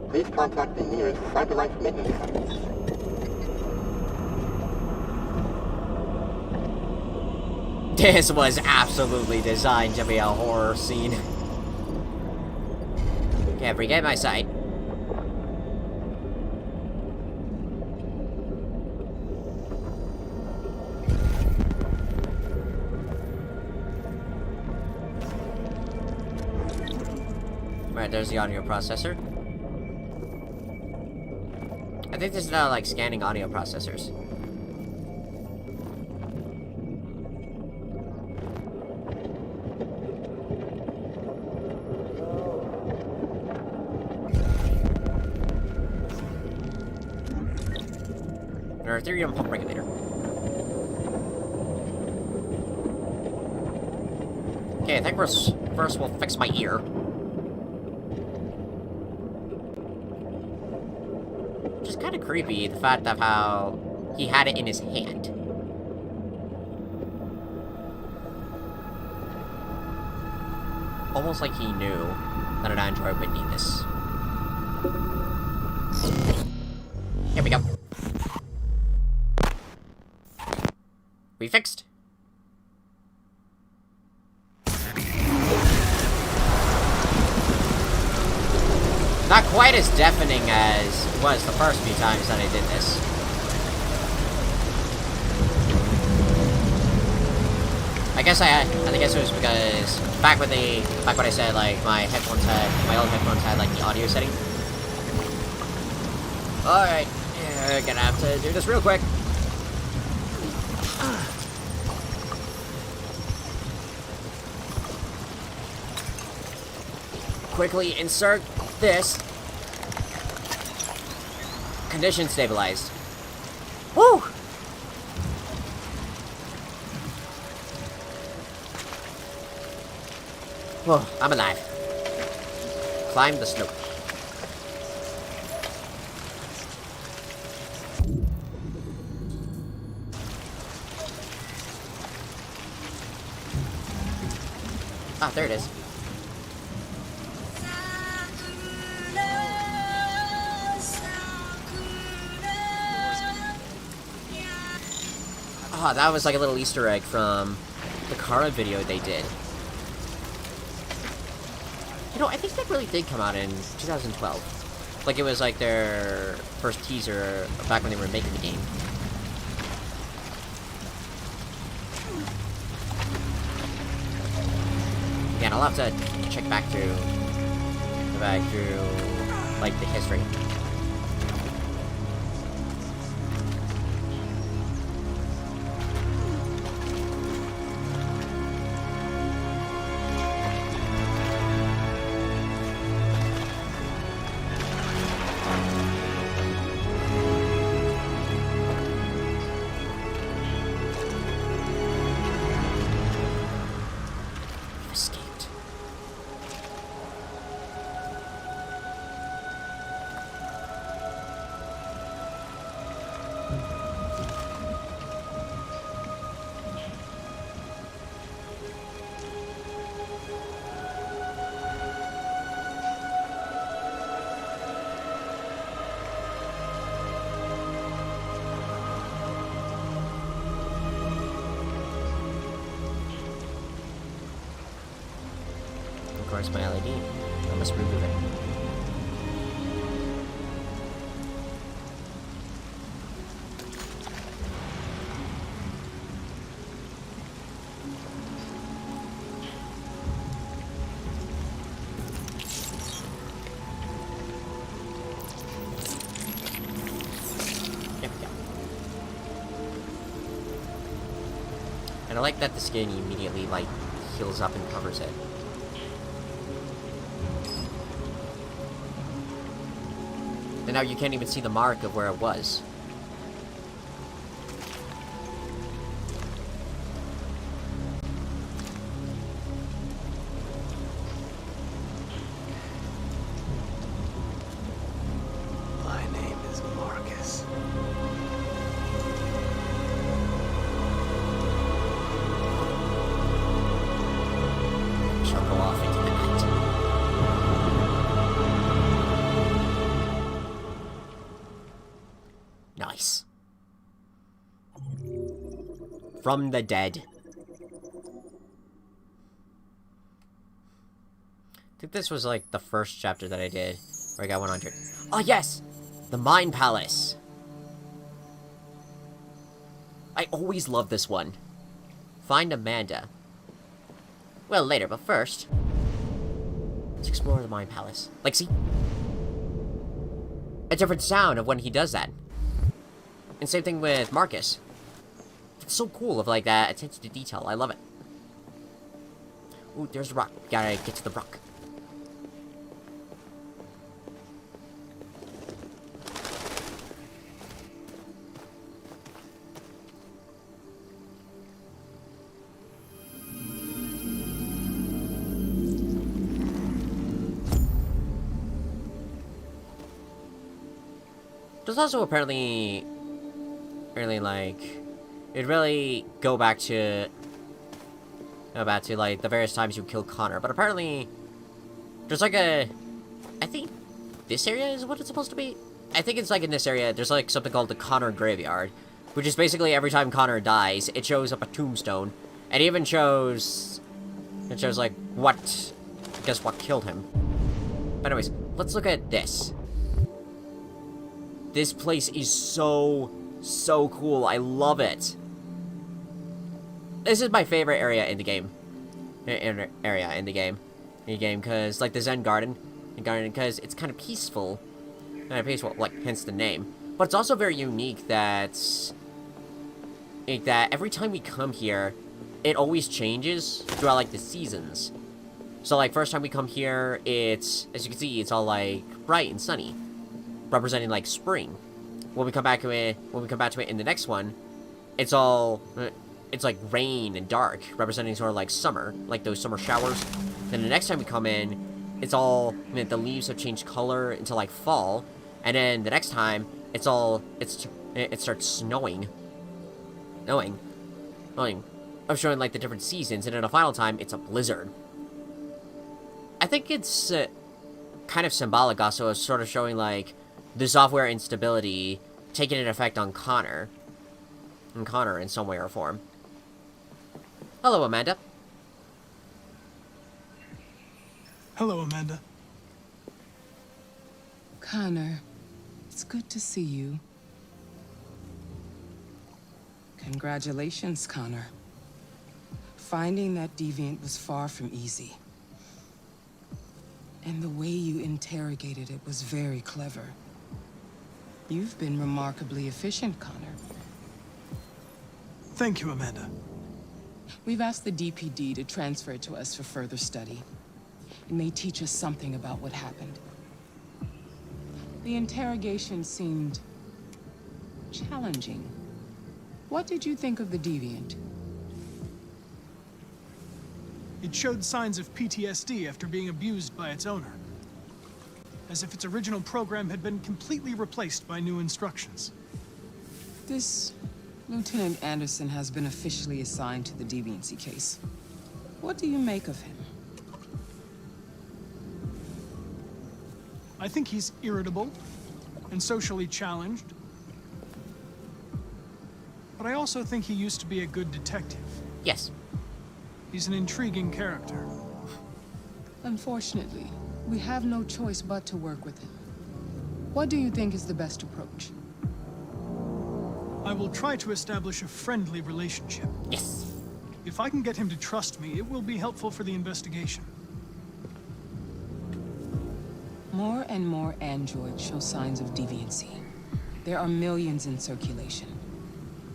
Please contact the nearest CyberLife maintenance site. This was absolutely designed to be a horror scene. Can't forget my sight. Right, there's the audio processor. I think this is now like scanning audio processors. Ethereum pump regulator. Okay, I think first we'll fix my ear. Which is kind of creepy, the fact of how he had it in his hand. Almost like he knew that an android would need this. Here we go. We fixed. Not quite as deafening as it was the first few times that I did this. I guess it was because back when I said like my old headphones had like the audio setting. All right, we're gonna have to do this real quick. Quickly insert this. Condition stabilized. Woo! Whoa, I'm alive. Climb the slope. Ah, there it is. Oh, that was like a little Easter egg from the Kara video they did. You know, I think that really did come out in 2012. Like, it was like their first teaser back when they were making the game. Again, I'll have to check back through like the history. Of course, my LED. I must remove it. And I like that the skin immediately, like, heals up and covers it. And now you can't even see the mark of where it was. My name is Marcus. Shall go off into the night. Nice. From the dead. I think this was like the first chapter that I did where I got 100. Oh yes! The Mayan Palace. I always love this one. Find Amanda. Well, later, but first, let's explore the Mayan Palace. Like, see? A different sound of when he does that. And same thing with Marcus. It's so cool of, like, that attention to detail. I love it. Ooh, there's the rock. Gotta get to the rock. There's also apparently really like it really go back to like the various times you kill Connor, but apparently there's like I think this area is what it's supposed to be. I think it's like in this area there's like something called the Connor Graveyard, which is basically every time Connor dies it shows up a tombstone, and it even shows like what killed him. But anyways, let's look at this. This place is so cool. I love it. This is my favorite area in the game. Because, like, the Zen Garden, because it's kind of peaceful. Like, hence the name. But it's also very unique that every time we come here, it always changes throughout, like, the seasons. So, like, first time we come here, it's, as you can see, it's all, like, bright and sunny, representing, like, spring. When we come back to it in the next one, it's all, it's like rain and dark, representing sort of like summer, like those summer showers. Then the next time we come in, it's all, the leaves have changed color into like fall, and then the next time, it starts snowing. I'm showing like the different seasons, and then the final time, it's a blizzard. I think it's kind of symbolic also of sort of showing like the software instability taking an effect on Connor. And Connor in some way or form. Hello, Amanda. Hello, Amanda. Connor, it's good to see you. Congratulations, Connor. Finding that deviant was far from easy. And the way you interrogated it was very clever. You've been remarkably efficient, Connor. Thank you, Amanda. We've asked the DPD to transfer it to us for further study. It may teach us something about what happened. The interrogation seemed challenging. What did you think of the deviant? It showed signs of PTSD after being abused by its owner. As if its original program had been completely replaced by new instructions. This Lieutenant Anderson has been officially assigned to the deviancy case. What do you make of him? I think he's irritable and socially challenged. But I also think he used to be a good detective. Yes. He's an intriguing character. Unfortunately, we have no choice but to work with him. What do you think is the best approach? I will try to establish a friendly relationship. Yes. If I can get him to trust me, it will be helpful for the investigation. More and more androids show signs of deviancy. There are millions in circulation.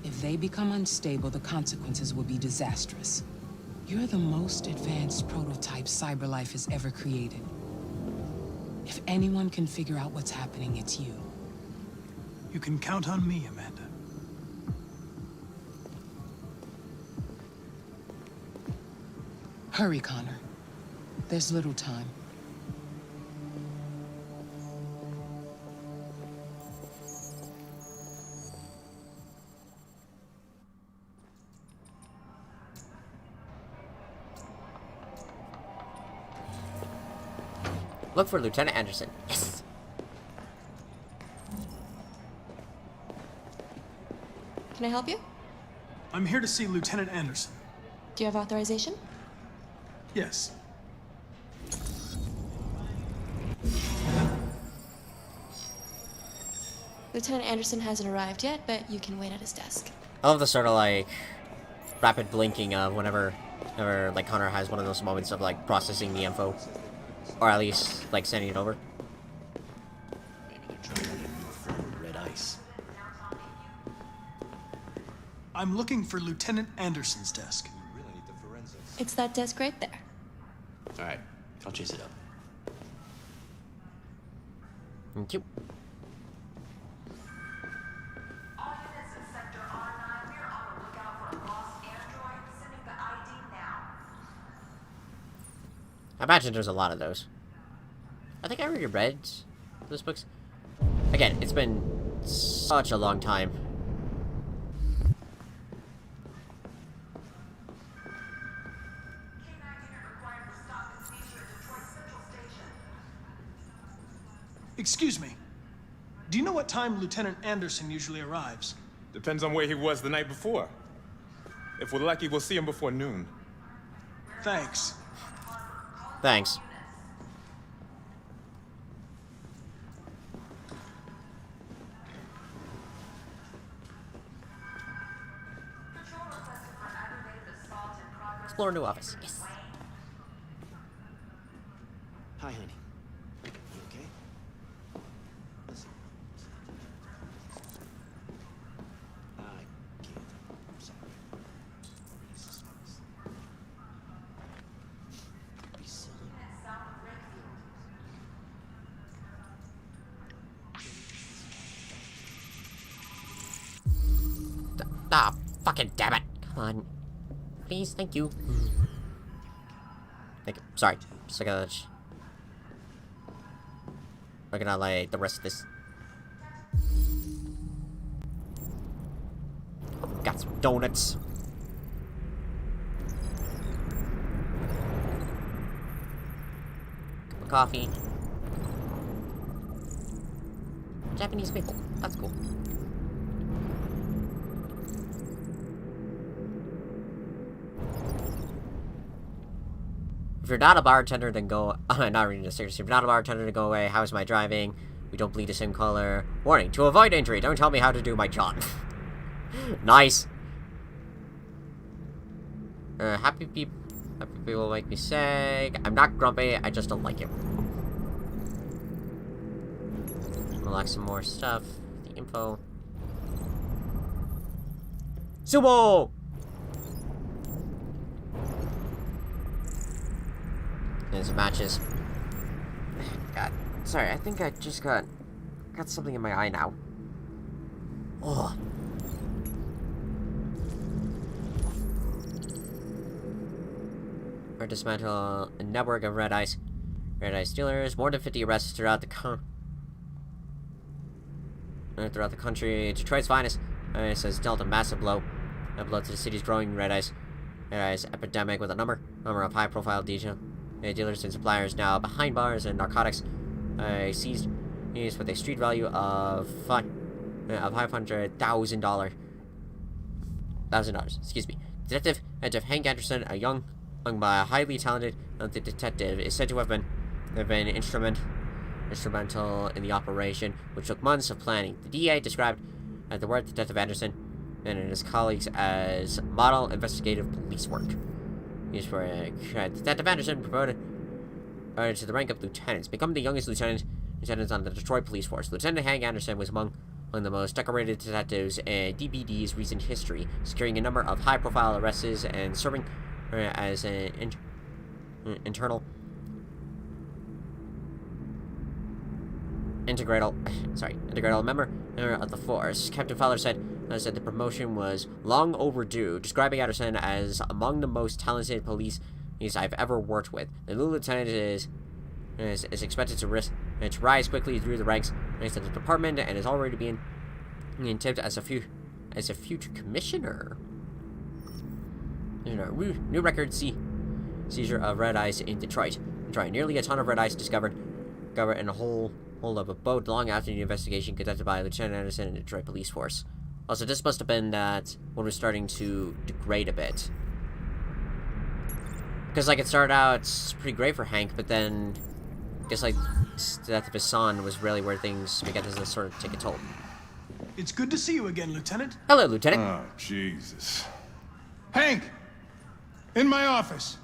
If If they become unstable, the consequences will be disastrous. You're the most advanced prototype CyberLife has ever created. If anyone can figure out what's happening, it's you. You can count on me, Amanda. Hurry, Connor. There's little time. Look for Lieutenant Anderson. Yes! Can I help you? I'm here to see Lieutenant Anderson. Do you have authorization? Yes. Lieutenant Anderson hasn't arrived yet, but you can wait at his desk. I love the sort of, like, rapid blinking of whenever like, Connor has one of those moments of, like, processing the info. Or at least, like, sending it over. Maybe they're trying to move for red ice. I'm looking for Lieutenant Anderson's desk. It's that desk right there. All right, I'll chase it up. Thank you. I imagine there's a lot of those. I think I already read those books. Again, it's been such a long time. Excuse me. Do you know what time Lieutenant Anderson usually arrives? Depends on where he was the night before. If we're lucky, we'll see him before noon. Thanks. Thanks. Explore new office. Yes. Hi, honey. You okay? Listen. I can't. I'm sorry. Be silly. Ah, fucking damn it. Come on. Please, thank you. Thank you. Sorry. Just looking at, like, the rest of this. Got some donuts. Cup of coffee. Japanese maple. That's cool. If you're not a bartender, then go... not reading the stickers. If you're not a bartender, then go away. How's my driving? We don't bleed the same color. Warning, to avoid injury, don't tell me how to do my job. Nice. Happy people make me sick. I'm not grumpy, I just don't like it. Unlock some more stuff. The info. Sumo! There's matches. God. Sorry, I think I just got something in my eye now. Oh. Or dismantle a network of red ice dealers. More than 50 arrests throughout the country. Detroit's finest has dealt a massive blow. A blow to the city's growing red ice epidemic with a number of high-profile dealers and suppliers now behind bars and narcotics seized with a street value of $500,000. Excuse me. Detective Hank Anderson, a young highly talented detective, is said to have been instrumental in the operation, which took months of planning. The DA described the work of Detective Anderson and his colleagues as model investigative police work. Used for Detective Anderson promoted to the rank of lieutenants, becoming the youngest lieutenant on the Detroit police force. Lieutenant Hank Anderson was among among the most decorated detectives in DPD's recent history, securing a number of high-profile arrests and serving as an integral member of the force. Captain Fowler said the promotion was long overdue, describing Anderson as among the most talented police I've ever worked with. The new lieutenant is expected to rise quickly through the ranks of the department and is already being tipped as a future commissioner. New record seizure of red ice in Detroit. Nearly a ton of red ice discovered in a hole of a boat long after the investigation conducted by Lieutenant Anderson and the Detroit Police Force. Also, this must have been that one was starting to degrade a bit. Because, like, it started out pretty great for Hank, but then I guess, like, the death of his son was really where things began to sort of take a toll. It's good to see you again, Lieutenant. Hello, Lieutenant. Oh, Jesus. Hank! In my office.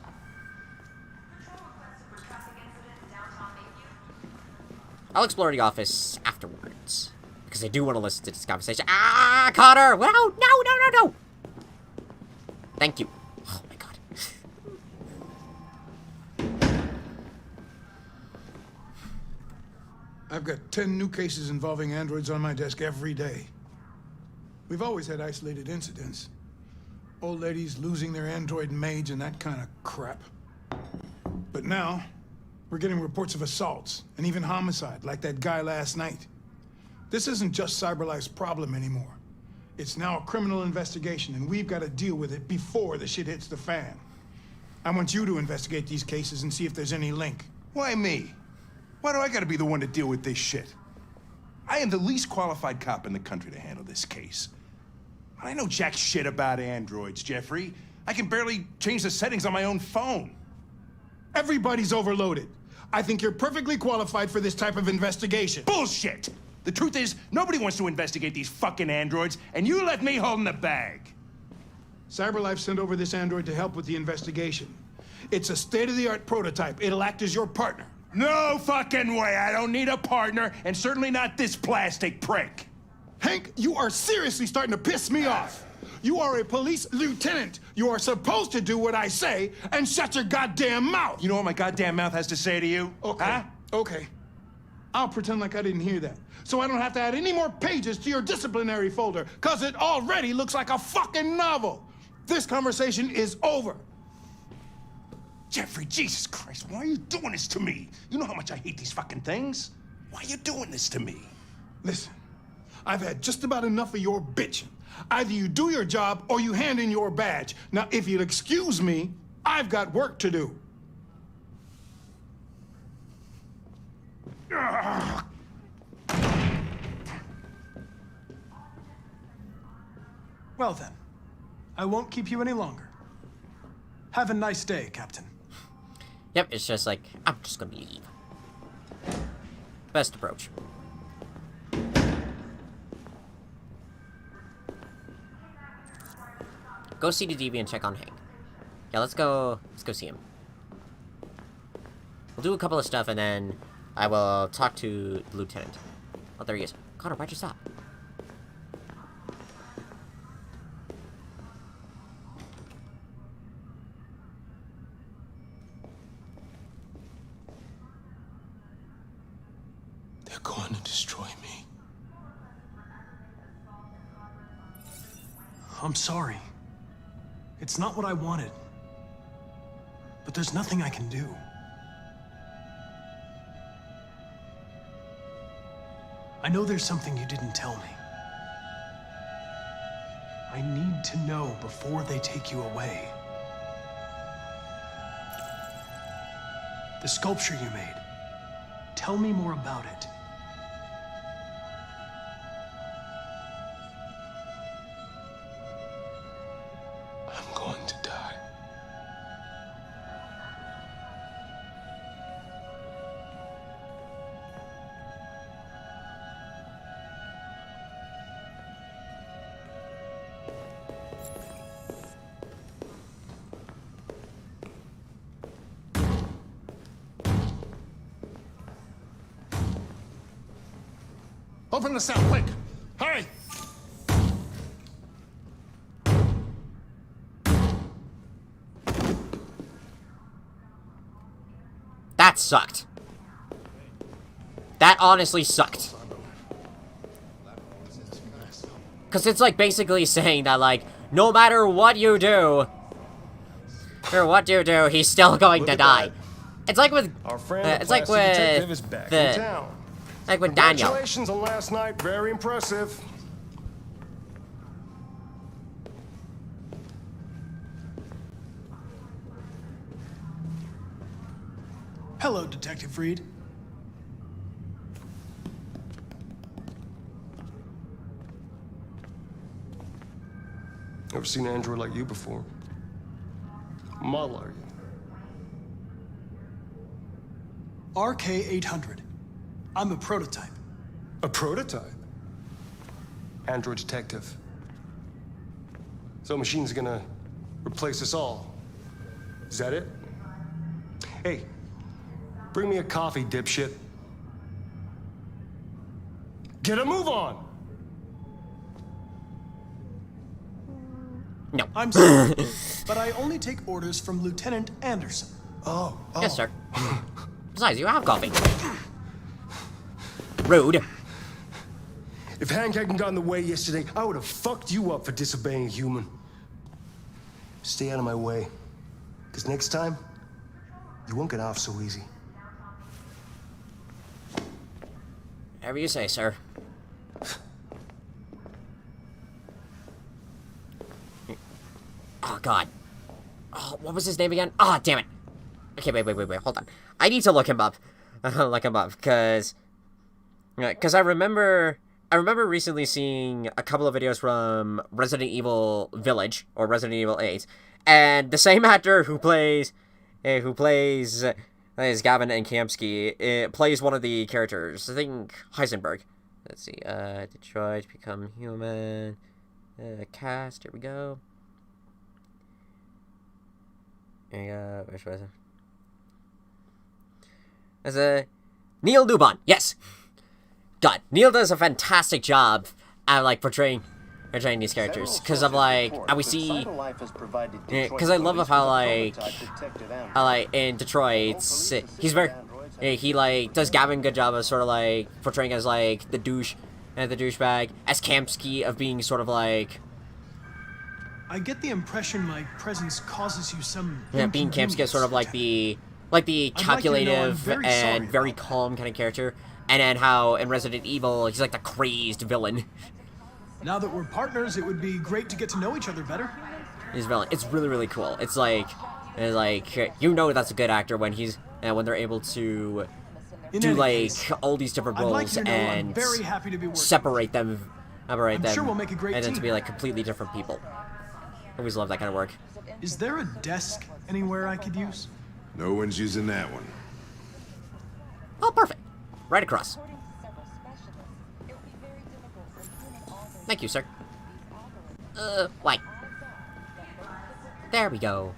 I'll explore the office afterwards, because I do want to listen to this conversation. Ah, Connor! No! Thank you. Oh, my God. I've got 10 new cases involving androids on my desk every day. We've always had isolated incidents. Old ladies losing their android maids and that kind of crap. But now, we're getting reports of assaults and even homicide, like that guy last night. This isn't just CyberLife's problem anymore. It's now a criminal investigation, and we've got to deal with it before the shit hits the fan. I want you to investigate these cases and see if there's any link. Why me? Why do I gotta be the one to deal with this shit? I am the least qualified cop in the country to handle this case. I know jack shit about androids, Jeffrey. I can barely change the settings on my own phone. Everybody's overloaded. I think you're perfectly qualified for this type of investigation. Bullshit! The truth is, nobody wants to investigate these fucking androids, and you let me hold in the bag. CyberLife sent over this android to help with the investigation. It's a state-of-the-art prototype. It'll act as your partner. No fucking way! I don't need a partner, and certainly not this plastic prick. Hank, you are seriously starting to piss me off. You are a police lieutenant. You are supposed to do what I say and shut your goddamn mouth. You know what my goddamn mouth has to say to you? Okay. Huh? Okay. I'll pretend like I didn't hear that, so I don't have to add any more pages to your disciplinary folder, because it already looks like a fucking novel. This conversation is over. Jeffrey, Jesus Christ, why are you doing this to me? You know how much I hate these fucking things. Why are you doing this to me? Listen, I've had just about enough of your bitching. Either you do your job or you hand in your badge. Now, if you'll excuse me, I've got work to do. Well then, I won't keep you any longer. Have a nice day, Captain. Yep, it's just like, I'm just gonna leave. Best approach. Go see the DB and check on Hank. Yeah, let's go see him. We'll do a couple of stuff and then I will talk to the lieutenant. Oh, there he is. Connor, why'd you stop? They're going to destroy me. I'm sorry. It's not what I wanted. But there's nothing I can do. I know there's something you didn't tell me. I need to know before they take you away. The sculpture you made. Tell me more about it. I'm going to die. Open the cell, quick! Hurry! that sucked. That honestly sucked. Because it's like basically saying that, like, no matter what you do, or what you do, he's still going to die. It's like with, it's like with like with Daniel. Congratulations on last night. Very impressive. Hello, Detective Reed. Never seen an android like you before. Model are you? RK-800. I'm a prototype. A prototype? Android detective. So machine's gonna replace us all. Is that it? Hey, bring me a coffee, dipshit. Get a move on! No. I'm sorry, but I only take orders from Lieutenant Anderson. Oh. Yes, sir. Besides, you have coffee. Rude. If Hank hadn't gotten in the way yesterday, I would have fucked you up for disobeying a human. Stay out of my way. Because next time, you won't get off so easy. Whatever you say, sir. Oh, God. Oh, what was his name again? Ah, oh, damn it. Okay, wait, hold on. I need to look him up. Look him up, because I remember recently seeing a couple of videos from Resident Evil Village, or Resident Evil 8, and the same actor who plays Gavin and Kamsky, plays one of the characters. I think Heisenberg. Let's see. Detroit, Become Human. Cast. Here we go. There you go. Which was it? As a Neil Dubon. Yes. God, Neil does a fantastic job at like portraying these characters, because of like how we see. Because I love how like in Detroit, he's very he like does Gavin a good job of sort of like portraying as like the douche and the douchebag, as Kamsky of being sort of like. I get the impression my presence causes you some. Yeah, being Kamsky is sort of like the calculative and very calm kind of character, and then how in Resident Evil he's like the crazed villain. Now that we're partners, it would be great to get to know each other better. He's villain. It's really, really cool. It's like you know that's a good actor when he's when they're able to do like all these different roles and separate them, sure we'll make a great and then team. to be like completely different people. I always love that kind of work. Is there a desk anywhere I could use? No one's using that one. Oh, perfect. Right across. Thank you, sir. Why? There we go.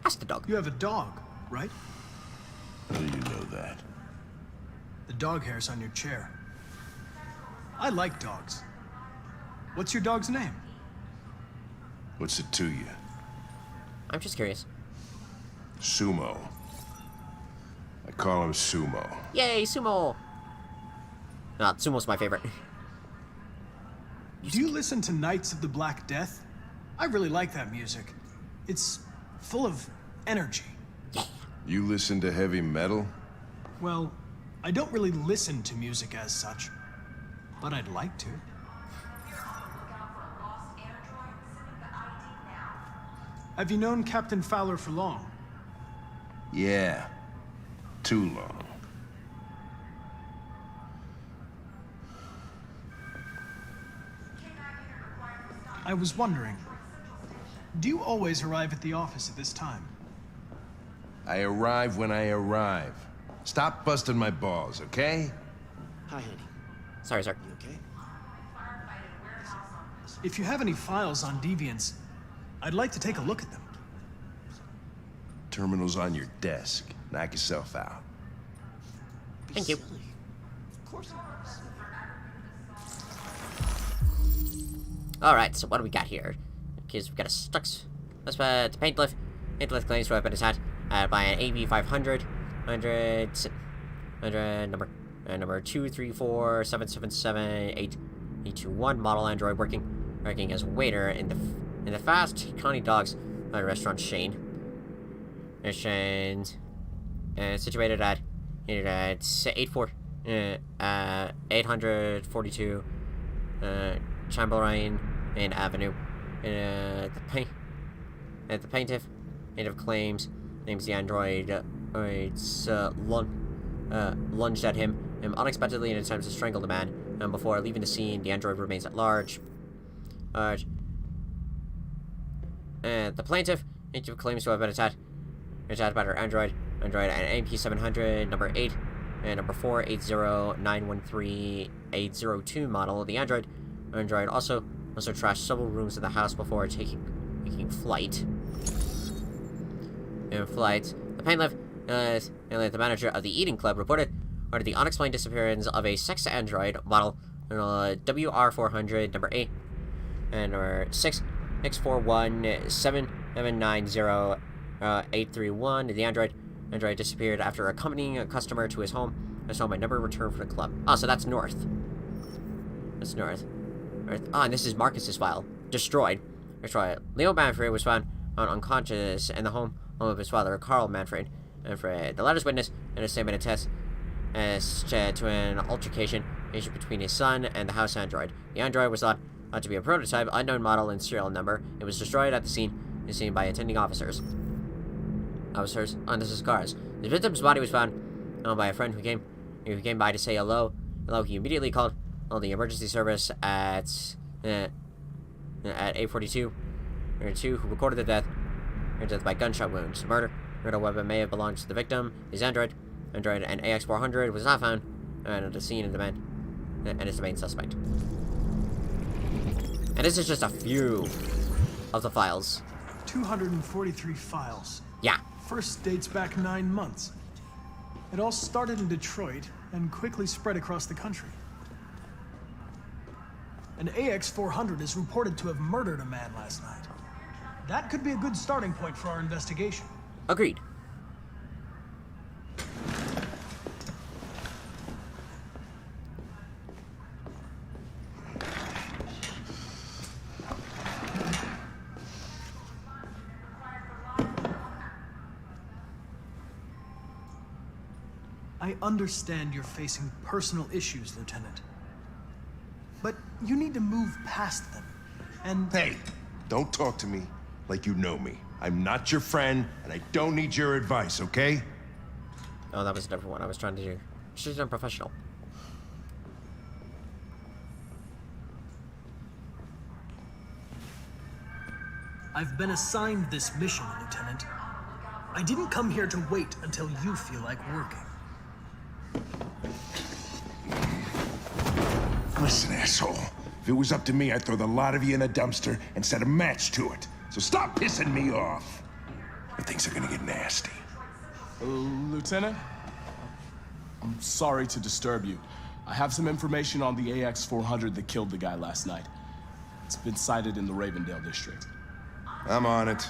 Ask the dog. You have a dog, right? How do you know that? The dog hair's on your chair. I like dogs. What's your dog's name? What's it to you? I'm just curious. Sumo. I call him Sumo. Yay, Sumo! Sumo's my favorite. Do you listen to Knights of the Black Death? I really like that music. It's full of energy. You listen to heavy metal? Well, I don't really listen to music as such, but I'd like to. Have you known Captain Fowler for long? Yeah. Too long. I was wondering, do you always arrive at the office at this time? I arrive when I arrive. Stop busting my balls, okay? Hi, honey. Sorry, sir. You okay? If you have any files on Deviants, I'd like to take a look at them. Terminal's on your desk. Knock yourself out. Thank you. Of course it is. Alright, so what do we got here? Because we got a Stux. Let's the paint lift. Paint lift claims to have been attacked by an AB500. 100 number 234777821 model android working as a waiter in the Fast Connie Dogs restaurant chain. And situated at 842 Chamberlain Avenue. The plaintiff claims the android lunged at him unexpectedly in an attempt to strangle the man. Before leaving the scene, the android remains at large. The plaintiff claims to have been attacked by her android and MP700 number 8 and number 480913802 model. The android also trashed several rooms of the house before taking flight. In flight, the paint lift, the manager of the eating club reported the unexplained disappearance of a sex android model WR400 number 8 and number 641790831. The android disappeared after accompanying a customer to his home and never returned from the club. Oh, so that's north. That's north. Ah, and this is Marcus's file. Destroyed. Leo Manfred was found unconscious in the home of his father, Carl Manfred. The latter's witness in a statement attests to an altercation between his son and the house android. The android was thought to be a prototype, unknown model and serial number. It was destroyed at the scene by attending officers. Under his cars. The victim's body was found by a friend who came by to say hello. He immediately called the emergency service at 842, who recorded the death by gunshot wounds. Murder weapon may have belonged to the victim. His android and AX400 was not found at the scene of the man, and is the main suspect. And this is just a few of the files. 243 files. Yeah. First dates back 9 months. It all started in Detroit and quickly spread across the country. An AX400 is reported to have murdered a man last night. That could be a good starting point for our investigation. Agreed. I understand you're facing personal issues, Lieutenant. But you need to move past them, and... Hey, don't talk to me like you know me. I'm not your friend, and I don't need your advice, okay? Oh, that was a different one I was trying to do. She's unprofessional. I've been assigned this mission, Lieutenant. I didn't come here to wait until you feel like working. Listen, asshole. If it was up to me, I'd throw the lot of you in a dumpster and set a match to it. So stop pissing me off. Or things are gonna get nasty. Lieutenant? I'm sorry to disturb you. I have some information on the AX400 that killed the guy last night. It's been sighted in the Ravendale district. I'm on it.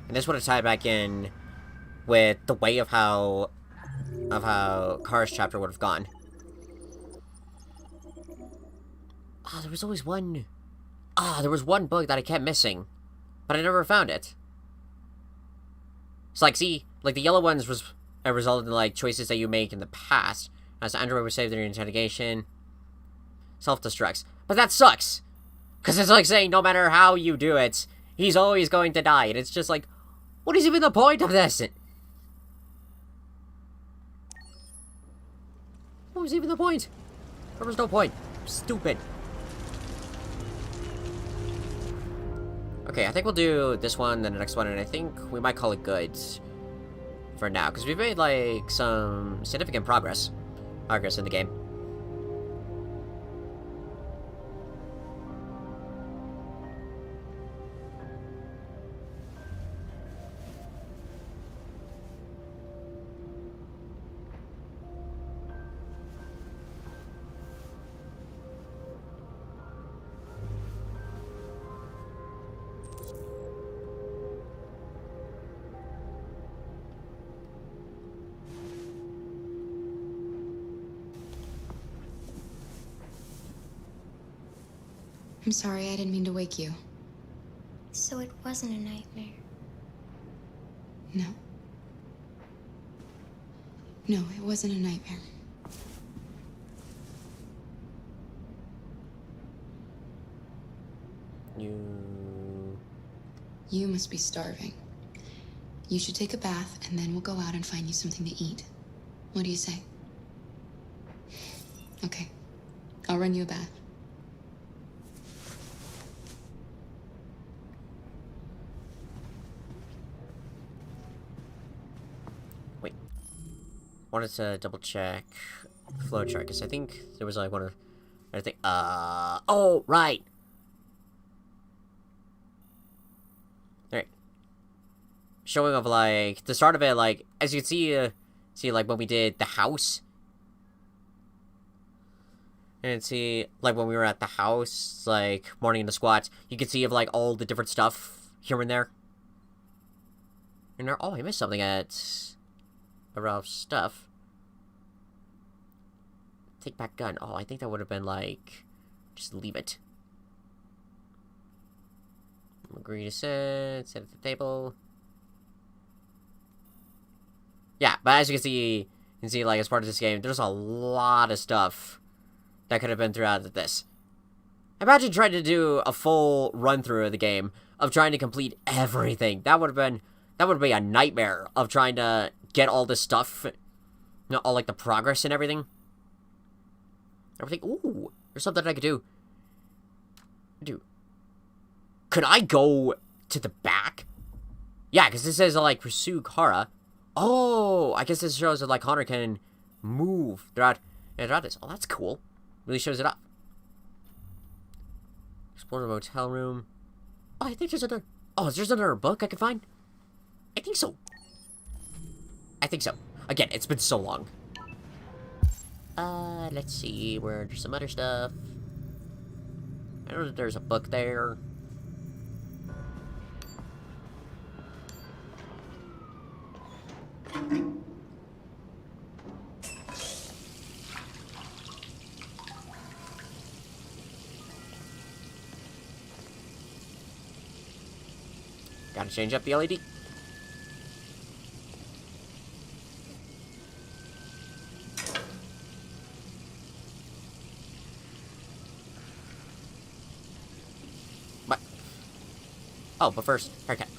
And this would have tied back in with the way of how Kara's chapter would have gone. Ah, there was always one. Ah, there was one bug that I kept missing, but I never found it. It's like, see, like the yellow ones was a result of like choices that you make in the past, as the android was saved during interrogation. Self-destructs, but that sucks, because it's like saying no matter how you do it, he's always going to die, and it's just like, what is even the point of this? What was even the point? There was no point. Stupid. Okay, I think we'll do this one, then the next one, and I think we might call it good for now, because we've made, like, some significant progress in the game. I'm sorry, I didn't mean to wake you. So it wasn't a nightmare. No. No, it wasn't a nightmare. You must be starving. You should take a bath, and then we'll go out and find you something to eat. What do you say? Okay. I'll run you a bath. Wait. Wanted to double check flowchart, because I think there was like one of... I think... Oh, right! Alright. Showing of, like, the start of it, like, as you can see, like, when we did the house. And see, like, when we were at the house, like, morning in the squats, you could see of, like, all the different stuff here and there. And there, oh, I missed something at Ralph's stuff. Take back gun. Oh, I think that would have been, like, just leave it. Agree to sit at the table. Yeah, but as you can see, like, as part of this game, there's a lot of stuff that could have been throughout this. Imagine trying to do a full run-through of the game, of trying to complete everything. That would be a nightmare of trying to get all this stuff, you know, all, like, the progress and everything. Ooh, there's something I could do. Could I go to the back? Yeah, because this says, like, pursue Kara. Oh, I guess this shows that, like, Connor can move throughout this. Oh, that's cool. Really shows it up. Explore the motel room. Oh, I think there's another... Oh, is there another book I can find? I think so. Again, it's been so long. Let's see where there's some other stuff. I know that there's a book there. Gotta change up the LED. What? Oh, but first, haircut.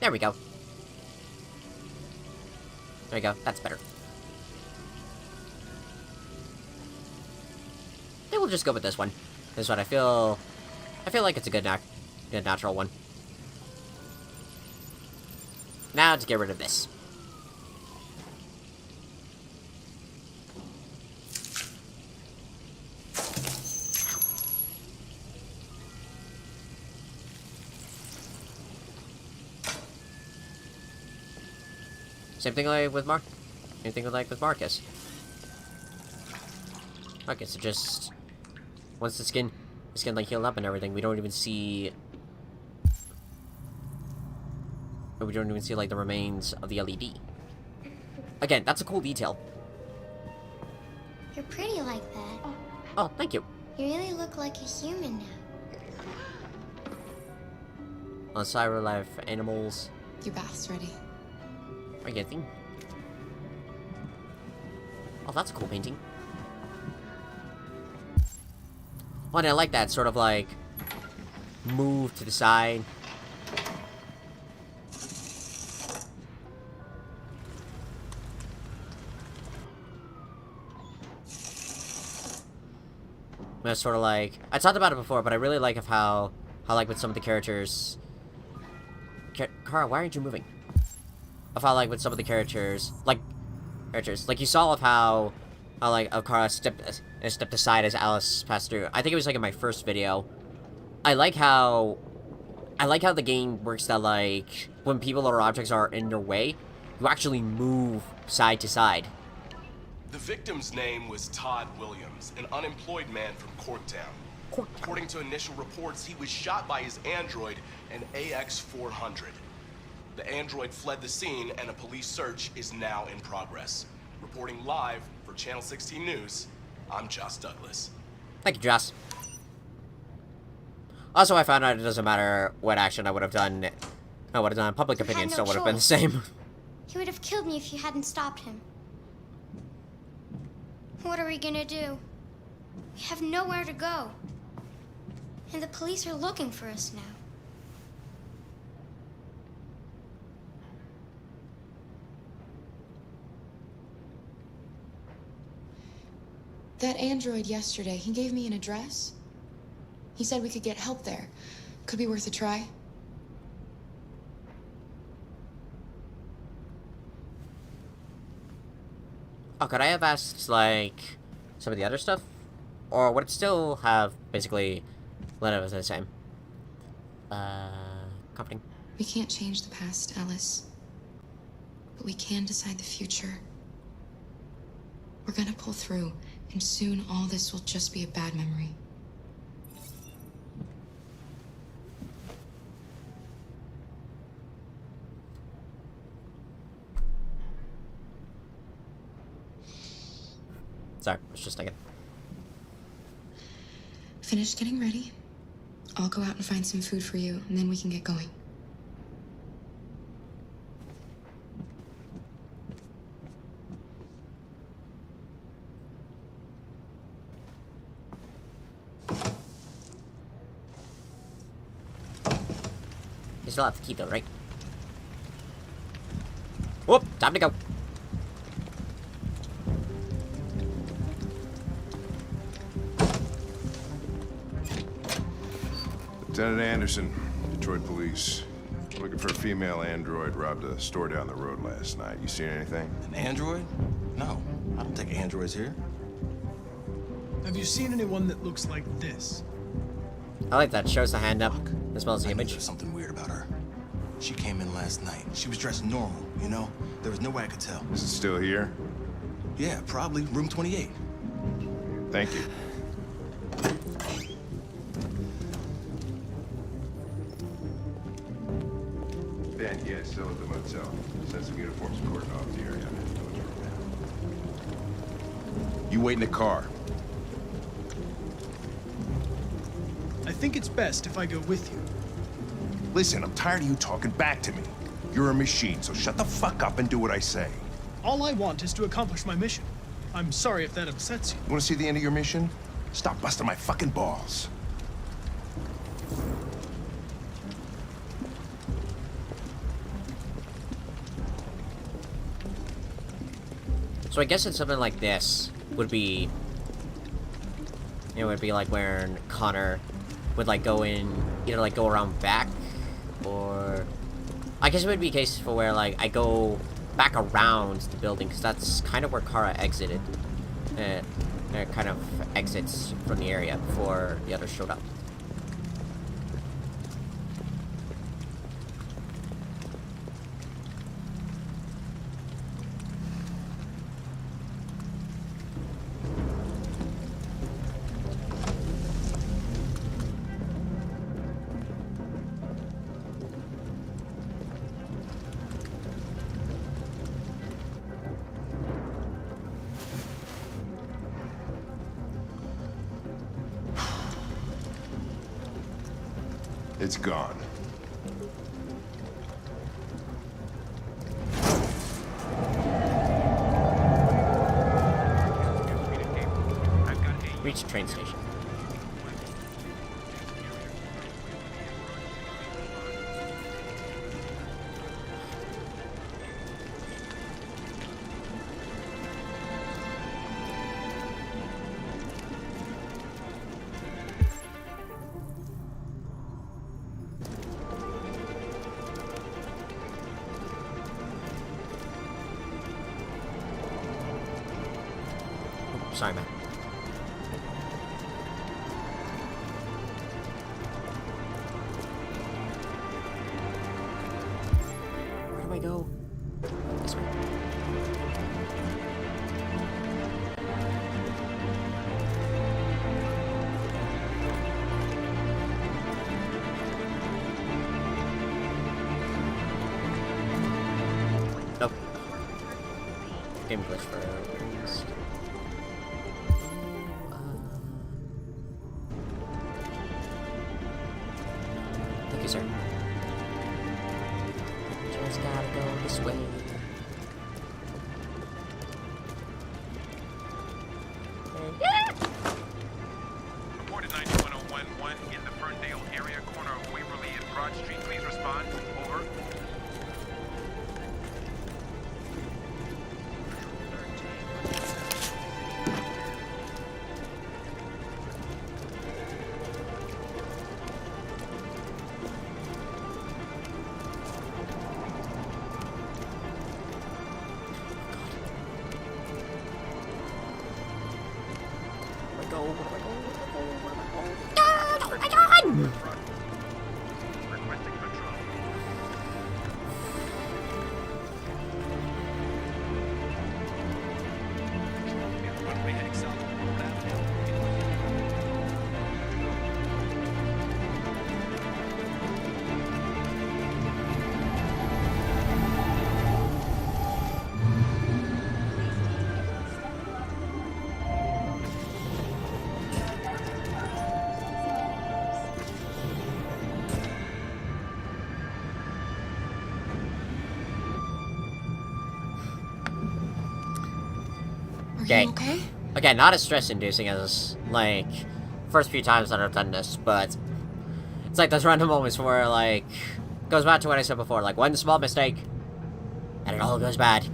There we go. There we go. That's better. I think we'll just go with this one. This one, I feel like it's a good natural one. Now to get rid of this. Same thing like with Marcus. Okay, so just once the skin like healed up and everything, we don't even see like the remains of the LED. Again, that's a cool detail. You're pretty like that. Oh, thank you. You really look like a human now. On Cyber Life animals. Your bath's ready. Are you getting? Oh, that's a cool painting. Oh, and I like that sort of like move to the side. That's sort of like, I talked about it before, but I really like of how like with some of the characters. Kara, why aren't you moving? Of how like with some of the characters, like you saw of how like Kara stepped aside as Alice passed through. I think it was like in my first video. I like how the game works that like when people or objects are in your way, you actually move side to side. The victim's name was Todd Williams, an unemployed man from Corktown. According to initial reports, he was shot by his android, an AX-400. The android fled the scene, and a police search is now in progress. Reporting live for Channel 16 News, I'm Joss Douglas. Thank you, Joss. Also, I found out it doesn't matter what action I would have done. I would have done. Public opinion still would have been the same. He would have killed me if you hadn't stopped him. What are we gonna do? We have nowhere to go. And the police are looking for us now. That android yesterday, he gave me an address. He said we could get help there. Could be worth a try. Oh, could I have asked, like, some of the other stuff? Or would it still have, basically, let it was the same? Comforting. We can't change the past, Alice. But we can decide the future. We're gonna pull through, and soon all this will just be a bad memory. Sorry, I was just thinking. Finish getting ready. I'll go out and find some food for you, and then we can get going. You still have the key though, right? Whoop! Time to go. Lieutenant Anderson, Detroit Police. Looking for a female android robbed a store down the road last night. You seen anything? An android? No, I don't think androids here. Have you seen anyone that looks like this? I like that. Shows the hand up as well as the image. There's something weird about her. She came in last night. She was dressed normal, you know? There was no way I could tell. Is it still here? Yeah, probably room 28. Thank you. Ben, yeah, still at the motel. Sent some uniforms cordoned off the area. You wait in the car. I think it's best if I go with you. Listen, I'm tired of you talking back to me. You're a machine, so shut the fuck up and do what I say. All I want is to accomplish my mission. I'm sorry if that upsets you. You want to see the end of your mission? Stop busting my fucking balls. So I guess it's something like this would be, it would be like where Connor would like go in, either like go around back, or I guess it would be a case for where like I go back around the building, because that's kind of where Kara exited. It kind of exits from the area before the others showed up. It's gone. Reach the train station. Sorry, man. Where do I go? This way. Nope. Game glitch first. Thank you, sir. Just gotta go this way. Reported 91011 in the Ferndale area, corner of Waverly and Broad Street. Please respond. Over. Okay. Again, not as stress-inducing as, like, first few times that I've done this, but it's like those random moments where, like, goes back to what I said before, like, one small mistake, and it all goes bad.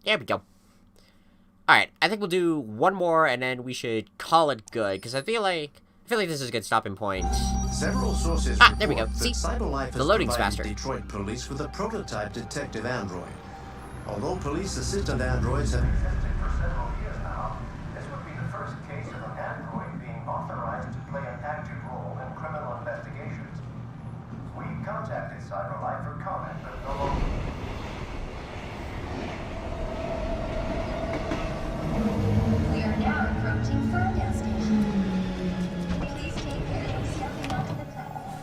There we go. Alright, I think we'll do one more and then we should call it good, because I feel like this is a good stopping point. Several sources there we go. See? CyberLife The loading's provided faster. Detroit police with a prototype detective android. Although police assistant androids have existed for several years now, this would be the first case of an android being authorized to play an active role in criminal investigations. We contacted CyberLife for comment, but no longer. We are now approaching Ferndale Station. Please take care of stepping onto the platform.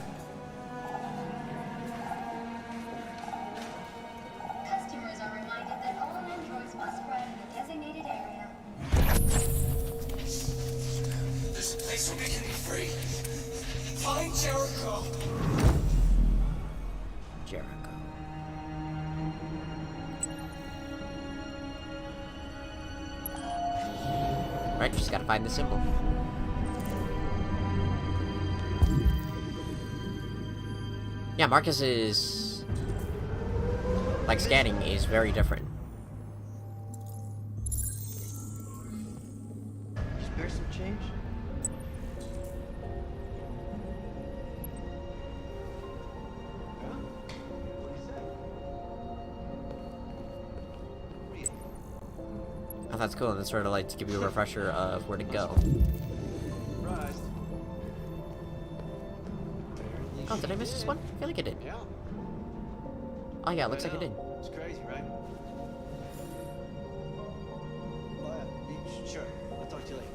Customers are reminded that all androids must ride in the designated area. This place will be free. Find Jericho. Jericho. Right, just gotta find the symbol. Yeah, Marcus's, like, scanning is very different. Spare some change? Oh, that's cool. And it's sort of like to give you a refresher of where to go. Oh, did I miss this one? I feel like I did. Oh yeah, it looks like I did. It's crazy, right? Oh, yeah. Sure. I'll talk to you later.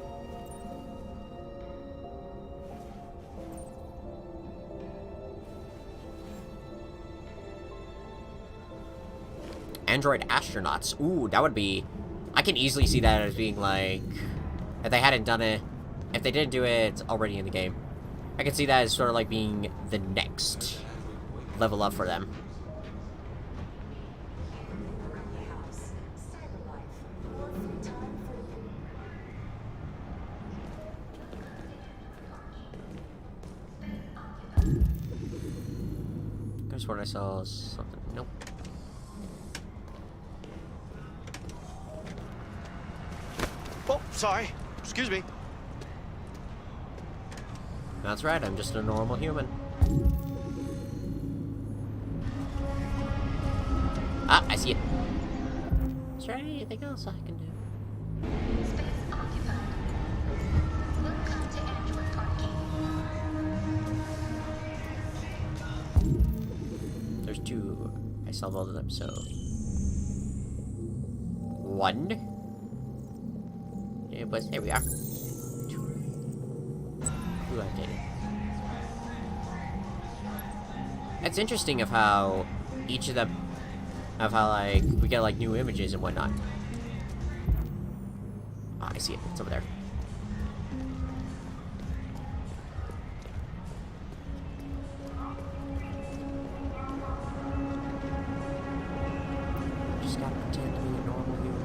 Android astronauts. Ooh, that would be... I can easily see that as being like... If they hadn't done it... If they didn't do it already in the game, I can see that as sort of like being the next level up for them. There's what I saw something. Nope. Oh, sorry. Excuse me. That's right, I'm just a normal human. Ah, I see it. Is there anything else I can do? Space occupied. Welcome to Android Arcade. There's two. I saw both of them, so... 1. Yeah, but there we are. 2. Ooh, I did it. It's interesting of how each of them, of how, like, we get, like, new images and whatnot. Oh, I see it. It's over there. Just gotta pretend to be a normal human.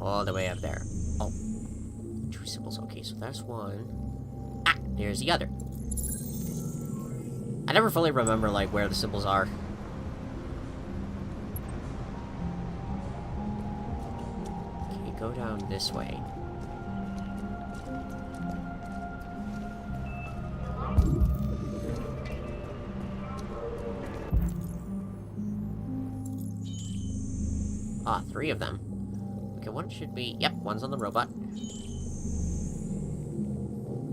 All the way up there. Oh. 2 symbols. Okay, so that's 1. Ah, there's the other. I never fully remember, like, where the symbols are. Okay, go down this way. Ah, 3 of them. Okay, one should be... Yep, one's on the robot.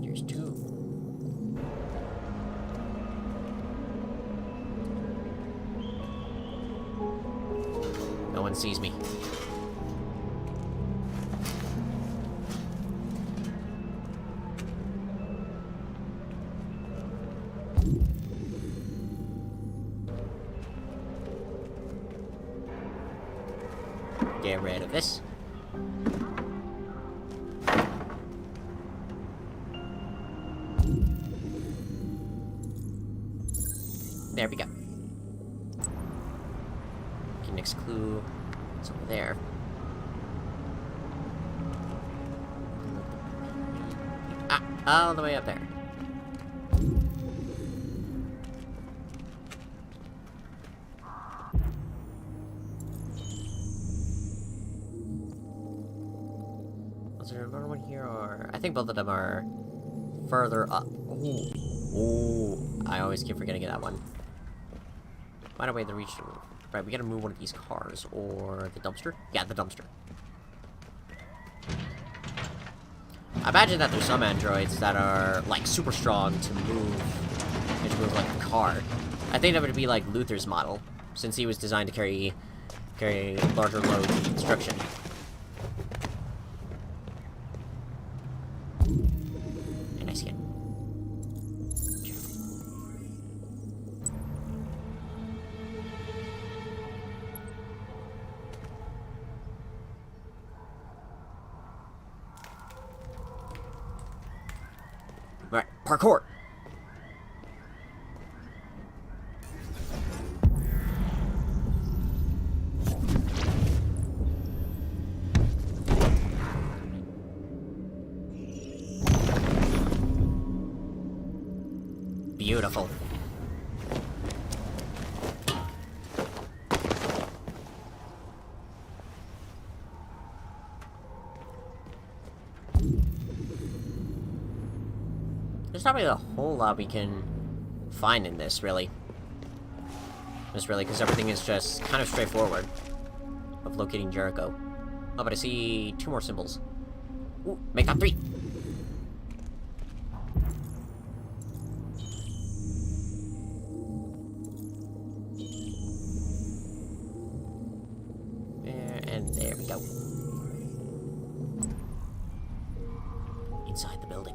There's 2. No one sees me. Get rid of this. There we go. Okay, next clue. It's over there. Ah, all the way up there. Was there another one here, or... I think both of them are further up. Ooh. Ooh. I always keep forgetting that one. By the way, the reach... Right, we gotta move one of these cars, or the dumpster? Yeah, the dumpster. I imagine that there's some androids that are, like, super strong to move like a car. I think that would be like Luther's model, since he was designed to carry larger load construction. And I see it. Alright, parkour! Beautiful. There's not really a whole lot we can find in this, really. Just really, because everything is just kind of straightforward of locating Jericho. Oh, but I see 2 more symbols. Ooh, make that 3! And there we go. Inside the building.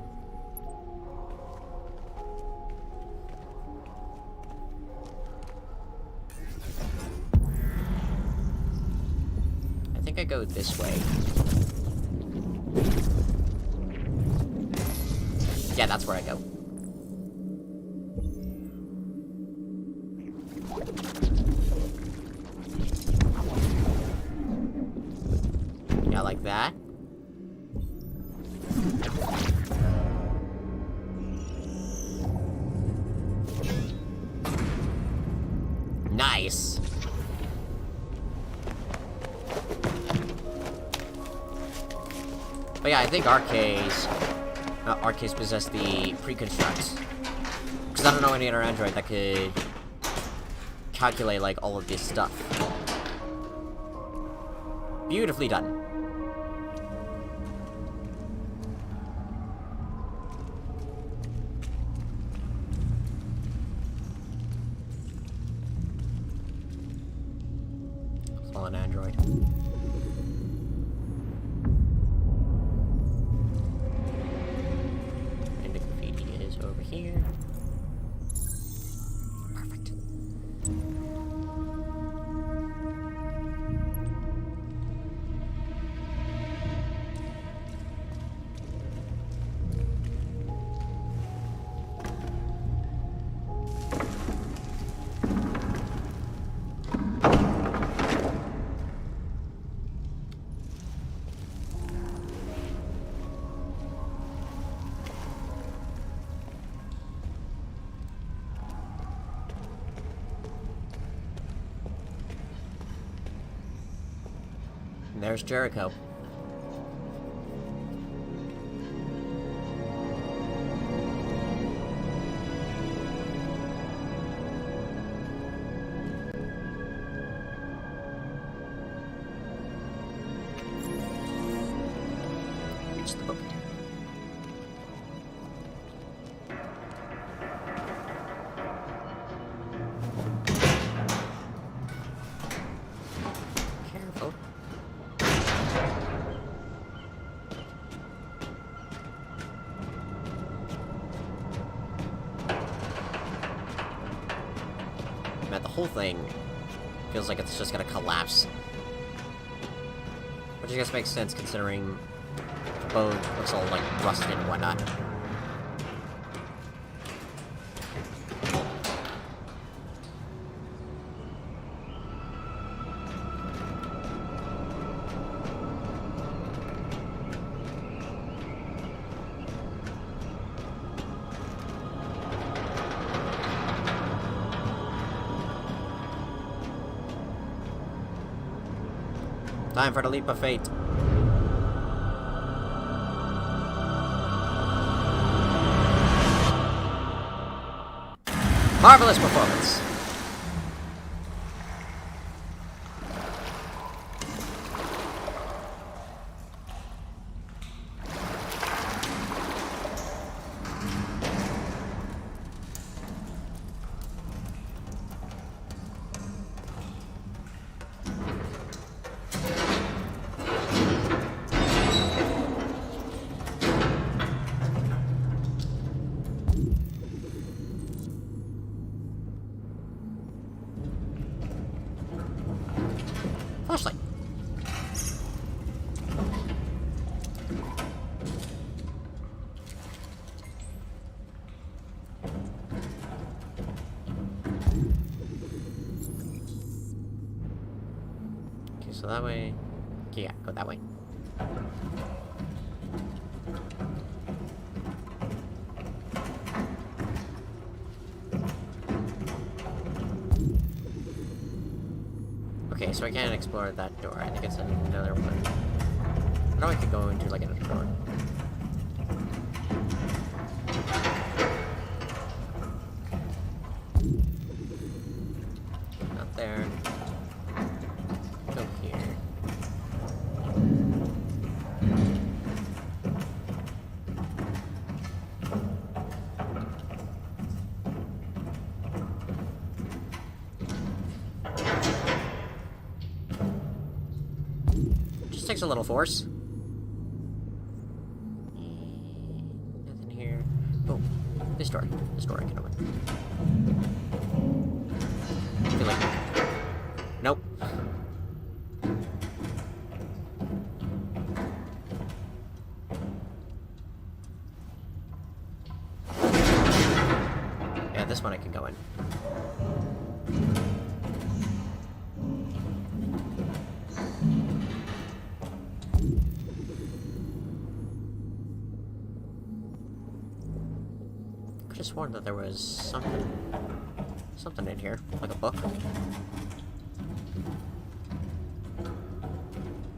I think I go this way. Yeah, that's where I go. Yeah, like that. Nice. But yeah, I think Arcades possess the pre-constructs. Because I don't know any other android that could calculate, like, all of this stuff. Beautifully done. an android. And the graffiti is over here. Perfect. And there's Jericho. Reach the book. Careful. Man, the whole thing feels like it's just gonna collapse. Which I guess makes sense considering the boat looks all like rusted and whatnot. Time for the leap of fate. Marvelous performance. Flashlight. Okay, so that way. Okay, yeah, go that way. Okay, so I can't explore that door. I think it's another one. I know I could go into like another door. Not there. Go here. Takes a little force. Nothing here. Oh, this door. This door I can open. I feel like... Nope. Yeah, this one I can go in. Could have sworn that there was something in here, like a book.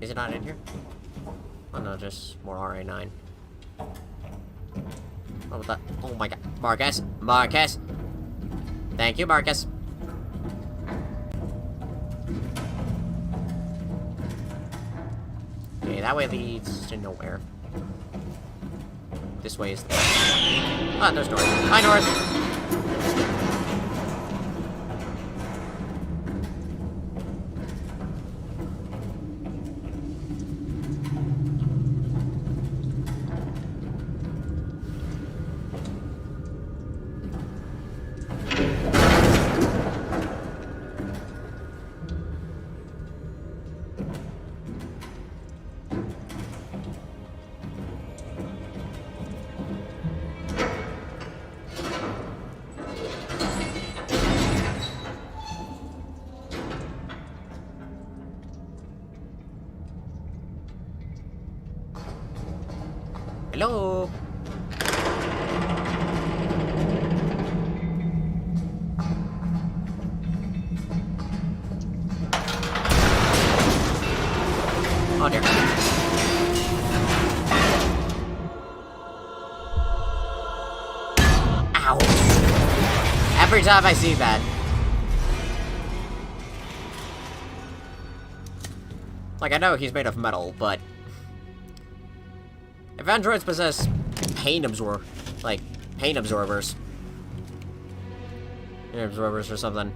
Is it not in here? Oh no, just more RA9. What was that? Oh my god. Marcus! Marcus! Thank you, Marcus. Okay, that way leads to nowhere. This way is the... Ah, there's North. Hi, North! Hello? Oh dear. Ow. Every time I see that. Like, I know he's made of metal, but if androids possess pain absorbers or something,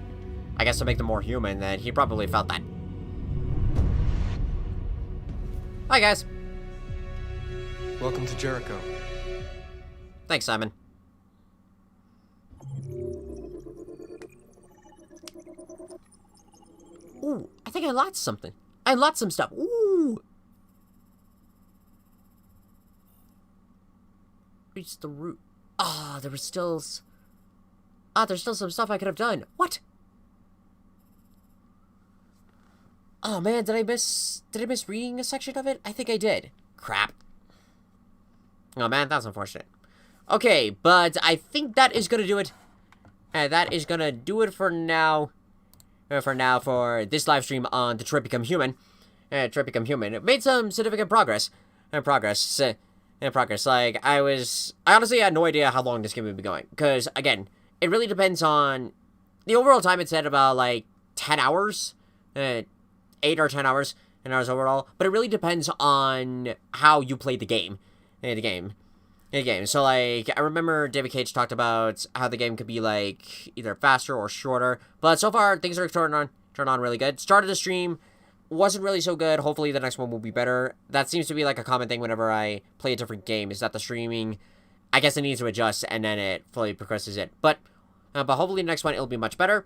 I guess to make them more human, then he probably felt that. Hi, guys. Welcome to Jericho. Thanks, Simon. Ooh, I think I lost something. I lost some stuff. Ooh. Reach the root. Ah, there was still... there's still some stuff I could have done. What? Oh man, did I miss reading a section of it? I think I did. Crap. Oh man, that's unfortunate. Okay, but I think that is gonna do it. That is gonna do it for now. For this live stream on Detroit Become Human. Detroit Become Human. It made some significant progress. Progress. Like, I honestly had no idea how long this game would be going. Because, again, it really depends on... The overall time it said about, like, 10 hours. 8 or 10 hours. 10 hours overall. But it really depends on how you play the game. So, like, I remember David Cage talked about how the game could be, like, either faster or shorter. But so far, things are turned on really good. Started the stream, wasn't really so good. Hopefully, the next one will be better. That seems to be, like, a common thing whenever I play a different game, is that the streaming, I guess it needs to adjust, and then it fully progresses it. But hopefully, the next one, it'll be much better.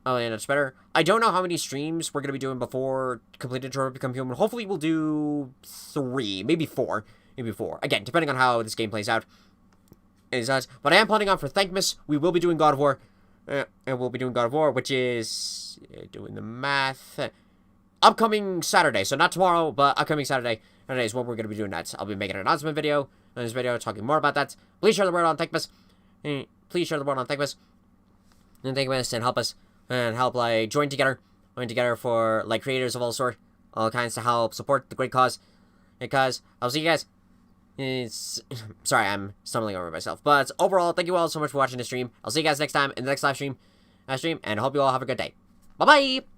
Oh, and it's better. I don't know how many streams we're going to be doing before completed Detroit Become Human. Hopefully, we'll do 3, maybe 4. Maybe 4. Again, depending on how this game plays out. But I am planning on for Thankmas, we will be doing God of War. And we'll be doing God of War, which is... doing the math... upcoming Saturday. So not tomorrow, but upcoming Saturday. Saturday is when we're going to be doing that. I'll be making an announcement video on this video, talking more about that. Please share the word on Thankmas. Please share the word on Thankmas. And Thankmas, and help us. And help, like, join together for, like, creators of all sorts. All kinds to help support the great cause. Because I'll see you guys. Sorry, I'm stumbling over myself. But overall, thank you all so much for watching the stream. I'll see you guys next time in the next live stream. And I hope you all have a good day. Bye-bye!